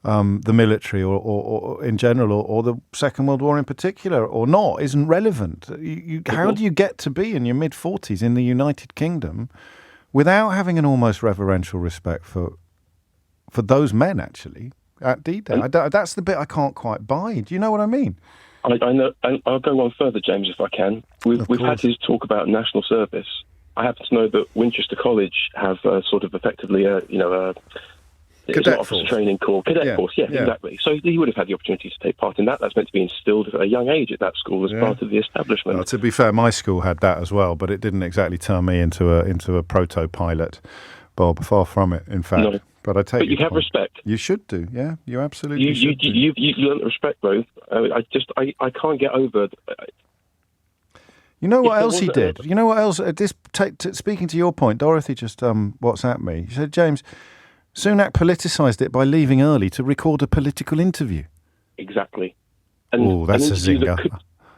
the military or in general or the Second World War in particular or not, isn't relevant. How do you get to be in your mid-40s in the United Kingdom without having an almost reverential respect for those men, actually, at D-Day? That's the bit I can't quite buy. Do you know what I mean? I know, and I'll go on further, James, if I can. We've had his talk about national service. I happen to know that Winchester College have sort of effectively cadet officer training corps, cadet force. Yeah, exactly. So he would have had the opportunity to take part in that. That's meant to be instilled at a young age at that school as part of the establishment. Well, to be fair, my school had that as well, but it didn't exactly turn me into a proto-pilot, Bob. Far from it, in fact. No. But I take. But you have point. respect. You should do. Yeah, you absolutely should do. You learn to respect both. I can't get over. You know what else he did? You know what else? Speaking to your point, Dorothy just WhatsApped me. She said, James, Sunak politicised it by leaving early to record a political interview. Exactly. Oh, that's a zinger.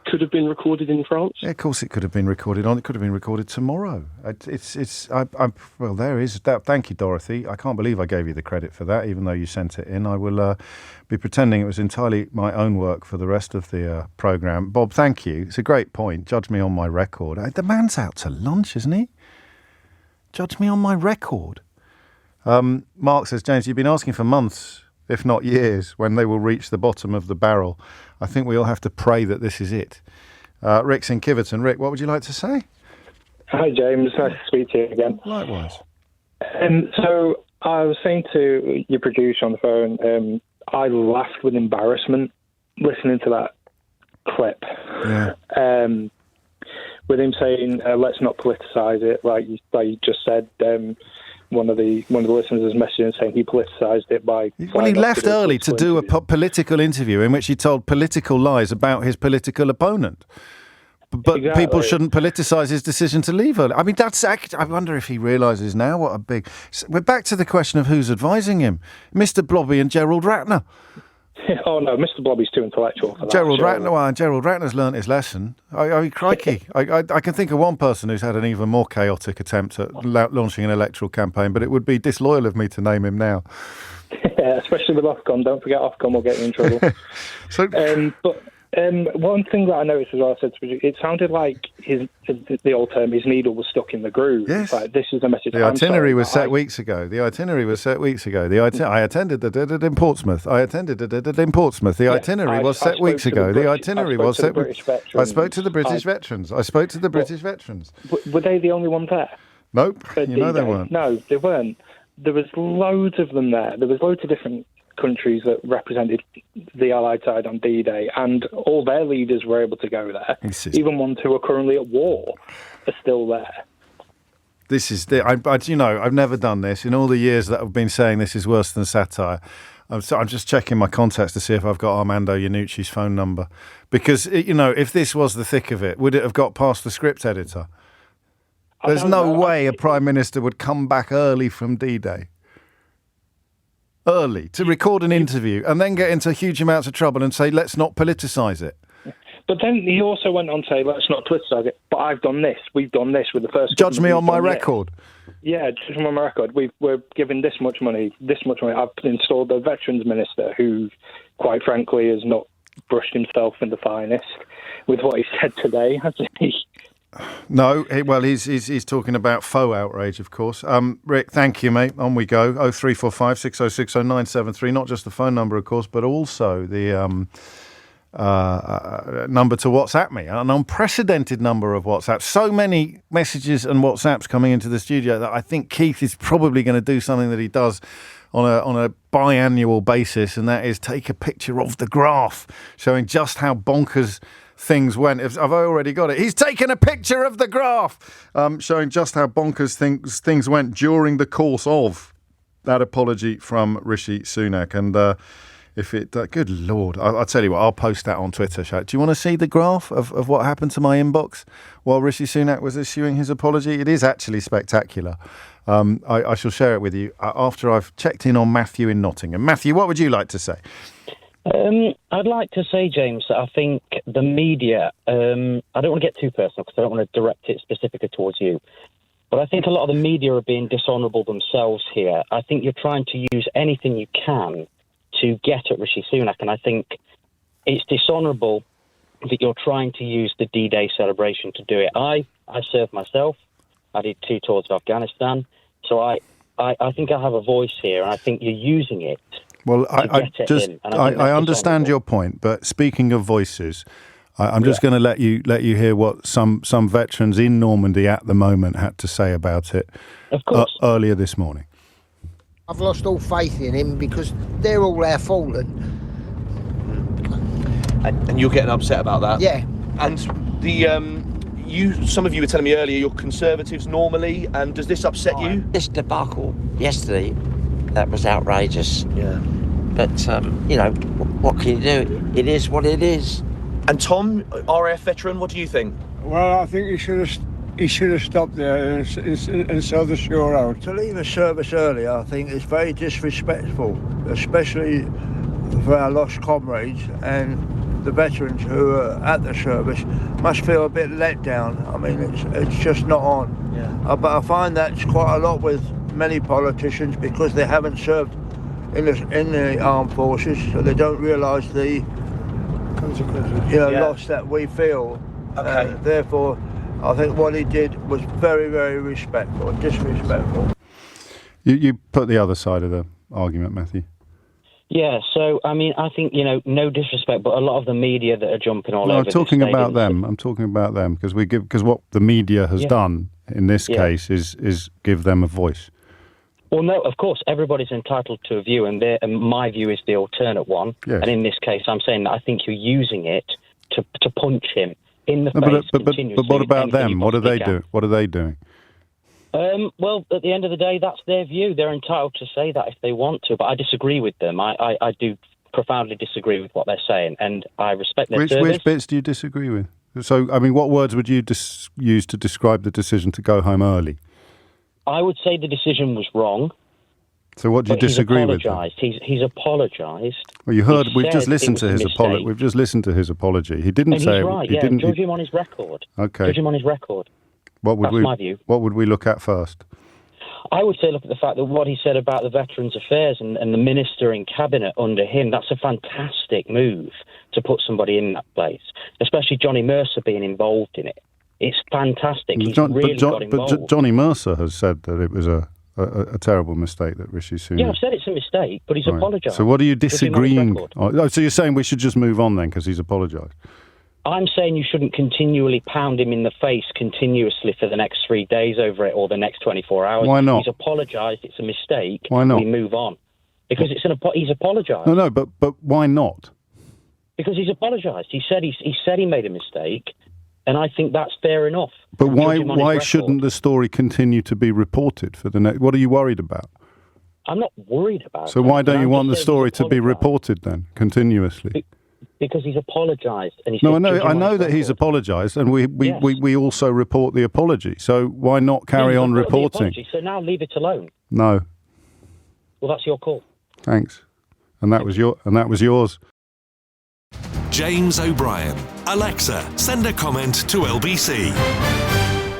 Could have been recorded in France. Yeah, of course it could have been recorded on. It could have been recorded tomorrow. Well, there is that. Thank you, Dorothy. I can't believe I gave you the credit for that, even though you sent it in. I will be pretending it was entirely my own work for the rest of the programme. Bob, thank you. It's a great point. Judge me on my record. The man's out to lunch, isn't he? Judge me on my record. Mark says, James, you've been asking for months, if not years, when they will reach the bottom of the barrel. I think we all have to pray that this is it. Rick's in Kiverton. Rick, what would you like to say? Hi, James. Nice to speak to you again. Likewise. So I was saying to your producer on the phone, I laughed with embarrassment listening to that clip. Yeah. With him saying, let's not politicise it, like you just said. One of the listeners was messaging saying he politicised it by... Well, he left early to do a political interview in which he told political lies about his political opponent. But Exactly. People shouldn't politicise his decision to leave early. I mean, I wonder if he realises now what a big... We're back to the question of who's advising him. Mr. Blobby and Gerald Ratner. Oh, no, Mr. Blobby's too intellectual for that. Gerald Ratner's learnt his lesson. I mean, crikey. I can think of one person who's had an even more chaotic attempt at launching an electoral campaign, but it would be disloyal of me to name him now. Yeah, especially with Ofcom. Don't forget Ofcom will get you in trouble. But one thing that I noticed as well, I said to you, it sounded like the old term, his needle was stuck in the groove. Yes. Like, this is the message. The itinerary was set weeks ago. I attended the in Portsmouth. I attended the in Portsmouth. The itinerary was set weeks ago. The itinerary was set. I spoke to the British veterans. Were they the only ones there? Nope. You know they weren't. No, they weren't. There was loads of them there. There was loads of different countries that represented the Allied side on D-Day, and all their leaders were able to go there. Even ones who are currently at war are still there. This is I've never done this in all the years that I've been saying this is worse than satire. I'm just checking my contacts to see if I've got Armando Iannucci's phone number, because if this was the thick of it, would it have got past the script editor? There's no way a prime minister would come back early from D-Day. Early to record an interview and then get into huge amounts of trouble and say, let's not politicise it. But then he also went on to say, let's not politicise it. But I've done this. We've done this with the first... Judge me on my record. Yeah, judge me on my record. We're given this much money. I've installed a veterans minister who, quite frankly, has not brushed himself in the finest with what he said today, has he? No, he's talking about faux outrage, of course. Rick, thank you, mate. On we go. 0345 6060 973. Not just the phone number, of course, but also the number to WhatsApp me. An unprecedented number of WhatsApps. So many messages and WhatsApps coming into the studio that I think Keith is probably going to do something that he does on a biannual basis, and that is take a picture of the graph showing just how bonkers things went. Have I already got it? He's taken a picture of the graph showing just how bonkers things went during the course of that apology from Rishi Sunak. And good Lord, I'll tell you what, I'll post that on Twitter. Do you want to see the graph of what happened to my inbox while Rishi Sunak was issuing his apology? It is actually spectacular. I shall share it with you after I've checked in on Matthew in Nottingham. Matthew, what would you like to say? I'd like to say, James, that I think the media, I don't want to get too personal because I don't want to direct it specifically towards you, but I think a lot of the media are being dishonourable themselves here. I think you're trying to use anything you can to get at Rishi Sunak, and I think it's dishonourable that you're trying to use the D-Day celebration to do it. I served myself. I did 2 tours of Afghanistan, so I think I have a voice here, and I think you're using it. Well, I understand your point, but speaking of voices, I'm just going to let you hear what some veterans in Normandy at the moment had to say about it earlier this morning. I've lost all faith in him because they're all our fallen. And you're getting upset about that? Yeah. And some of you were telling me earlier you're Conservatives normally, and does this upset you? This debacle yesterday That was outrageous. Yeah. But, what can you do? It is what it is. And Tom, RAF veteran, what do you think? Well, I think he should have stopped there and saw the shore out. To leave a service early, I think, is very disrespectful, especially for our lost comrades, and the veterans who are at the service must feel a bit let down. I mean, it's just not on. Yeah. But I find that's quite a lot with many politicians because they haven't served in the armed forces, so they don't realise the consequences, loss that we feel. Okay. Therefore, I think what he did was very, very disrespectful. You put the other side of the argument, Matthew. Yeah, so, I mean, I think, no disrespect, but a lot of the media that are jumping all over I'm talking about them. I'm talking about them because what the media has done in this case is give them a voice. Well, no, of course, everybody's entitled to a view, and my view is the alternate one. Yes. And in this case, I'm saying that I think you're using it to punch him in the face continuously. But what about them? What are they doing? What are they doing? Well, at the end of the day, that's their view. They're entitled to say that if they want to, but I disagree with them. I do profoundly disagree with what they're saying, and I respect their service. Which bits do you disagree with? So, I mean, what words would you use to describe the decision to go home early? I would say the decision was wrong. So what do you disagree with? He's apologised. Well, you heard. We've just listened to his apology. We've just listened to his apology. He didn't say. He's right. He didn't. Judge him on his record. Okay. Judge him on his record. That's my view. What would we look at first? I would say look at the fact that what he said about the Veterans Affairs and the minister in cabinet under him, that's a fantastic move to put somebody in that place, especially Johnny Mercer being involved in it. It's fantastic. He's really got involved. But Johnny Mercer has said that it was a terrible mistake that Rishi Sunak... Yeah, I've said it's a mistake, but he's apologised. So what are you disagreeing on? Oh, so you're saying we should just move on then because he's apologised? I'm saying you shouldn't continually pound him in the face continuously for the next 3 days over it or the next 24 hours. Why not? He's apologised. It's a mistake. Why not? We move on. Because he's apologised. No, but why not? Because he's apologised. He said he made a mistake, and I think that's fair enough. But why shouldn't the story continue to be reported for the next? What are you worried about? I'm not worried about it. So why don't you want the story to be reported then continuously? Because he's apologised, and he's I know that he's apologised, and we also report the apology. So why not carry on reporting? So now leave it alone. No. Well, that's your call. Thanks. And that was yours. James O'Brien. Alexa, send a comment to LBC.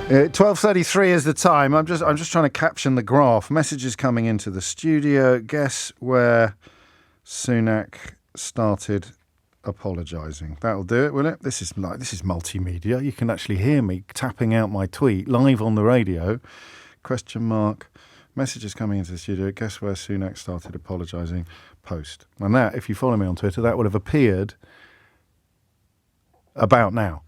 12:33 is the time. I'm just trying to caption the graph. Messages coming into the studio. Guess where Sunak started apologising. That'll do it, will it? This is multimedia. You can actually hear me tapping out my tweet live on the radio. ? Messages coming into the studio. Guess where Sunak started apologising? Post. And that, if you follow me on Twitter, that would have appeared about now.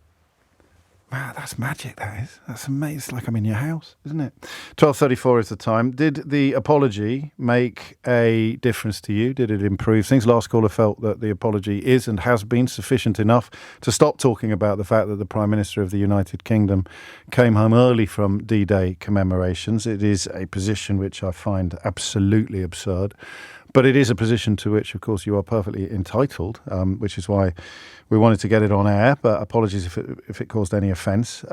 Wow, that's magic, that is. That's amazing. It's like I'm in your house, isn't it? 12:34 is the time. Did the apology make a difference to you? Did it improve things? Last caller felt that the apology is and has been sufficient enough to stop talking about the fact that the Prime Minister of the United Kingdom came home early from D-Day commemorations. It is a position which I find absolutely absurd. But it is a position to which, of course, you are perfectly entitled, which is why we wanted to get it on air. But apologies if it caused any offence.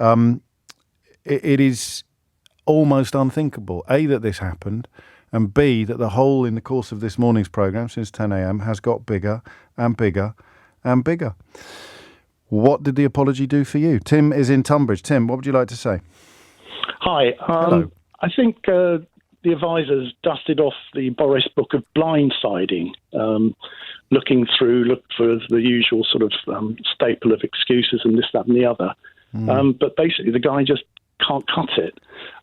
It is almost unthinkable, A, that this happened, and B, that the hole in the course of this morning's programme since 10 a.m. has got bigger and bigger and bigger. What did the apology do for you? Tim is in Tunbridge. Tim, what would you like to say? Hi. Hello. I think... the advisors dusted off the Boris book of blindsiding, look for the usual sort of staple of excuses and this, that and the other. But basically the guy just can't cut it.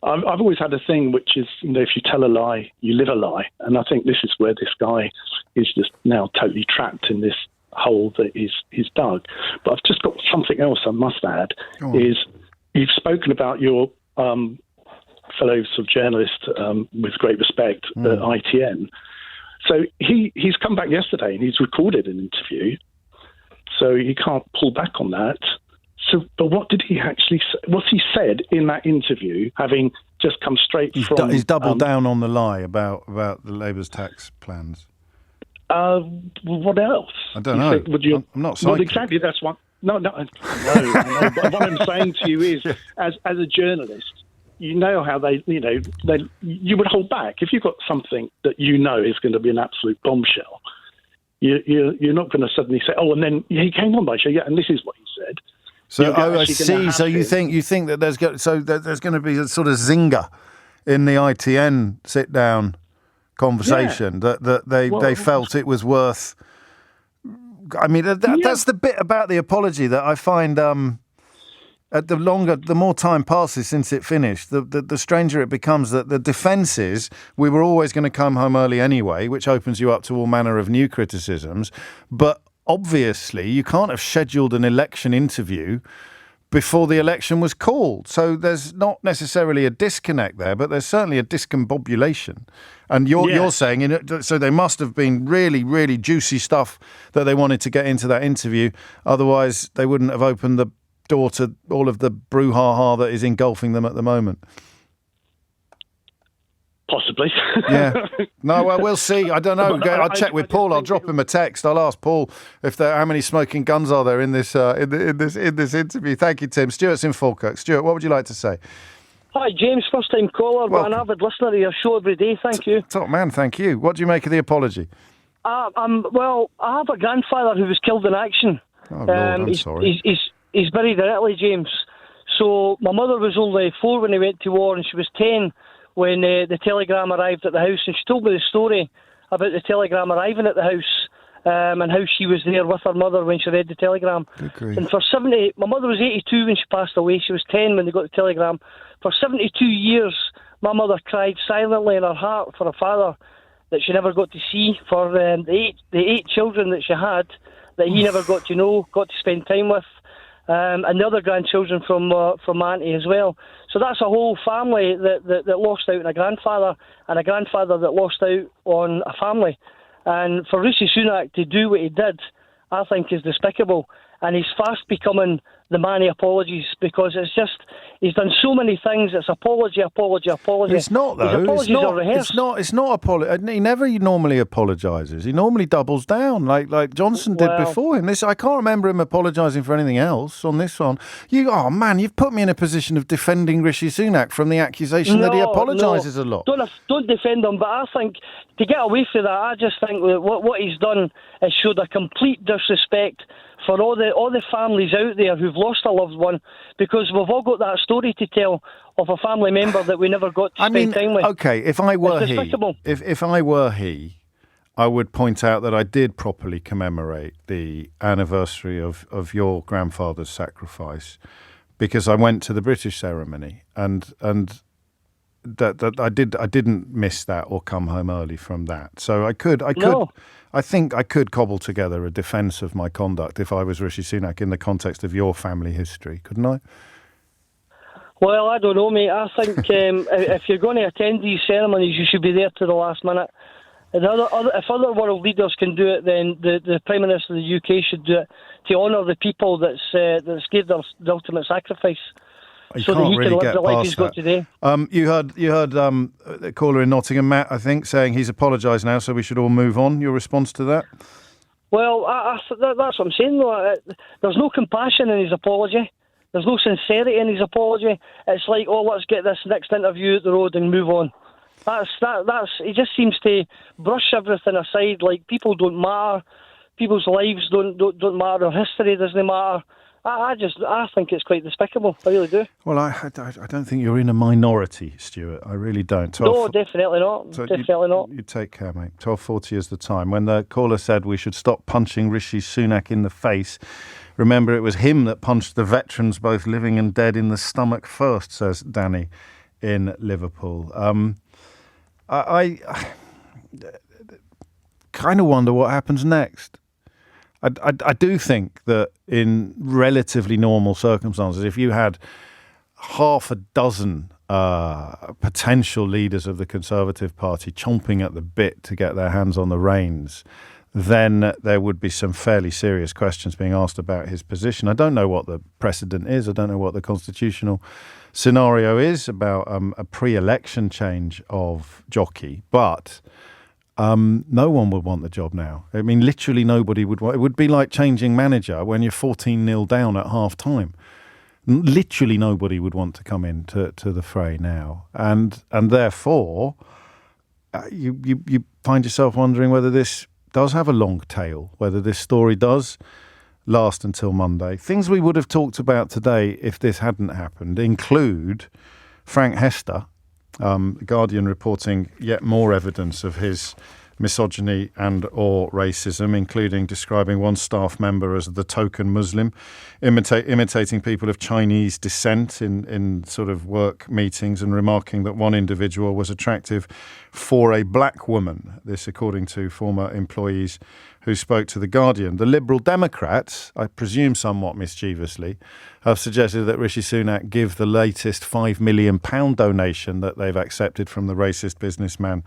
I've always had a thing which is, if you tell a lie, you live a lie. And I think this is where this guy is just now totally trapped in this hole that he's dug. But I've just got something else I must add, is you've spoken about your... fellow sort of journalist with great respect at ITN. So he's come back yesterday and he's recorded an interview. So he can't pull back on that. So, but what did he actually say? What's he said in that interview, having just come straight from... He's doubled down on the lie about the Labour's tax plans. What else? I don't know. I'm not psychic. Well, exactly, that's one. No. But what I'm saying to you is, as a journalist, you know how you would hold back. If you've got something that you know is going to be an absolute bombshell, you're not going to suddenly say, oh, and then he came on by show, and this is what he said. So, I see. So you think that there's going to be a sort of zinger in the ITN sit-down conversation that they felt it was worth. I mean, that's the bit about the apology that I find. The more time passes since it finished, the stranger it becomes that the defence is we were always going to come home early anyway, which opens you up to all manner of new criticisms. But obviously, you can't have scheduled an election interview before the election was called. So there's not necessarily a disconnect there, but there's certainly a discombobulation. And you're saying, so there must have been really, really juicy stuff that they wanted to get into that interview. Otherwise, they wouldn't have opened the door to all of the brouhaha that is engulfing them at the moment. Possibly. Yeah. No, well, we'll see. I don't know. I'll check with Paul. I'll drop him a text. I'll ask Paul how many smoking guns are there in this interview. Thank you, Tim. Stuart's in Falkirk. Stuart, what would you like to say? Hi, James. First time caller, but an avid listener of your show every day. Thank you. Top man, thank you. What do you make of the apology? Well, I have a grandfather who was killed in action. Oh, Lord, I'm sorry. He's buried in Italy, James. So my mother was only 4 when he went to war, and she was 10 when the telegram arrived at the house. And she told me the story about the telegram arriving at the house and how she was there with her mother when she read the telegram. And for 70, my mother was 82 when she passed away. She was 10 when they got the telegram. For 72 years, my mother cried silently in her heart for a father that she never got to see, for the eight children that she had that he never got to know, got to spend time with. And the other grandchildren from my auntie as well. So that's a whole family that lost out on a grandfather, and a grandfather that lost out on a family. And for Rishi Sunak to do what he did, I think is despicable. And he's fast becoming the man of apologies, because it's just, he's done so many things. It's apology. It's not, though. His apologies are rehearsed. It's not apology. He never normally apologises. He normally doubles down, like Johnson did before him. I can't remember him apologising for anything else on this one. You've put me in a position of defending Rishi Sunak from the accusation that he apologises a lot. Don't defend him, but I think to get away from that, I just think that what he's done is showed a complete disrespect for all the families out there who've lost a loved one, because we've all got that story to tell of a family member that we never got to spend time with. Okay, if I were he, I would point out that I did properly commemorate the anniversary of your grandfather's sacrifice, because I went to the British ceremony and that I didn't miss that or come home early from that. So I think I could cobble together a defence of my conduct if I was Rishi Sunak in the context of your family history, couldn't I? Well, I don't know, mate. I think if you're going to attend these ceremonies, you should be there to the last minute. And if other world leaders can do it, then the Prime Minister of the UK should do it to honour the people that's gave the ultimate sacrifice. So that he can live the life he's got today. You heard the caller in Nottingham, Matt, I think, saying he's apologised now, so we should all move on. Your response to that? Well, that's what I'm saying, though. There's no compassion in his apology. There's no sincerity in his apology. It's like, let's get this next interview at the road and move on. He just seems to brush everything aside, like people don't matter, people's lives don't matter, their history doesn't matter. I think it's quite despicable. I really do. Well, I don't think you're in a minority, Stuart. I really don't. No, definitely not. Definitely not. You take care, mate. 12:40 is the time. When the caller said we should stop punching Rishi Sunak in the face, remember it was him that punched the veterans, both living and dead, in the stomach first, says Danny in Liverpool. I kind of wonder what happens next. I do think that in relatively normal circumstances, if you had half a dozen potential leaders of the Conservative Party chomping at the bit to get their hands on the reins, then there would be some fairly serious questions being asked about his position. I don't know what the precedent is. I don't know what the constitutional scenario is about a pre-election change of jockey, but no one would want the job now. I mean, literally nobody would want. It would be like changing manager when you're 14-0 down at half time. Literally nobody would want to come in to the fray now, and therefore you find yourself wondering whether this does have a long tail, whether this story does last until Monday. Things we would have talked about today if this hadn't happened include Frank Hester, The Guardian reporting yet more evidence of his misogyny and or racism, including describing one staff member as the token Muslim, imitating people of Chinese descent in sort of work meetings, and remarking that one individual was attractive for a black woman. This according to former employees who spoke to The Guardian. The Liberal Democrats, I presume somewhat mischievously, have suggested that Rishi Sunak give the latest £5 million donation that they've accepted from the racist businessman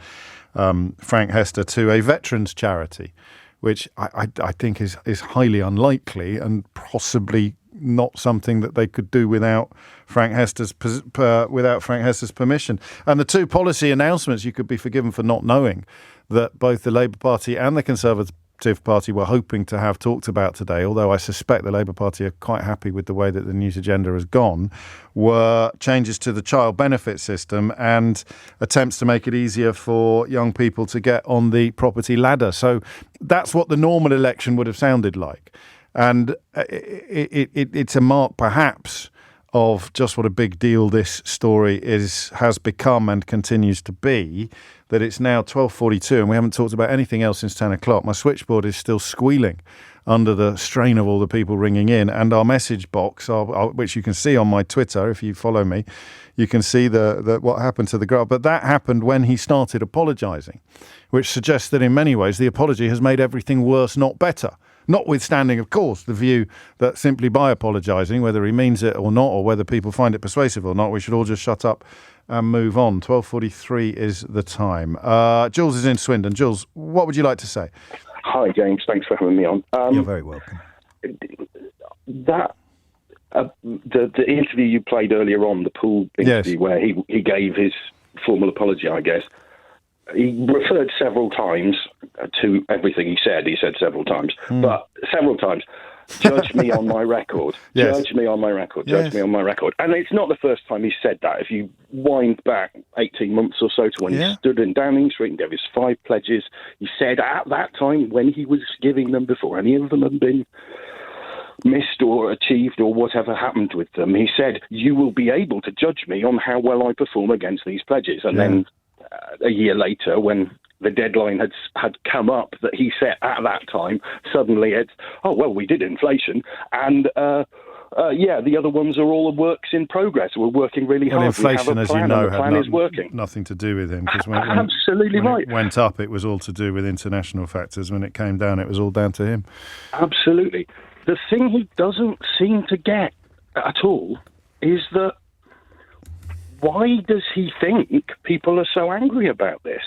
Frank Hester to a veterans charity, which I think is highly unlikely and possibly not something that they could do without Frank Hester's permission. And the two policy announcements, you could be forgiven for not knowing that both the Labour Party and the Conservative Party were hoping to have talked about today, although I suspect the Labour Party are quite happy with the way that the news agenda has gone, were changes to the child benefit system and attempts to make it easier for young people to get on the property ladder. So that's what the normal election would have sounded like. And it's a mark, perhaps, of just what a big deal this story has become and continues to be, that it's now 12:42 and we haven't talked about anything else since 10 o'clock. My switchboard is still squealing under the strain of all the people ringing in, and our message box, which you can see on my Twitter if you follow me, you can see the what happened to the graph. But that happened when he started apologising, which suggests that in many ways the apology has made everything worse, not better. Notwithstanding, of course, the view that simply by apologising, whether he means it or not, or whether people find it persuasive or not, we should all just shut up and move on. 12:43 is the time. Jules is in Swindon. Jules, what would you like to say? Hi, James. Thanks for having me on. You're very welcome. The interview you played earlier on, the pool interview, where he gave his formal apology, I guess, he referred several times to everything he said. He said several times, but several times. Judge me on my record. Yes. Judge me on my record. Judge me on my record. And it's not the first time he said that. If you wind back 18 months or so to when he stood in Downing Street and gave his 5 pledges, he said at that time, when he was giving them, before any of them had been missed or achieved or whatever happened with them, he said, you will be able to judge me on how well I perform against these pledges. And then a year later, when the deadline had come up that he set at that time, suddenly it's, we did inflation, and the other ones are all works in progress. We're working really hard. Inflation, as you know, had nothing to do with him. Because when right. It went up, it was all to do with international factors. When it came down, it was all down to him. Absolutely. The thing he doesn't seem to get at all is that, why does he think people are so angry about this?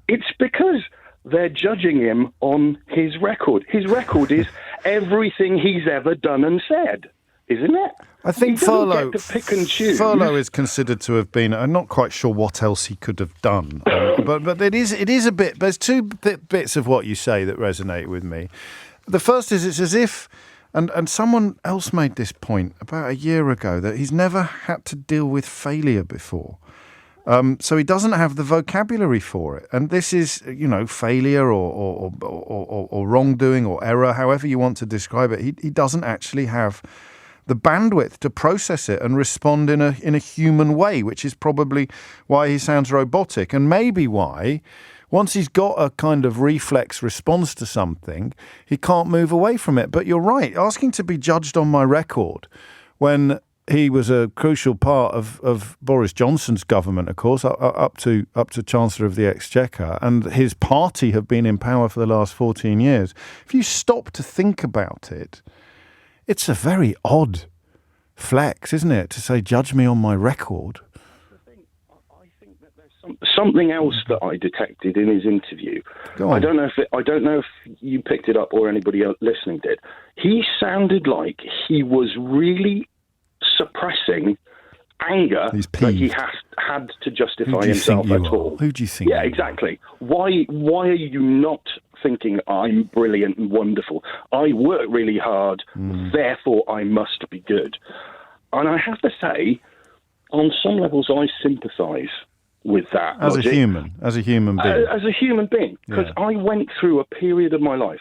It's because they're judging him on his record. His record is everything he's ever done and said, isn't it? I think Furlow is considered to have been. I'm not quite sure what else he could have done, but it is a bit. There's two bits of what you say that resonate with me. The first is it's as if. And someone else made this point about a year ago, that he's never had to deal with failure before. So he doesn't have the vocabulary for it. And this is, failure or wrongdoing or error, however you want to describe it. He doesn't actually have the bandwidth to process it and respond in a human way, which is probably why he sounds robotic, and maybe why, once he's got a kind of reflex response to something, he can't move away from it. But you're right, asking to be judged on my record when he was a crucial part of Boris Johnson's government, of course, up to Chancellor of the Exchequer, and his party have been in power for the last 14 years. If you stop to think about it, it's a very odd flex, isn't it, to say, judge me on my record? Something else that I detected in his interview. I don't know if you picked it up or anybody else listening did. He sounded like he was really suppressing anger that he had to justify himself at all. Who do you think? Yeah, exactly. Why are you not thinking I'm brilliant and wonderful? I work really hard, therefore I must be good. And I have to say, on some levels, I sympathise with that as logic. a human being. As a human being, because I went through a period of my life.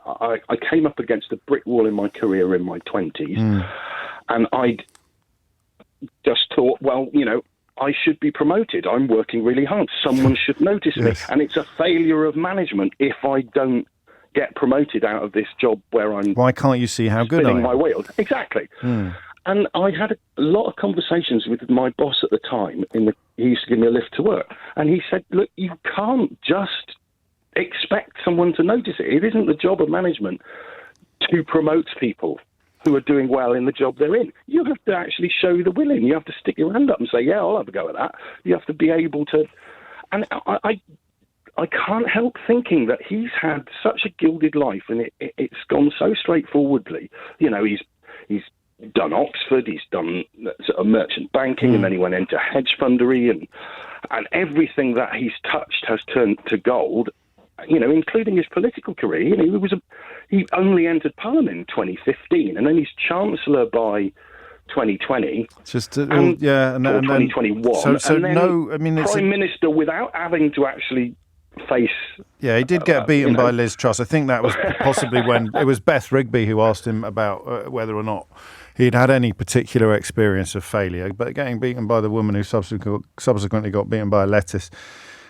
I came up against a brick wall in my career in my 20s, and I just thought, well, I should be promoted. I'm working really hard. Someone should notice me. And it's a failure of management if I don't get promoted out of this job where I'm... Why can't you see how good I am? Spinning my wheels. Exactly. And I had a lot of conversations with my boss at the time. He used to give me a lift to work. And he said, look, you can't just expect someone to notice it. It isn't the job of management to promote people who are doing well in the job they're in. You have to actually show the willing. You have to stick your hand up and say, yeah, I'll have a go at that. You have to be able to... And I can't help thinking that he's had such a gilded life, and it's gone so straightforwardly. He's done Oxford, he's done sort of merchant banking, and then he went into hedge fundery, and everything that he's touched has turned to gold, including his political career. He only entered Parliament in 2015, and then he's Chancellor by 2020. And 2021. So and then it's Prime Minister without having to actually face... Yeah, he did get beaten by Liz Truss. I think that was possibly when it was Beth Rigby who asked him about whether or not he'd had any particular experience of failure. But getting beaten by the woman who subsequently got beaten by a lettuce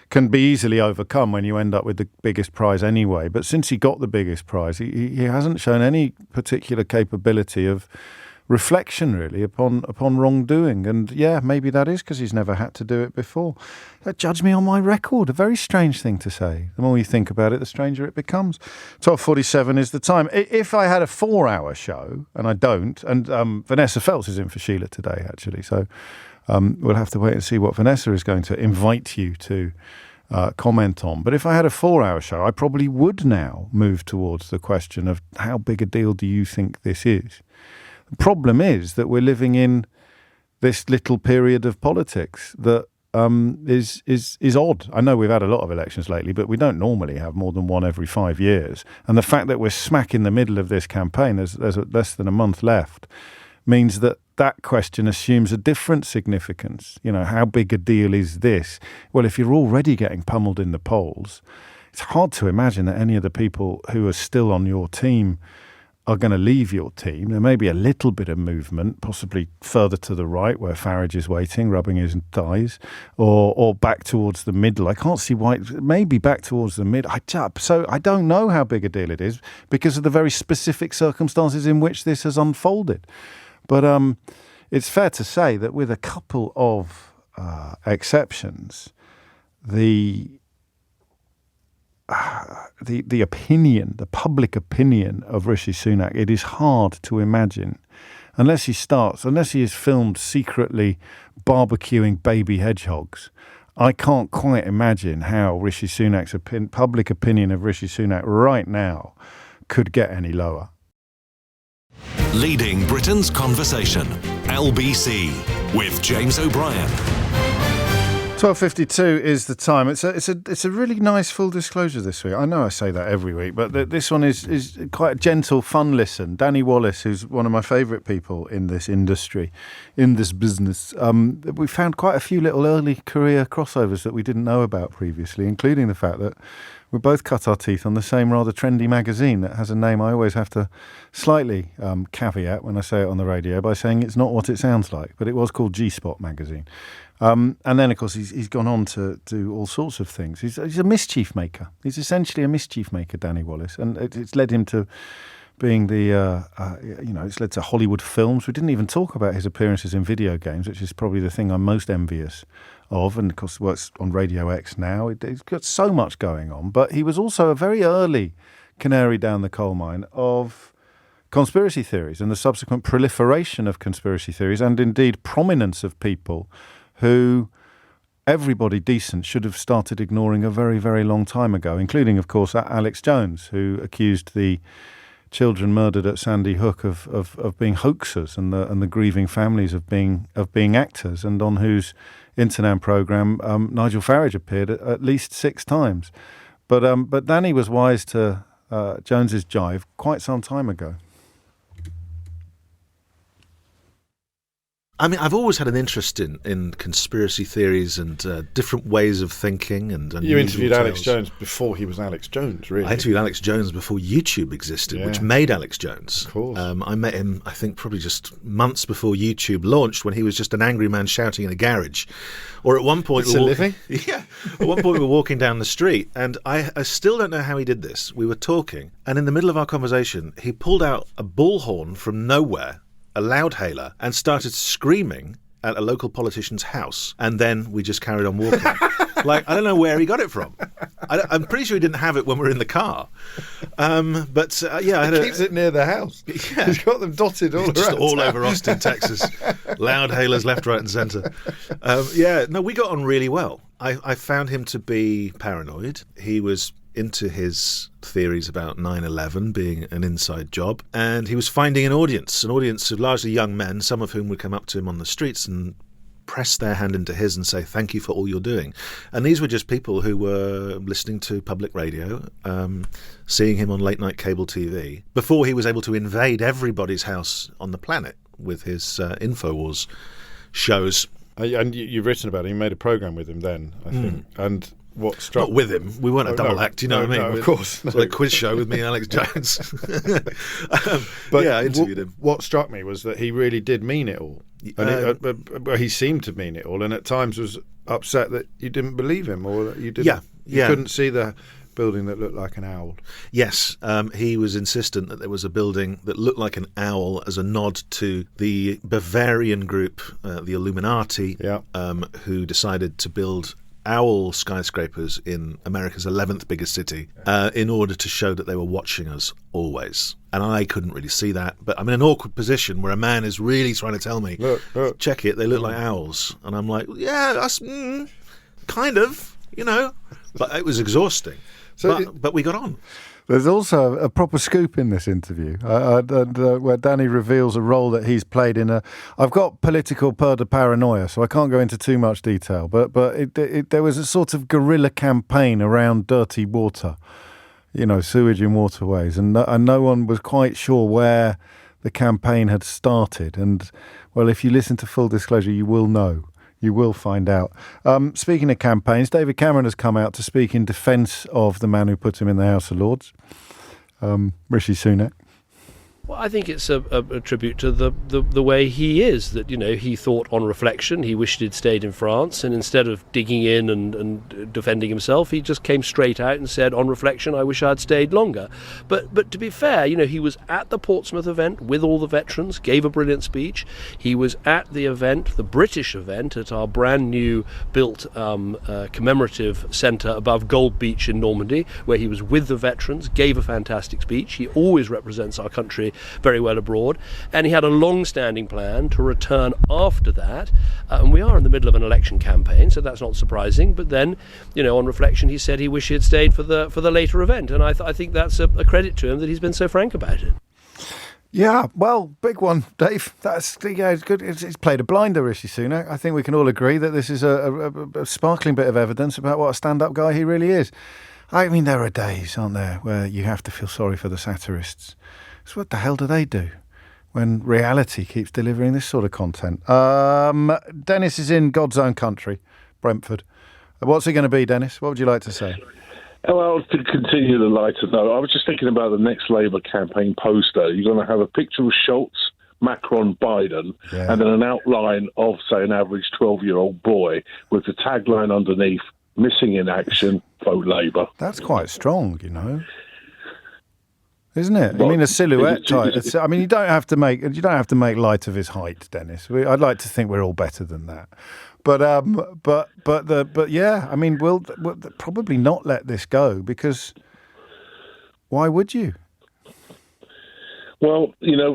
can be easily overcome when you end up with the biggest prize anyway. But since he got the biggest prize, he hasn't shown any particular capability of reflection, really, upon wrongdoing. And yeah, maybe that is because he's never had to do it before. Judge me on my record. A very strange thing to say. The more you think about it, the stranger it becomes. 12:47 is the time. If I had a 4-hour show, and I don't, and Vanessa Feltz is in for Sheila today, actually, so we'll have to wait and see what Vanessa is going to invite you to comment on. But if I had a 4-hour show, I probably would now move towards the question of how big a deal do you think this is? The problem is that we're living in this little period of politics that is odd. I know we've had a lot of elections lately, but we don't normally have more than one every 5 years. And the fact that we're smack in the middle of this campaign, there's less than a month left, means that question assumes a different significance. How big a deal is this? Well, if you're already getting pummeled in the polls, it's hard to imagine that any of the people who are still on your team are going to leave your team. There may be a little bit of movement, possibly further to the right where Farage is waiting, rubbing his thighs, or back towards the middle. I can't see why. Maybe back towards the middle. So I don't know how big a deal it is because of the very specific circumstances in which this has unfolded. But it's fair to say that with a couple of exceptions, the opinion, the public opinion of Rishi Sunak, it is hard to imagine, unless he is filmed secretly barbecuing baby hedgehogs. I can't quite imagine how Rishi Sunak's public opinion of Rishi Sunak right now could get any lower. Leading Britain's conversation, LBC, with James O'Brien. 12:52 is the time. It's a really nice full disclosure this week. I know I say that every week, but this one is quite a gentle, fun listen. Danny Wallace, who's one of my favourite people in this industry, in this business, we found quite a few little early career crossovers that we didn't know about previously, including the fact that we both cut our teeth on the same rather trendy magazine that has a name I always have to slightly caveat when I say it on the radio by saying it's not what it sounds like, but it was called G-Spot magazine. And then, of course, he's gone on to do all sorts of things. He's a mischief maker. He's essentially a mischief maker, Danny Wallace, and it's led him to being it's led to Hollywood films. We didn't even talk about his appearances in video games, which is probably the thing I'm most envious of, and of course works on Radio X now. He's got so much going on, but he was also a very early canary down the coal mine of conspiracy theories and the subsequent proliferation of conspiracy theories, and indeed prominence of people who everybody decent should have started ignoring a very, very long time ago, including, of course, Alex Jones, who accused the children murdered at Sandy Hook of being hoaxers and the grieving families of being actors, and on whose Internan programme Nigel Farage appeared at least 6 times. But Danny was wise to Jones's jive quite some time ago. I mean, I've always had an interest in conspiracy theories and different ways of thinking. And you interviewed Alex Jones before he was Alex Jones, really. I interviewed Alex Jones before YouTube existed, which made Alex Jones. Of course. I met him, I think, probably just months before YouTube launched, when he was just an angry man shouting in a garage. Or at one point... It's a living? Yeah. At one point we were walking down the street, and I still don't know how he did this. We were talking, and in the middle of our conversation, he pulled out a bullhorn from nowhere, a loudhailer, and started screaming at a local politician's house, and then we just carried on walking. Like, I don't know where he got it from. I'm pretty sure he didn't have it when we were in the car. But yeah, he keeps it near the house. Yeah. He's got them dotted all just around. all over Austin, Texas. Loudhailers left, right, and centre. We got on really well. I found him to be paranoid. He was into his theories about 9/11 being an inside job, and he was finding an audience of largely young men, some of whom would come up to him on the streets and press their hand into his and say, thank you for all you're doing. And these were just people who were listening to public radio, seeing him on late night cable TV, before he was able to invade everybody's house on the planet with his InfoWars shows. And you've written about it. You made a programme with him then, I think. And what struck... Not with him. We weren't a double act, you know what I mean? No, of course. It's like a quiz show with me and Alex Jones. But yeah, I interviewed him. What struck me was that he really did mean it all. And he seemed to mean it all, and at times was upset that you didn't believe him, or that you didn't. You couldn't see the building that looked like an owl. Yes, he was insistent that there was a building that looked like an owl as a nod to the Bavarian group, the Illuminati, who decided to build owl skyscrapers in America's 11th biggest city in order to show that they were watching us always. And I couldn't really see that, but I'm in an awkward position where a man is really trying to tell me, look. Check it, they look like owls. And I'm like, yeah, that's kind of, you know. But it was exhausting. But we got on. There's also a proper scoop in this interview where Danny reveals a role that he's played in I've got political paranoia, so I can't go into too much detail, but there was a sort of guerrilla campaign around dirty water, sewage in waterways, and no one was quite sure where the campaign had started. And, well, if you listen to Full Disclosure, you will know. You will find out. Speaking of campaigns, David Cameron has come out to speak in defence of the man who put him in the House of Lords, Rishi Sunak. Well, I think it's a tribute to the way he is, that, he thought on reflection he wished he'd stayed in France, and instead of digging in and defending himself, he just came straight out and said, on reflection, I wish I'd stayed longer. But to be fair, he was at the Portsmouth event with all the veterans, gave a brilliant speech. He was at the event, the British event, at our brand new built commemorative centre above Gold Beach in Normandy, where he was with the veterans, gave a fantastic speech. He always represents our country very well abroad, and he had a long-standing plan to return after that, and we are in the middle of an election campaign, so that's not surprising. But then, on reflection, he said he wished he had stayed for the later event, and I think that's a credit to him that he's been so frank about it. Yeah, well, big one, Dave. It's good. It's played a blinder, Rishi Sunak. I think we can all agree that this is a sparkling bit of evidence about what a stand-up guy he really is. I mean, there are days, aren't there, where you have to feel sorry for the satirists. So what the hell do they do when reality keeps delivering this sort of content? Dennis is in God's own country, Brentford. What's it going to be, Dennis? What would you like to say? Well, to continue the lighter note, I was just thinking about the next Labour campaign poster. You're going to have a picture of Schultz, Macron, Biden, and then an outline of, say, an average 12-year-old boy with the tagline underneath, missing in action, vote Labour. That's quite strong, Isn't it? I mean, a silhouette type. I mean, you don't have to make light of his height, Dennis. I'd like to think we're all better than that. But yeah. I mean, we'll probably not let this go, because why would you? Well,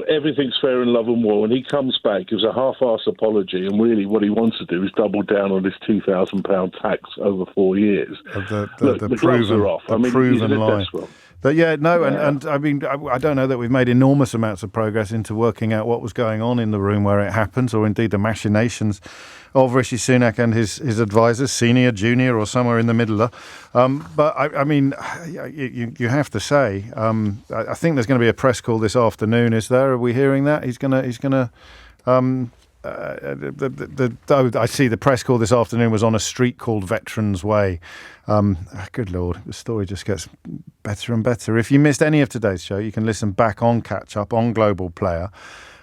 everything's fair in love and war. When he comes back, gives a half-arsed apology, and really what he wants to do is double down on this £2,000 tax over 4 years. The gloves are off. Proven lie. But and I mean, I don't know that we've made enormous amounts of progress into working out what was going on in the room where it happens, or indeed the machinations of Rishi Sunak and his advisors, senior, junior, or somewhere in the middle. But I mean, you have to say, I think there's going to be a press call this afternoon. Is there? Are we hearing that he's going to? I see the press call this afternoon was on a street called Veterans Way. Good Lord, the story just gets better and better. If you missed any of today's show, you can listen back on Catch Up on Global Player,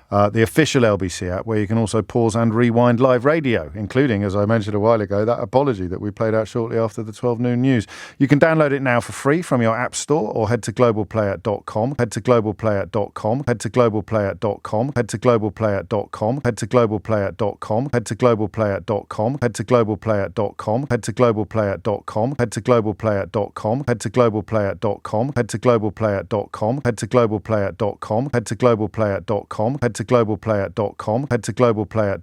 the official LBC app, where you can also pause and rewind live radio, including, as I mentioned a while ago, that apology that we played out shortly after the 12 noon news. You can download it now for free from your app store, or head to globalplayer.com, head to globalplayer.com, head to globalplayer.com, head to globalplayer.com, head to globalplayer.com, head to globalplayer.com, head to globalplayer.com, head to globalplayer.com, head to globalplayer.com, head to globalplayer.com, head to globalplayer.com, head to globalplayer.com, head to globalplayer.com, head to globalplayer.com, head to globalplayer.com,